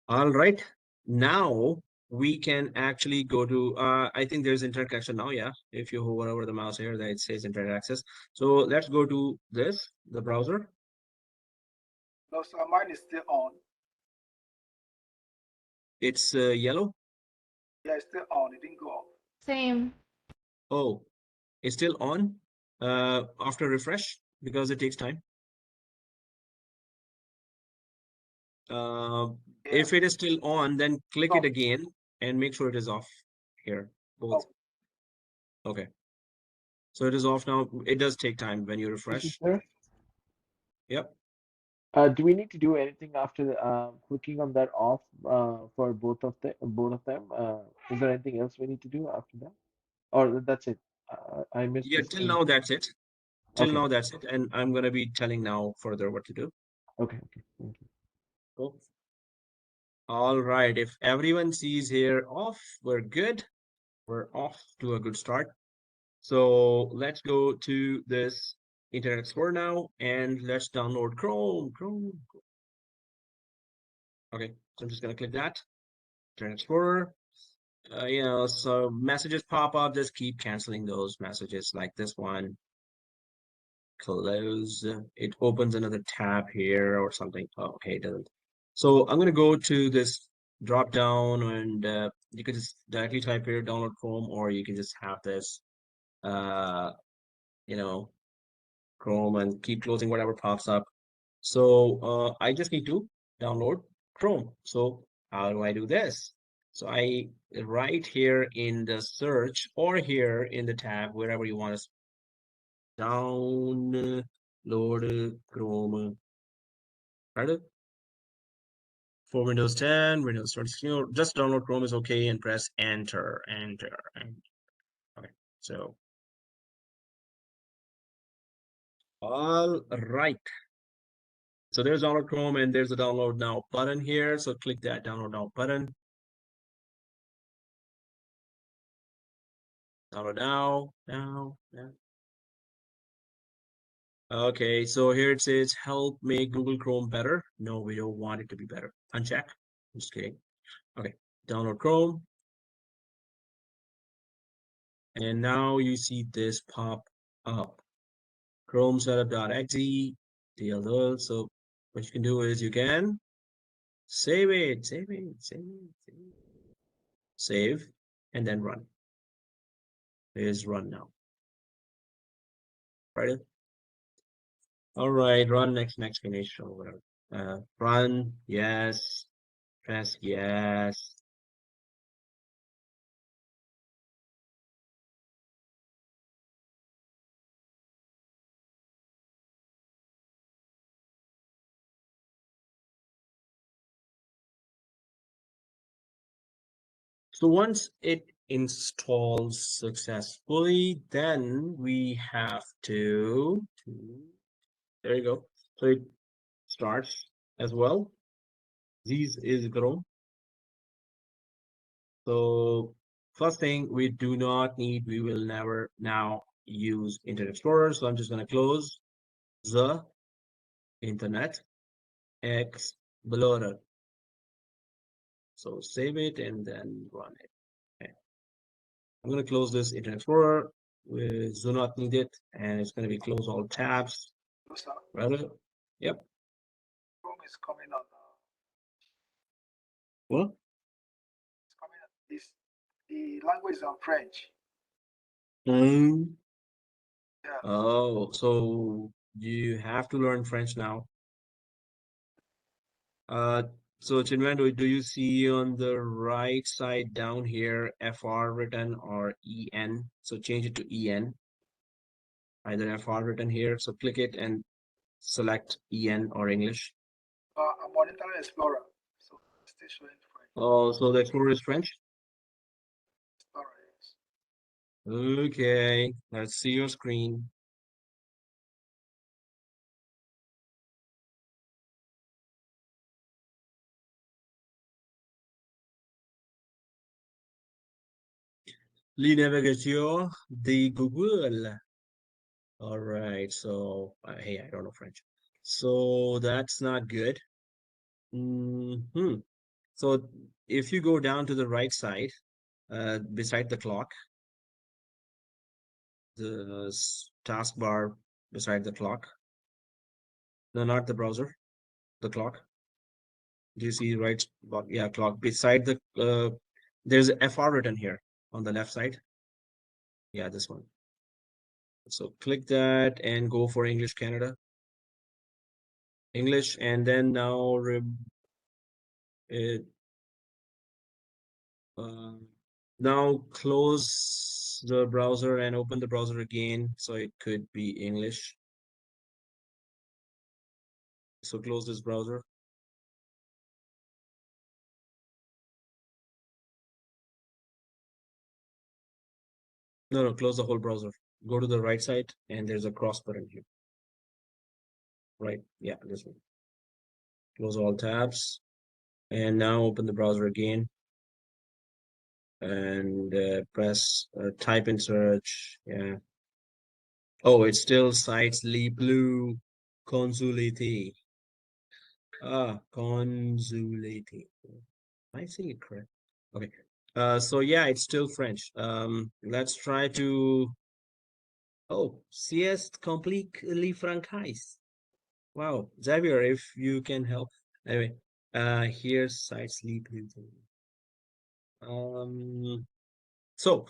All right, now we can actually go to, I think there's internet connection now, yeah. If you hover over the mouse here, that it says internet access. So let's go to this, the browser. No, so mine is still on. It's yellow. Yeah, it's still on. It didn't go off. Same. Oh, it's still on after refresh, because it takes time. If it is still on, then click it again and make sure it is off here, both. Okay. So it is off now. It does take time when you refresh. Yep. Do we need to do anything after clicking on that off for both of them? Is there anything else we need to do after that, or that's it? I missed Yeah, this till thing. now that's it. Till Okay. now that's it, and I'm gonna be telling now further what to do. Okay. Thank you. Cool. All right. If everyone sees here off, we're good. We're off to a good start. So let's go to this Internet Explorer now, and let's download Chrome. Okay, so I'm just gonna click that. Internet Explorer. You know, so messages pop up. Just keep canceling those messages, like this one. Close. It opens another tab here or something. Oh, okay, it doesn't. So I'm gonna go to this drop down, and you can just directly type here download Chrome, or you can just have this you know, Chrome, and keep closing whatever pops up. So I just need to download Chrome. So how do I do this? So I right here in the search, or here in the tab, wherever you want to download Chrome. Right? For Windows 10, Windows 20, just download Chrome is okay, and press enter. Okay, so all right. So there's download Chrome, and there's a download now button here. So click that download now button. Download now. Okay, so here it says help make Google Chrome better. No, we don't want it to be better. Uncheck. Just kidding. Okay, download Chrome. And now you see this pop up. Chrome setup.exe. DLL. So what you can do is you can save it, save, and then run. It is run now. Right? All right, run next finish or whatever. Run, yes, press yes. So once it installs successfully, then we have to, there you go. So it starts as well. This is Chrome. So first thing we do not need, we will never now use Internet Explorer. So I'm just going to close the Internet Explorer. So save it and then run it. Okay. I'm going to close this Internet Explorer. We do not need it, and it's going to be close all tabs. No, sir. Rather, yep. Chrome is coming on. What? It's coming on. The language is on French. Yeah. Oh, so you have to learn French now. So Chinmay, do you see on the right side down here FR written or EN? So change it to EN. Either FR written here. So click it and select EN or English. I'm on Internet Explorer, so it's still showing French. Oh, so the Explorer is French? Explorer, yes. Okay, let's see your screen. L'inavigation de Google. All right, so hey, I don't know French. So that's not good. So if you go down to the right side, beside the clock, the taskbar beside the clock. No, not the browser, the clock. Do you see right? Yeah, clock beside the there's a FR written here on the left side. Yeah, this one. So click that and go for English Canada. English, and then now now close the browser and open the browser again, so it could be English. So close this browser. No, close the whole browser. Go to the right side and there's a cross button here. Right, yeah, this one. Close all tabs and now open the browser again and press type in search. Yeah. Oh, it still cites Le Blue Consulate. Consulate. I say it correct. Okay. So yeah, it's still French. Let's try to. Oh, CS completely francais. Wow, Xavier, if you can help. Anyway, here's site sleep. So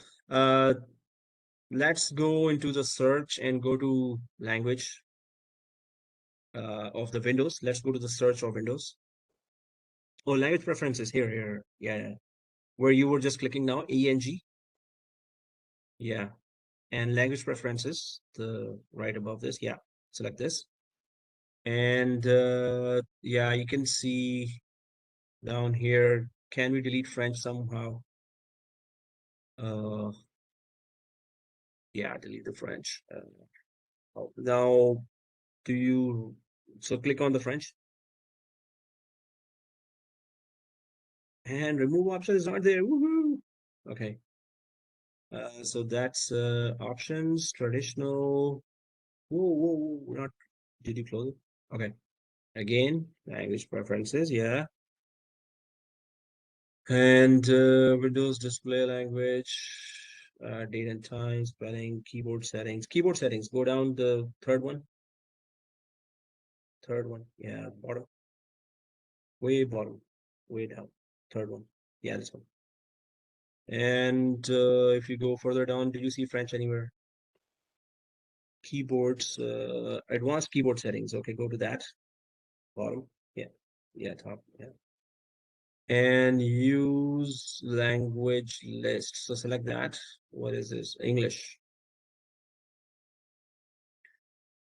let's go into the search and go to language of the Windows. Let's go to the search of Windows. Oh, language preferences here. Yeah. Where you were just clicking now, ENG. Yeah. And language preferences, the right above this. Yeah. Select this. And yeah, you can see down here, can we delete French somehow? Yeah, delete the French. Now, so click on the French. And remove option is not there. Woohoo! Okay. So that's options, traditional. Whoa, not, did you close it? Okay. Again, language preferences, yeah. And Windows display language, date and time, spelling, keyboard settings. Keyboard settings, go down the third one. Yeah, bottom. Way bottom, way down. Third one. Yeah, this one. And if you go further down, do you see French anywhere? Keyboards, advanced keyboard settings. Okay, go to that. Bottom. Yeah, top. Yeah. And use language list. So select that. What is this? English.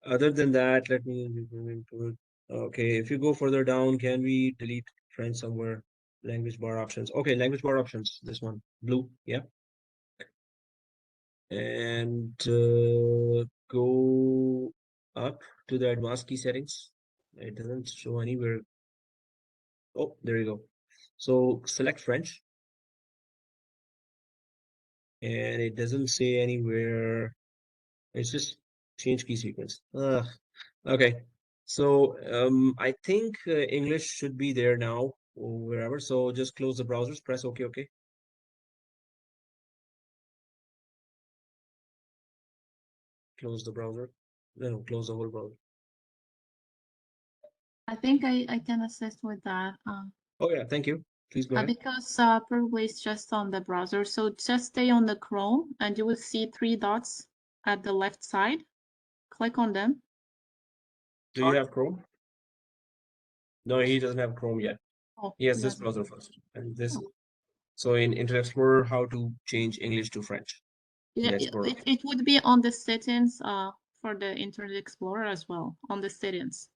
Other than that, let me into it. Okay, if you go further down, can we delete French somewhere? Language bar options. Okay, language bar options. This one, blue. Yeah. And go up to the advanced key settings. It doesn't show anywhere. Oh, there you go. So select French. And it doesn't say anywhere It's just change key sequence. Okay. So I think English should be there now or wherever. So just close the browsers, press OK, OK. Close the browser. No, close the whole browser. I think I can assist with that. Oh yeah, thank you. Please go ahead. Because probably it's just on the browser. So just stay on the Chrome and you will see 3 dots at the left side. Click on them. Do you have Chrome? No, he doesn't have Chrome yet. Oh, He has this doesn't. browser first. And this. Oh. So in Internet Explorer, how to change English to French? Yeah, Explorer. it would be on the settings for the Internet Explorer as well, on the settings.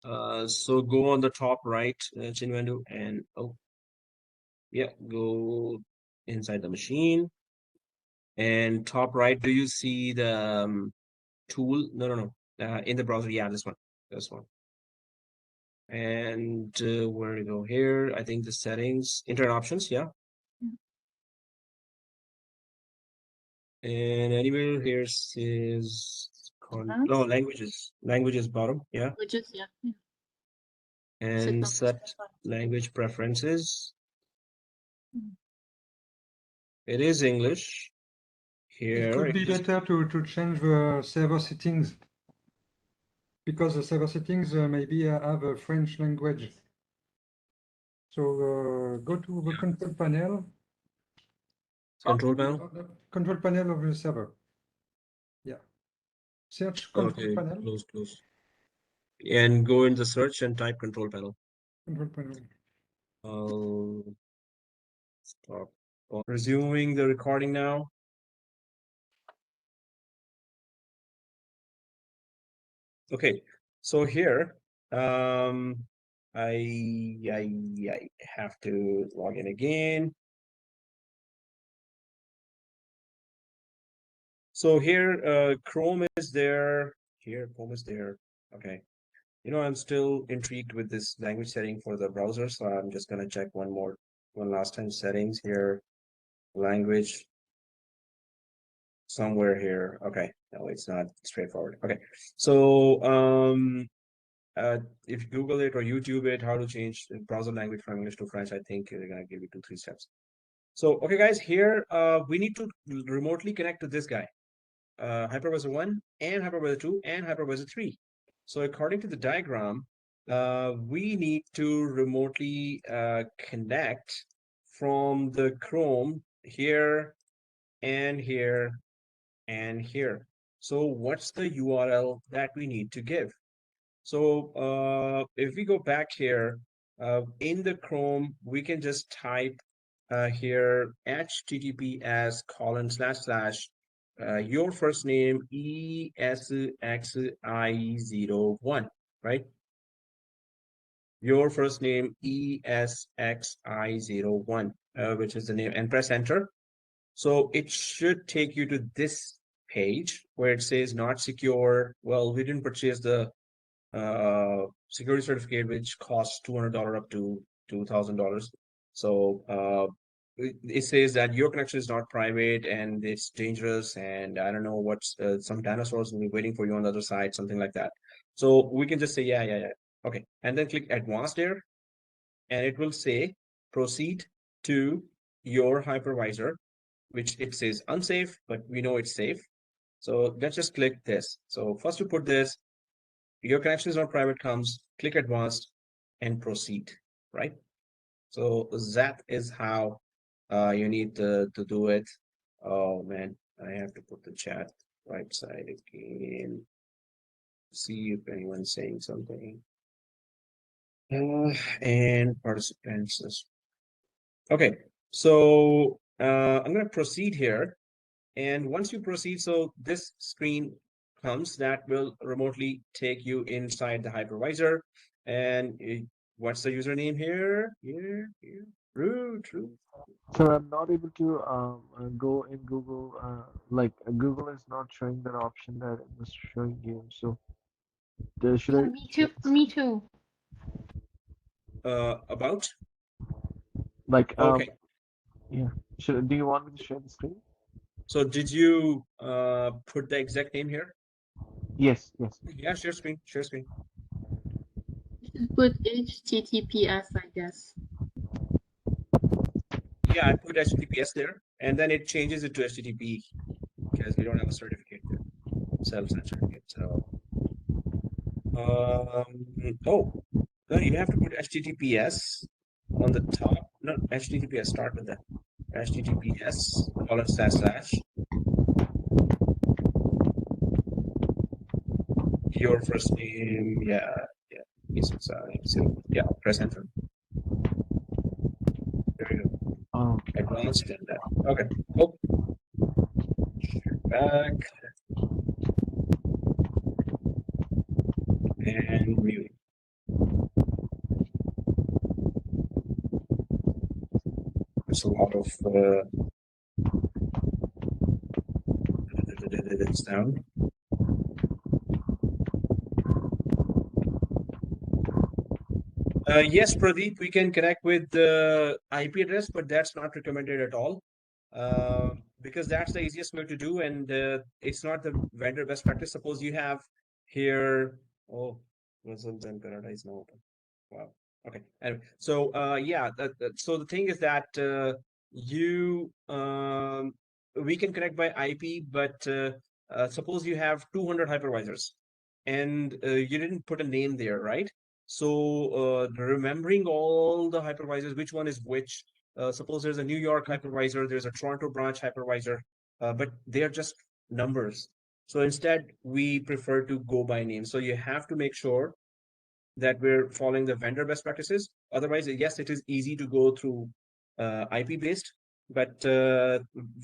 So go on the top right chin window and go inside the machine. And top right, do you see the tool? No. In the browser, yeah, this one. And where to go here? I think the settings, internet options, yeah. And anywhere here says no languages bottom, yeah. Languages, yeah. And set language preferences. It is English. Here it could be better to change the server settings, because the server settings maybe have a French language. So go to the control panel. Control panel? Control panel of the server. Yeah. Search control panel. Close. And go in the search and type control panel. Control panel. I'll stop. Resuming the recording now. Okay, so here, I have to log in again. So here, Chrome is there. Here, Chrome is there. Okay. You know, I'm still intrigued with this language setting for the browser, so I'm just gonna check one last time settings here. Language somewhere here. Okay, no, it's not straightforward. Okay, so if you Google it or YouTube it, how to change the browser language from English to French, I think they're gonna give you 2-3 steps. So, okay, guys, here we need to remotely connect to this guy, Hypervisor 1 and Hypervisor 2 and Hypervisor 3. So according to the diagram, we need to remotely connect from the Chrome here and here and here. So what's the URL that we need to give? So if we go back here in the Chrome, we can just type here https:// your first name ESXI01, right? Your first name ESXI01, which is the name, and press enter. So it should take you to this page where it says not secure. Well, we didn't purchase the security certificate, which costs $200 up to $2,000. So it says that your connection is not private and it's dangerous, and I don't know what's some dinosaurs will be waiting for you on the other side, something like that. So we can just say yeah. Okay, and then click advanced there, and it will say proceed to your hypervisor, which it says unsafe, but we know it's safe. So let's just click this. So first you put this, your connection is not private comes, click advanced and proceed, right? So that is how you need to do it. Oh man, I have to put the chat right side again. See if anyone's saying something. And participants. Okay, so I'm going to proceed here. And once you proceed, so this screen comes that will remotely take you inside the hypervisor. And what's the username here? Here. True. So I'm not able to go in Google. Like Google is not showing that option that it was showing you. So should I? Me too. About? Like Okay. Yeah. Do you want me to share the screen? So did you put the exact name here? Yes, yes. Yeah, share screen, share screen. You should put HTTPS, I guess. Yeah, I put HTTPS there, and then it changes it to HTTP because we don't have a certificate there, self-signed certificate. So, oh, no, you have to put HTTPS on the top. No, HTTPS. Start with that. HTTPS // your first name. Yeah, yeah. Yeah. Press enter. There you go. Oh, Advanced and that. Okay. Oh, back and mute. There's a lot of it's down. Yes, Pradeep, we can connect with the IP address, but that's not recommended at all. Because that's the easiest way to do, and it's not the vendor best practice. Suppose you have here, oh, results and paradise now open. Wow. Okay. Anyway, so yeah, so the thing is that we can connect by IP, but suppose you have 200 hypervisors, and you didn't put a name there, right? So remembering all the hypervisors, which one is which. Suppose there's a New York hypervisor, there's a Toronto branch hypervisor, but they are just numbers. So instead, we prefer to go by name. So you have to make sure that we're following the vendor best practices. Otherwise, yes, it is easy to go through IP based, but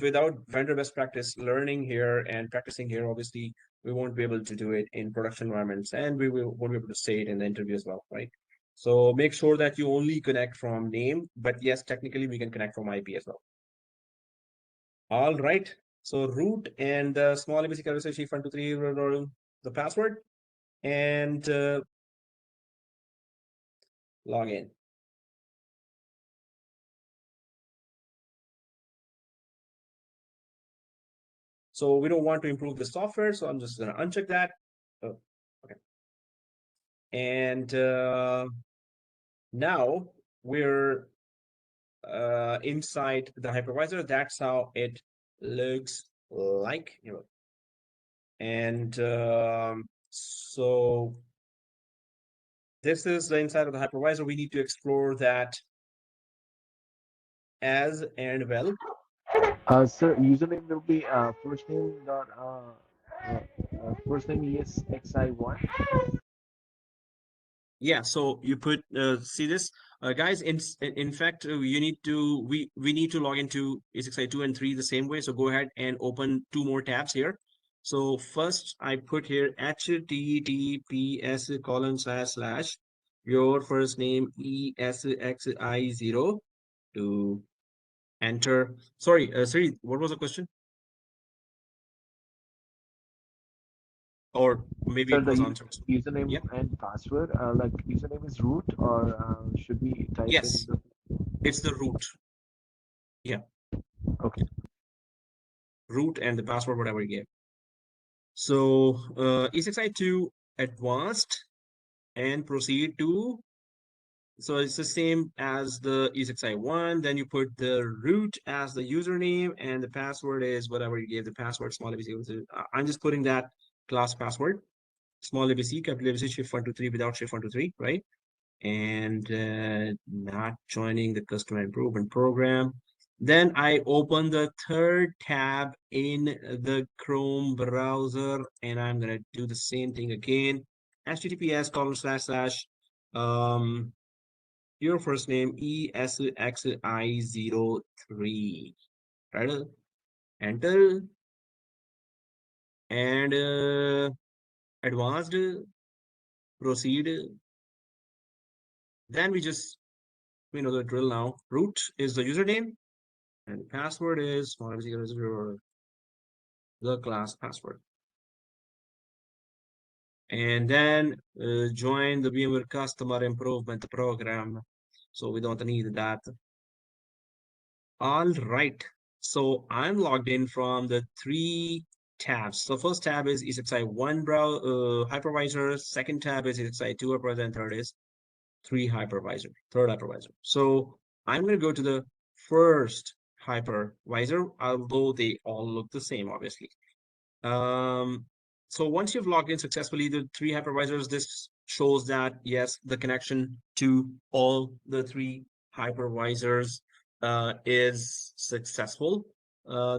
without vendor best practice learning here and practicing here, obviously, we won't be able to do it in production environments, and we won't be able to say it in the interview as well, right? So make sure that you only connect from name, but yes, technically we can connect from IP as well. All right. So root and small ABC chief 123 the password and log in. So we don't want to improve the software, so I'm just going to uncheck that. Oh, okay. And now we're inside the hypervisor. That's how it looks like. And so this is the inside of the hypervisor. We need to explore that as and well. Sir, username will be first name dot first name ESXI1. Yeah, so you put see this guys, in fact you need to we need to log into ESXi2 and 3 the same way. So go ahead and open two more tabs here. So first I put here https:// your first name ESXi0 to enter. Sorry, what was the question? Or maybe Sir, it the was answered. username Yep. and password, like username is root, or should we type Yes, in the... it's the root. Yeah. Okay. Root and the password, whatever you gave. So ESXi2 advanced and proceed to, so it's the same as the ESXi1. Then you put the root as the username and the password is whatever you gave the password, small ABC. I'm just putting that class password, small ABC, capital ABC, shift123 without shift123, right? And not joining the customer improvement program. Then I open the third tab in the Chrome browser, and I'm gonna do the same thing again. https:// your first name ESXi03, right? Enter and advanced, proceed. Then we know the drill now. Root is the username. And the password is the class password. And then join the Vmware customer improvement program. So we don't need that. All right. So I'm logged in from the 3 tabs. So first tab is ESXi1 hypervisor, second tab is ESXi2 hypervisor, and third is third hypervisor. So I'm going to go to the first hypervisor, although they all look the same, obviously. So once you've logged in successfully, the 3 hypervisors, this shows that yes, the connection to all the 3 hypervisors is successful.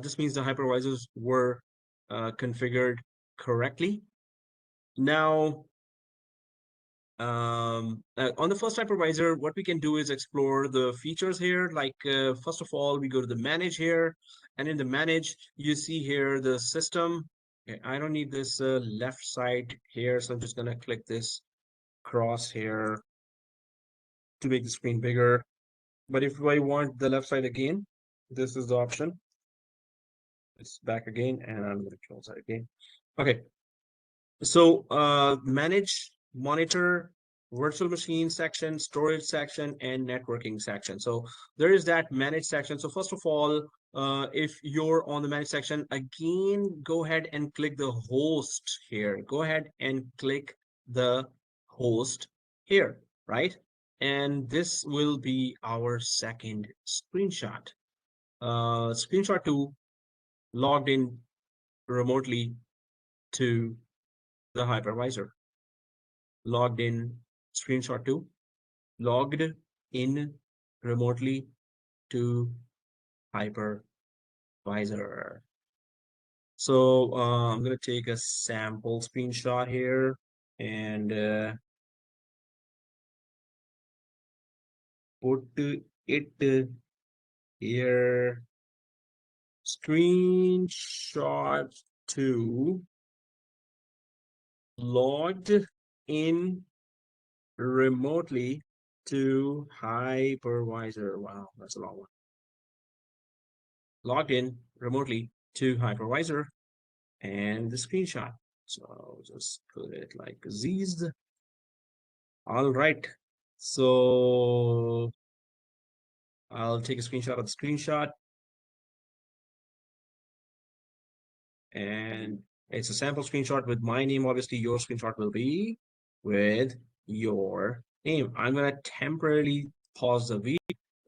This means the hypervisors were configured correctly. Now, on the first hypervisor, what we can do is explore the features here. Like first of all, we go to the manage here, and in the manage, you see here the system. Okay, I don't need this left side here, so I'm just gonna click this cross here to make the screen bigger. But if I want the left side again, this is the option. It's back again, and I'm gonna close that again. Okay, so manage, monitor, virtual machine section, storage section, and networking section. So there is that manage section. So first of all, if you're on the manage section, again, go ahead and click the host here. Go ahead and click the host here, right? And this will be our second screenshot. Screenshot 2, logged in remotely to the hypervisor. Logged in, screenshot 2, logged in remotely to hypervisor. So I'm going to take a sample screenshot here and put it here. Screenshot 2, logged in remotely to hypervisor. Wow, that's a long one. Logged in remotely to hypervisor, and the screenshot. So I'll just put it like these. All right. So I'll take a screenshot of the screenshot. And it's a sample screenshot with my name. Obviously, your screenshot will be with your name. I'm going to temporarily pause the video.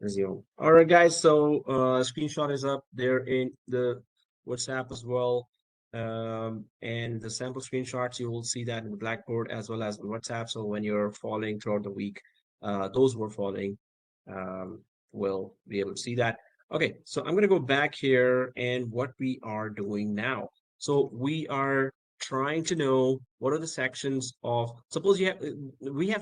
Resume. All right, guys. So screenshot is up there in the WhatsApp as well. And the sample screenshots, you will see that in the Blackboard as well as on WhatsApp. So when you're following throughout the week, those who are following will be able to see that. Okay, so I'm going to go back here and what we are doing now. So we are trying to know what are the sections of, suppose we have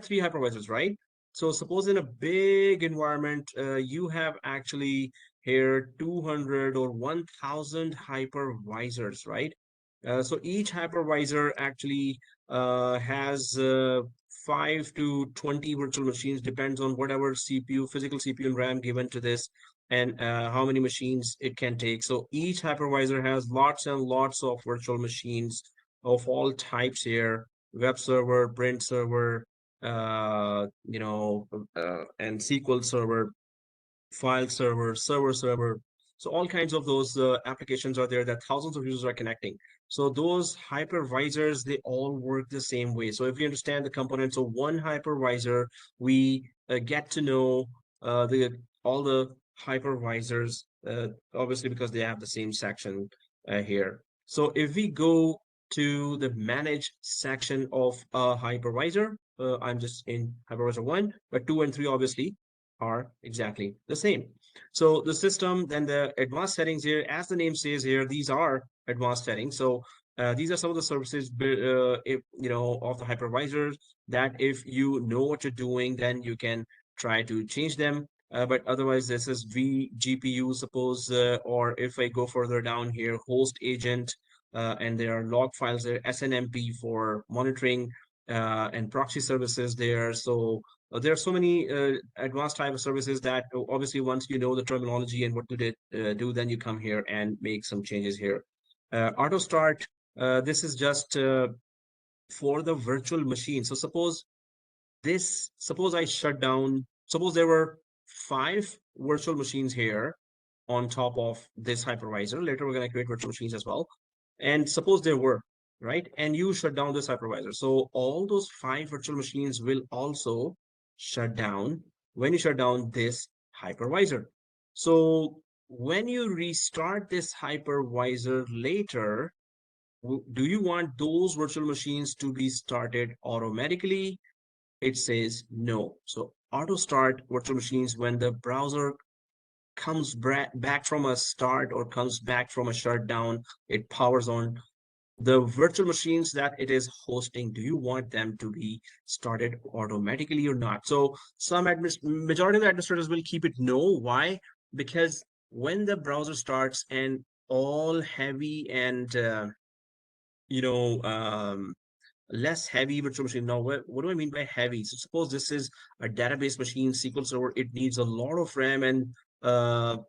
3 hypervisors, right? So suppose in a big environment, you have actually here 200 or 1000 hypervisors, right? So each hypervisor actually has 5 to 20 virtual machines, depends on whatever CPU, physical CPU and RAM given to this, and how many machines it can take. So each hypervisor has lots and lots of virtual machines of all types here: web server, print server, and SQL server, file server, server server. So all kinds of those applications are there that thousands of users are connecting. So those hypervisors, they all work the same way. So if you understand the components of one hypervisor, we get to know all the hypervisors, obviously because they have the same section here. So if we go to the manage section of a hypervisor, I'm just in hypervisor 1, but 2 and 3 obviously are exactly the same. So the system, then the advanced settings here, as the name says here, these are advanced settings. So these are some of the services, of the hypervisors that if you know what you're doing, then you can try to change them. But otherwise, this is vGPU, suppose, or if I go further down here, host agent, and there are log files there, SNMP for monitoring, and proxy services there. So there are so many advanced type of services that obviously once you know the terminology and what to do, then you come here and make some changes here. Auto start, this is just for the virtual machine. So suppose I shut down, suppose there were 5 virtual machines here, on top of this hypervisor. Later, we're going to create virtual machines as well. And suppose there were, right? And you shut down this hypervisor. So all those 5 virtual machines will also shut down when you shut down this hypervisor. So when you restart this hypervisor later, do you want those virtual machines to be started automatically? It says no. So auto start virtual machines when the browser comes back from a start or comes back from a shutdown, it powers on. The virtual machines that it is hosting, do you want them to be started automatically or not? So majority of the administrators will keep it no. Why? Because when the browser starts and all heavy and less heavy virtual machine. Now, what do I mean by heavy? So suppose this is a database machine, SQL Server, it needs a lot of RAM and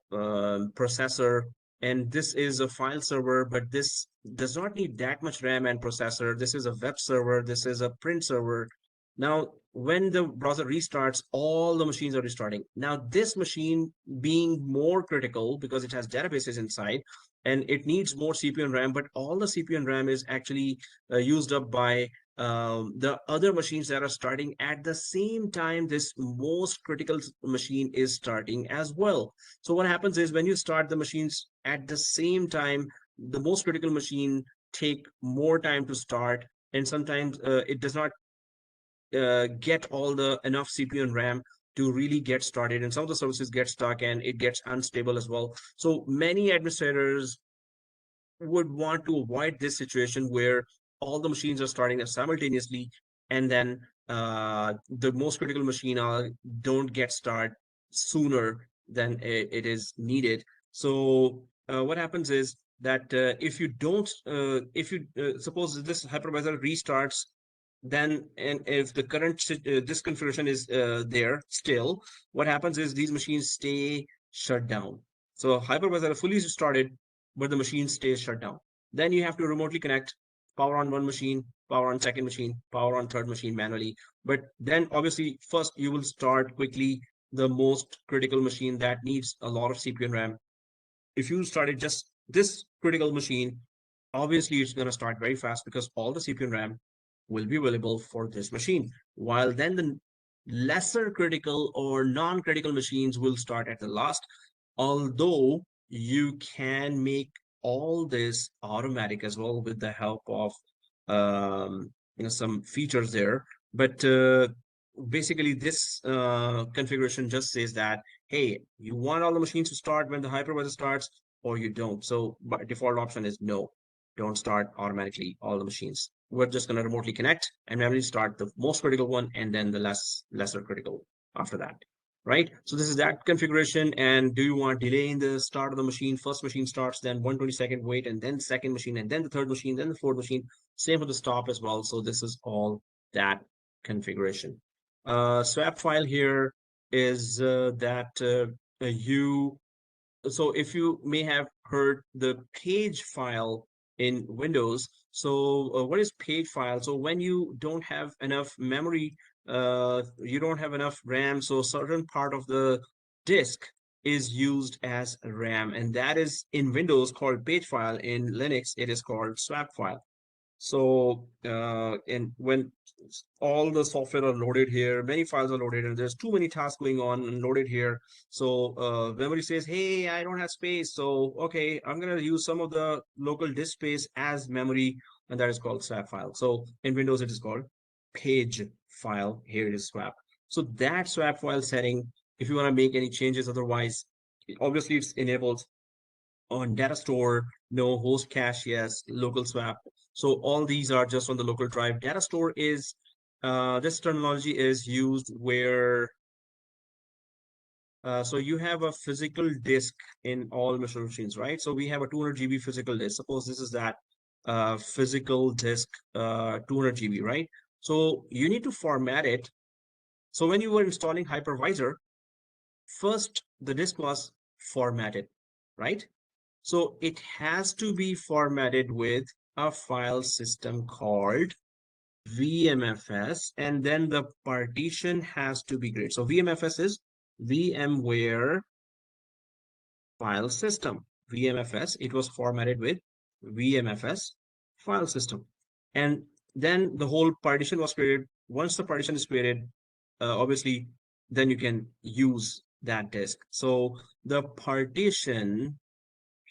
processor, and this is a file server, but this does not need that much RAM and processor. This is a web server, this is a print server. Now, when the browser restarts, all the machines are restarting. Now, this machine being more critical because it has databases inside, and it needs more CPU and RAM, but all the CPU and RAM is actually used up by the other machines that are starting at the same time this most critical machine is starting as well. So what happens is when you start the machines at the same time, the most critical machine take more time to start, and sometimes it does not get all the enough CPU and RAM to really get started, and some of the services get stuck and it gets unstable as well. So many administrators would want to avoid this situation where all the machines are starting simultaneously, and then the most critical machine don't get started sooner than it is needed. So what happens is that if you don't, if you suppose this hypervisor restarts, then and if the current this configuration is there still, what happens is these machines stay shut down. So hypervisor fully started, but the machine stays shut down. Then you have to remotely connect, power on one machine, power on second machine, power on third machine manually. But then obviously first you will start quickly the most critical machine that needs a lot of CPU and RAM. If you started just this critical machine, obviously it's going to start very fast because all the CPU and RAM will be available for this machine. While then the lesser critical or non-critical machines will start at the last, although you can make all this automatic as well with the help of some features there. But basically this configuration just says that, hey, you want all the machines to start when the hypervisor starts, or you don't. So by default option is no, don't start automatically all the machines. We're just going to remotely connect and manually start the most critical one and then the lesser critical after that. Right? So this is that configuration. And do you want delay in the start of the machine? First machine starts, then 1/22 wait, and then second machine, and then the third machine, then the fourth machine. Same for the stop as well. So this is all that configuration. Swap file here is that so if you may have heard the page file in Windows. So what is page file? So when you don't have enough memory, you don't have enough RAM, so certain part of the disk is used as RAM, and that is in Windows called page file. In Linux, it is called swap file. So and when all the software are loaded here, many files are loaded, and there's too many tasks going on and loaded here. So memory says, hey, I don't have space. So okay, I'm gonna use some of the local disk space as memory, and that is called swap file. So in Windows, it is called page file. Here it is swap. So that swap file setting, if you want to make any changes, otherwise, obviously it's enabled on data store, no. Host cache, yes. Local swap. So all these are just on the local drive. Data store is, this terminology is used where, so you have a physical disk in all virtual machines, right? So we have a 200 GB physical disk. Suppose this is that physical disk, 200 GB, right? So you need to format it. So when you were installing Hypervisor, first the disk was formatted, right? So it has to be formatted with a file system called VMFS, and then the partition has to be great. So VMFS is VMware file system, VMFS. It was formatted with VMFS file system. And then the whole partition was created. Once the partition is created, obviously, then you can use that disk. So the partition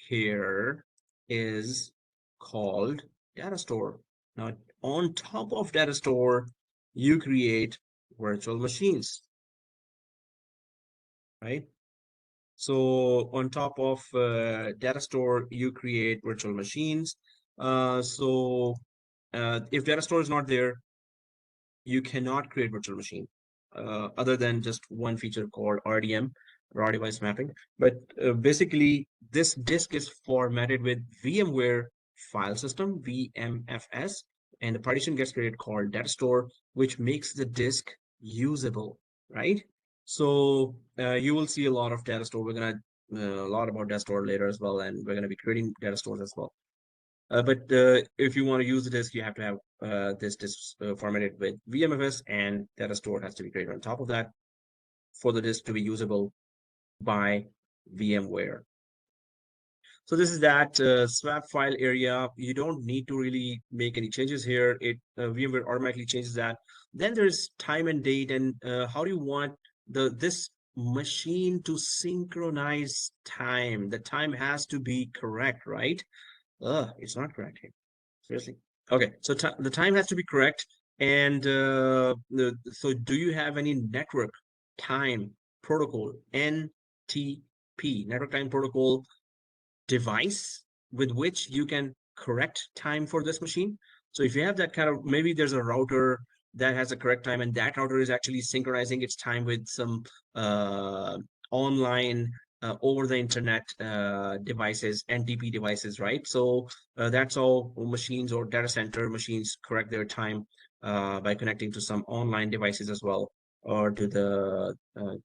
here is called data store. Now, on top of data store, you create virtual machines, right? So on top of data store, you create virtual machines. If data store is not there, you cannot create virtual machine other than just one feature called RDM, raw device mapping. But basically, this disk is formatted with VMware file system, VMFS, and the partition gets created called data store, which makes the disk usable, right? So you will see a lot of data store. We're gonna a lot about data store later as well, and we're gonna be creating data stores as well. But if you want to use the disk, you have to have this disk formatted with VMFS, and data store has to be created on top of that for the disk to be usable by VMware. So this is that swap file area. You don't need to really make any changes here. VMware automatically changes that. Then there's time and date, and how do you want this machine to synchronize time? The time has to be correct, right? It's not correct here. Seriously. Okay, so the time has to be correct. And so do you have any network time protocol, NTP, network time protocol device with which you can correct time for this machine? So if you have that kind of, maybe there's a router that has a correct time, and that router is actually synchronizing its time with some online over the internet devices, NTP devices, right? So that's how machines or data center machines correct their time by connecting to some online devices as well, or to the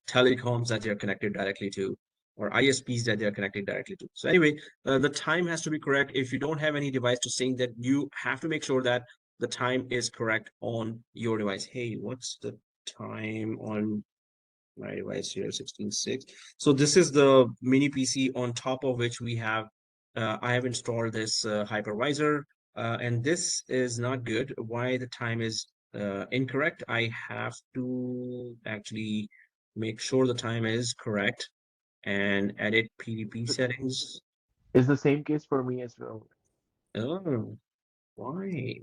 telecoms that they're connected directly to, or ISPs that they're connected directly to. So anyway, the time has to be correct. If you don't have any device to sync that, you have to make sure that the time is correct on your device. Hey, what's the time on my device here? 16.6. So this is the mini PC on top of which we have I have installed this hypervisor, and this is not good. Why the time is incorrect? I have to actually make sure the time is correct and edit PDP settings. It's the same case for me as well. Oh, why?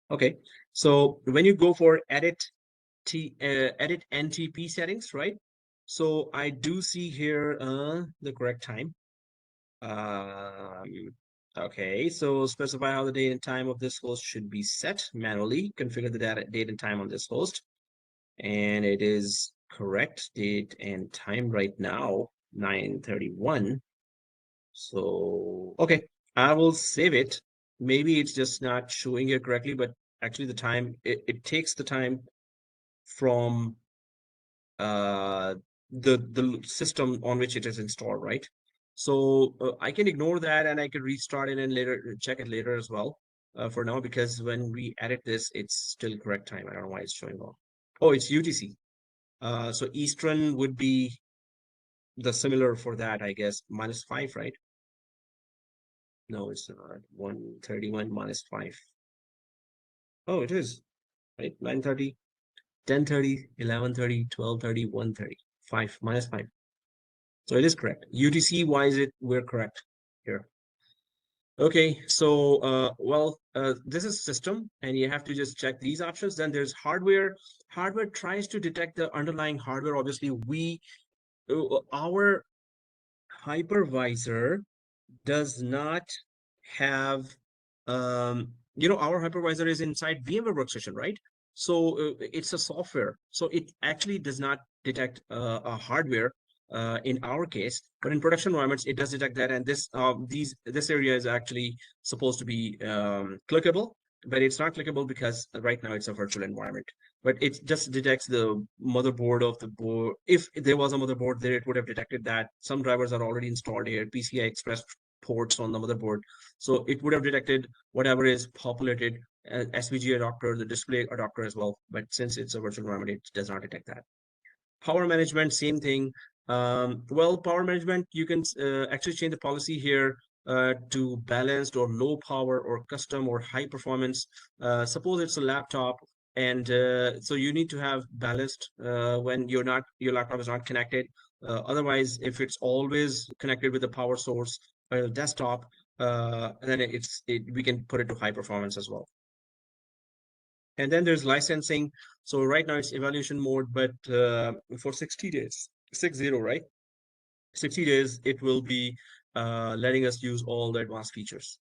Okay, so when you go for edit NTP settings, right? So I do see here the correct time. Okay, so specify how the date and time of this host should be set manually. Configure the date and time on this host, and it is correct date and time right now, 9:31. So okay, I will save it. Maybe it's just not showing here correctly, but actually the time it takes the time from the system on which it is installed, right? So I can ignore that, and I can restart it and later check it later as well. For now, because when we edit this, it's still correct time. I don't know why it's showing wrong. Oh, it's UTC. So Eastern would be the similar for that, I guess, -5, right? No, it's not. 1:31 -5. Oh, it is, right? 9:30, 10:30, 11:30, 12:30, 1:30, 5, -5. So it is correct. UTC, why is it we're correct here? Okay, so this is system, and you have to just check these options. Then there's hardware. Hardware tries to detect the underlying hardware. Obviously, our hypervisor does not have our hypervisor is inside VMware workstation, right? So it's a software, so it actually does not detect a hardware in our case, but in production environments it does detect that. And this area is actually supposed to be clickable, but it's not clickable because right now it's a virtual environment. But it just detects the motherboard of the board. If there was a motherboard there, it would have detected that. Some drivers are already installed here, PCI Express ports on the motherboard, so it would have detected whatever is populated, SVG adapter, the display adapter as well. But since it's a virtual environment, it does not detect that. Power management, same thing. Well, power management, you can actually change the policy here to balanced or low power or custom or high performance. Suppose it's a laptop, and so you need to have balanced when your laptop is not connected. Otherwise, if it's always connected with the power source or desktop, then we can put it to high performance as well. And then there's licensing. So right now it's evaluation mode, but for 60 days, 60, right? 60 days, it will be letting us use all the advanced features.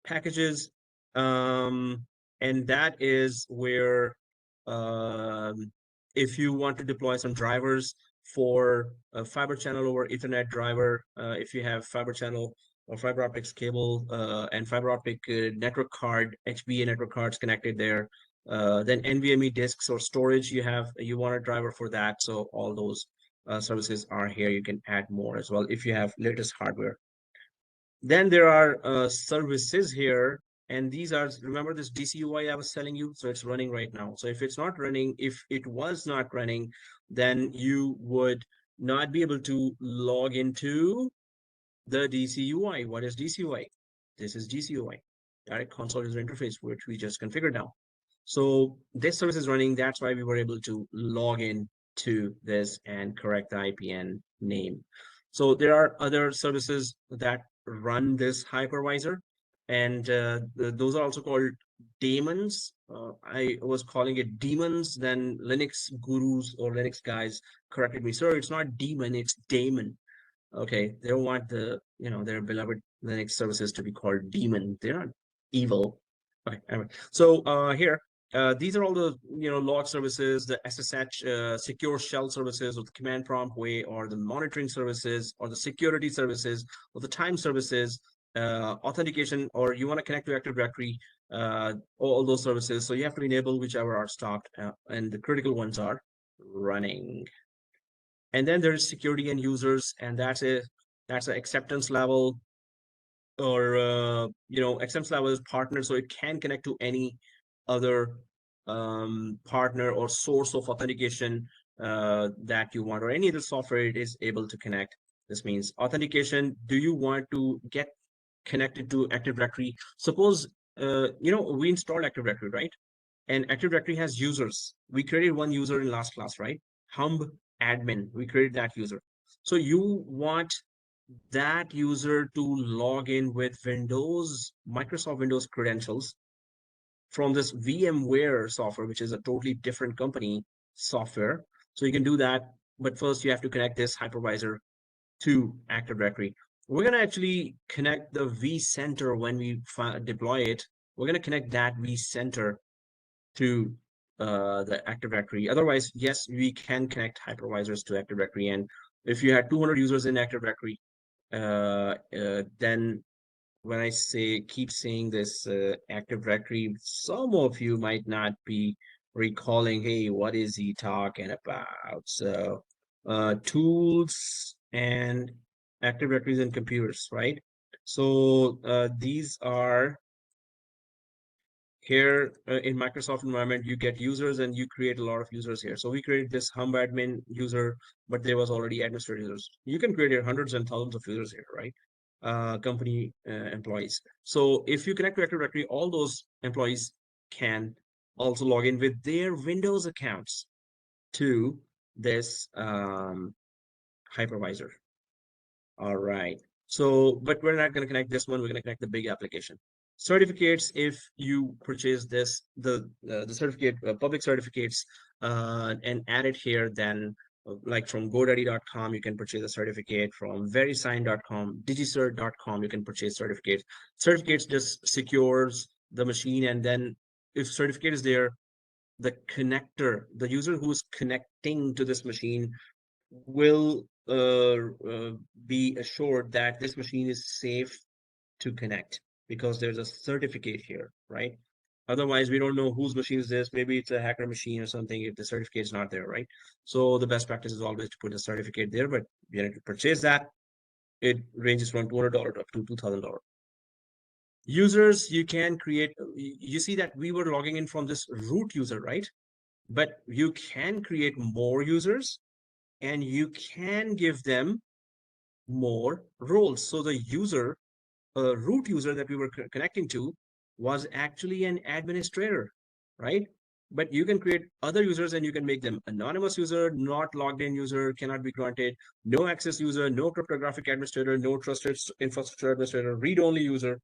Packages, and that is where if you want to deploy some drivers for a fiber channel over Ethernet driver, if you have fiber channel or fiber optics cable and fiber optic network card, HBA network cards connected there, then NVMe disks or storage, you want a driver for that. So all those services are here. You can add more as well if you have latest hardware. Then there are services here, and these are, remember this DCUI I was telling you? So it's running right now. So if it's not running, if it was not running, then you would not be able to log into the DCUI. What is DCUI? This is DCUI, Direct Console User Interface, which we just configured now. So this service is running. That's why we were able to log in to this and correct the IPN name. So there are other services that run this hypervisor, and those are also called daemons. I was calling it demons, then Linux gurus or Linux guys corrected me, sir, it's not demon, it's daemon. Okay, they don't want their beloved Linux services to be called demon. They're not evil. Okay, anyway, so here, these are all the log services, the SSH secure shell services, or the command prompt way, or the monitoring services, or the security services, or the time services, authentication, or you want to connect to Active Directory, all those services. So you have to enable whichever are stopped, and the critical ones are running. And then there's security and users, and that's an acceptance level, or acceptance level is partner, so it can connect to any other partner or source of authentication that you want, or any other software it is able to connect. This means authentication. Do you want to get connected to Active Directory? Suppose we installed Active Directory, right? And Active Directory has users. We created one user in last class, right? Humber admin, we created that user. So you want that user to log in with Microsoft Windows credentials from this VMware software, which is a totally different company software. So you can do that, but first you have to connect this hypervisor to Active Directory. We're going to actually connect the vCenter when we deploy it. We're going to connect that vCenter to the Active Directory. Otherwise, yes, we can connect hypervisors to Active Directory. And if you had 200 users in Active Directory, then when I keep saying this Active Directory, some of you might not be recalling, hey, what is he talking about? So tools and Active Directories and computers, right? So these are here in Microsoft environment. You get users and you create a lot of users here. So we created this Humber admin user, but there was already administrator users. You can create hundreds and thousands of users here, right? Company employees. So if you connect to Active Directory, all those employees can also log in with their Windows accounts to this hypervisor. All right. So, but we're not going to connect this one. We're going to connect the big application. Certificates, if you purchase this, the certificate, public certificates, and add it here, then like from GoDaddy.com, you can purchase a certificate. From verisign.com, digicert.com, you can purchase certificates. Certificates just secures the machine, and then if certificate is there, the connector, the user who's connecting to this machine will be assured that this machine is safe to connect, because there's a certificate here, right? Otherwise, we don't know whose machine is this. Maybe it's a hacker machine or something if the certificate is not there, right? So the best practice is always to put a certificate there, but you have to purchase that. It ranges from $200 up to $2,000. Users, you can create, you see that we were logging in from this root user, right? But you can create more users and you can give them more roles. So the user, root user that we were connecting to was actually an administrator, right? But you can create other users and you can make them anonymous user, not logged in user, cannot be granted, no access user, no cryptographic administrator, no trusted infrastructure administrator, read-only user,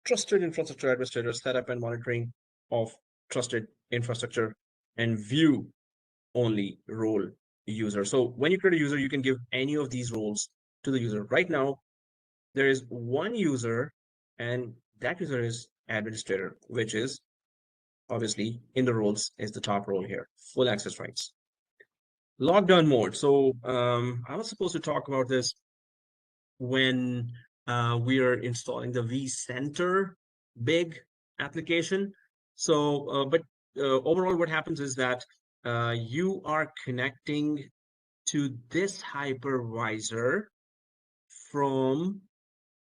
trusted infrastructure administrator, setup and monitoring of trusted infrastructure, and view only role user. So when you create a user, you can give any of these roles to the user. Right now, there is one user, and that user is administrator, which is obviously in the roles is the top role here, full access rights. Lockdown mode. So I was supposed to talk about this when we are installing the vCenter big application. So, but overall, what happens is that you are connecting to this hypervisor from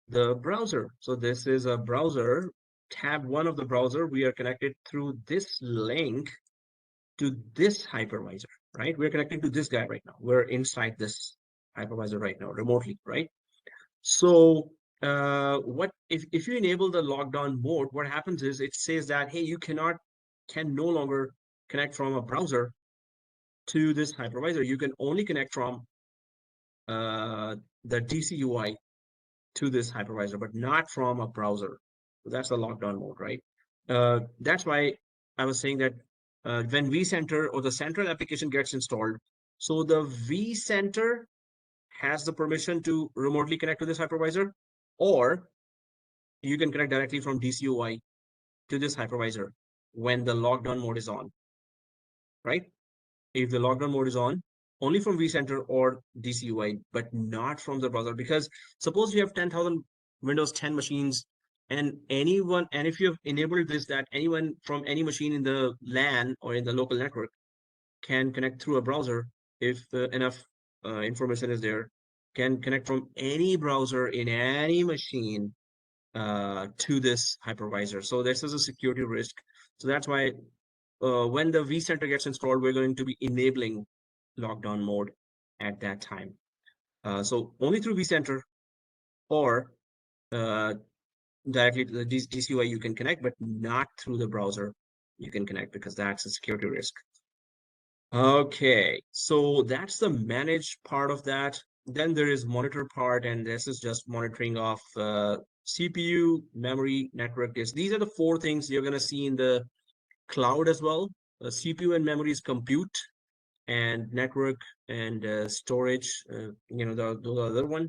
the browser. So this is a browser, tab 1 of the browser. We are connected through this link to this hypervisor, right? We're connecting to this guy right now. We're inside this hypervisor right now, remotely, right? So what if you enable the lockdown mode, what happens is it says that, hey, you can no longer connect from a browser to this hypervisor. You can only connect from the DC UI to this hypervisor, but not from a browser. So that's the lockdown mode, right? That's why I was saying that when vCenter or the central application gets installed, so the vCenter has the permission to remotely connect to this hypervisor, or you can connect directly from DC UI to this hypervisor when the lockdown mode is on, right? If the lockdown mode is on, only from vCenter or DC UI, but not from the browser. Because suppose you have 10,000 Windows 10 machines, and anyone, and if you have enabled this, that anyone from any machine in the LAN or in the local network can connect through a browser if enough information is there, can connect from any browser in any machine to this hypervisor. So this is a security risk. So that's why when the vCenter gets installed, we're going to be enabling lockdown mode at that time. So only through vCenter or directly to the DC UI you can connect, but not through the browser you can connect, because that's a security risk. Okay, so that's the manage part of that. Then there is monitor part, and this is just monitoring of CPU, memory, network disk. These are the 4 things you're going to see in the cloud as well. CPU and memory is compute, and network and storage, those are the other one.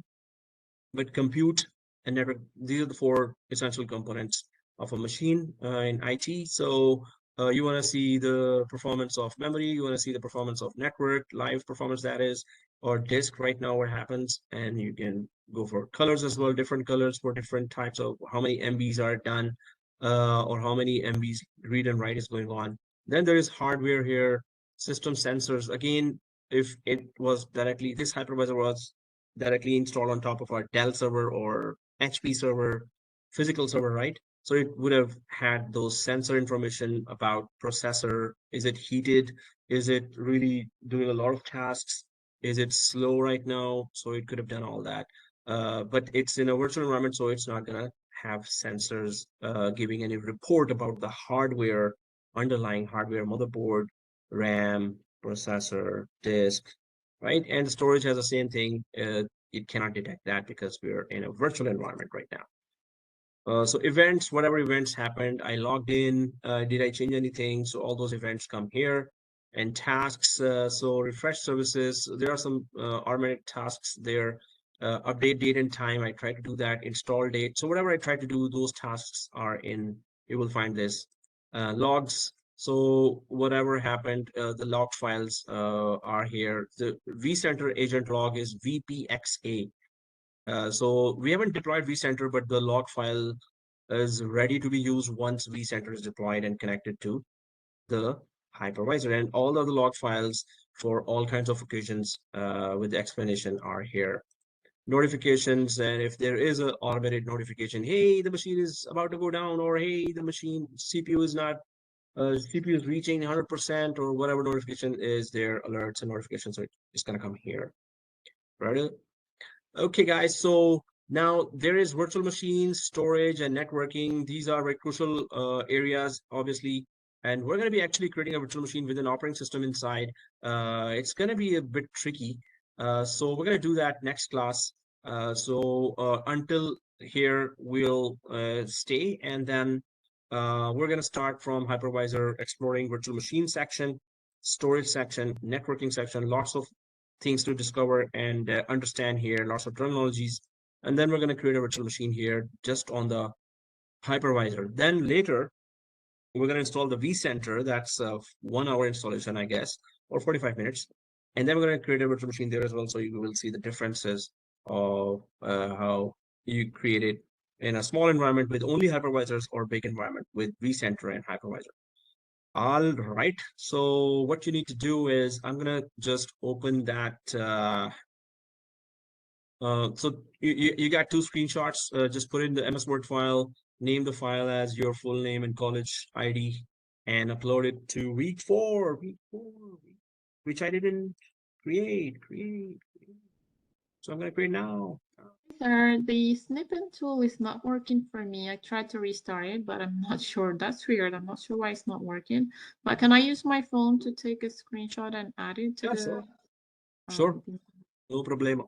But compute and network, these are the 4 essential components of a machine in IT. So you want to see the performance of memory, you want to see the performance of network, live performance, that is, or disk right now, what happens. And you can go for colors as well, different colors for different types of how many MBs are done, or how many MBs read and write is going on. Then there is hardware here, system sensors. Again, if it was directly, this hypervisor was directly installed on top of our Dell server or HP server, physical server, right? So it would have had those sensor information about processor. Is it heated? Is it really doing a lot of tasks? Is it slow right now? So it could have done all that. But it's in a virtual environment, so it's not gonna have sensors giving any report about the hardware, underlying hardware, motherboard, RAM, processor, disk, right? And the storage has the same thing. It cannot detect that because we're in a virtual environment right now. So events, whatever events happened, I logged in, did I change anything? So all those events come here. And tasks, so refresh services, there are some automatic tasks there. Update date and time, I try to do that. Install date, so whatever I try to do, those tasks are in, you will find this. Logs, so whatever happened, the log files are here. The vCenter agent log is VPXA. So we haven't deployed vCenter, but the log file is ready to be used once vCenter is deployed and connected to the hypervisor. And all of the log files for all kinds of occasions with the explanation are here. Notifications, and if there is an automated notification, hey, the machine is about to go down, or hey, the machine CPU is not CPU is reaching 100% or whatever notification is there, alerts and notifications. So it's going to come here, right? Okay, guys. So now there is virtual machines, storage, and networking. These are very crucial areas, obviously. And we're going to be actually creating a virtual machine with an operating system inside. It's going to be a bit tricky. So we're going to do that next class. Until here, we'll stay, and then we're going to start from hypervisor, exploring virtual machine section, storage section, networking section, lots of things to discover and understand here, lots of terminologies. And then we're going to create a virtual machine here just on the hypervisor. Then later, we're going to install the vCenter. That's a 1 hour installation, I guess, or 45 minutes. And then we're going to create a virtual machine there as well. So you will see the differences of how you create it in a small environment with only hypervisors or big environment with vCenter and hypervisor. All right. So what you need to do is I'm going to just open that. So you got 2 screenshots. Just put in the MS Word file, name the file as your full name and college ID, and upload it to week 4, which I didn't create. So I'm going to create now. Sir, the snipping tool is not working for me. I tried to restart it, but I'm not sure. That's weird. I'm not sure why it's not working. But can I use my phone to take a screenshot and add it to Yeah, the... sure. No problem.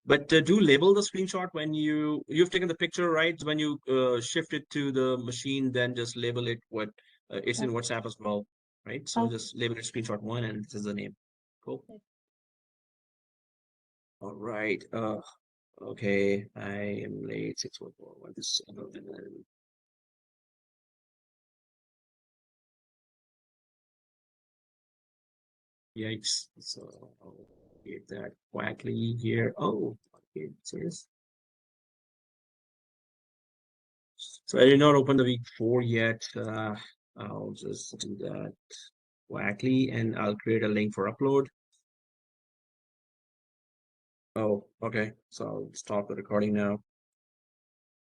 But do label the screenshot when you've taken the picture, right? When you shift it to the machine, then just label it what it's in WhatsApp as well, right? So just label it screenshot 1, and this is the name. Cool. All right. Okay. I am late. 6:44. This. Yikes. So I'll get that quickly here. Oh, okay. Serious. So I did not open the week 4 yet. I'll just do that quickly, and I'll create a link for upload. Oh, okay. So I'll stop the recording now.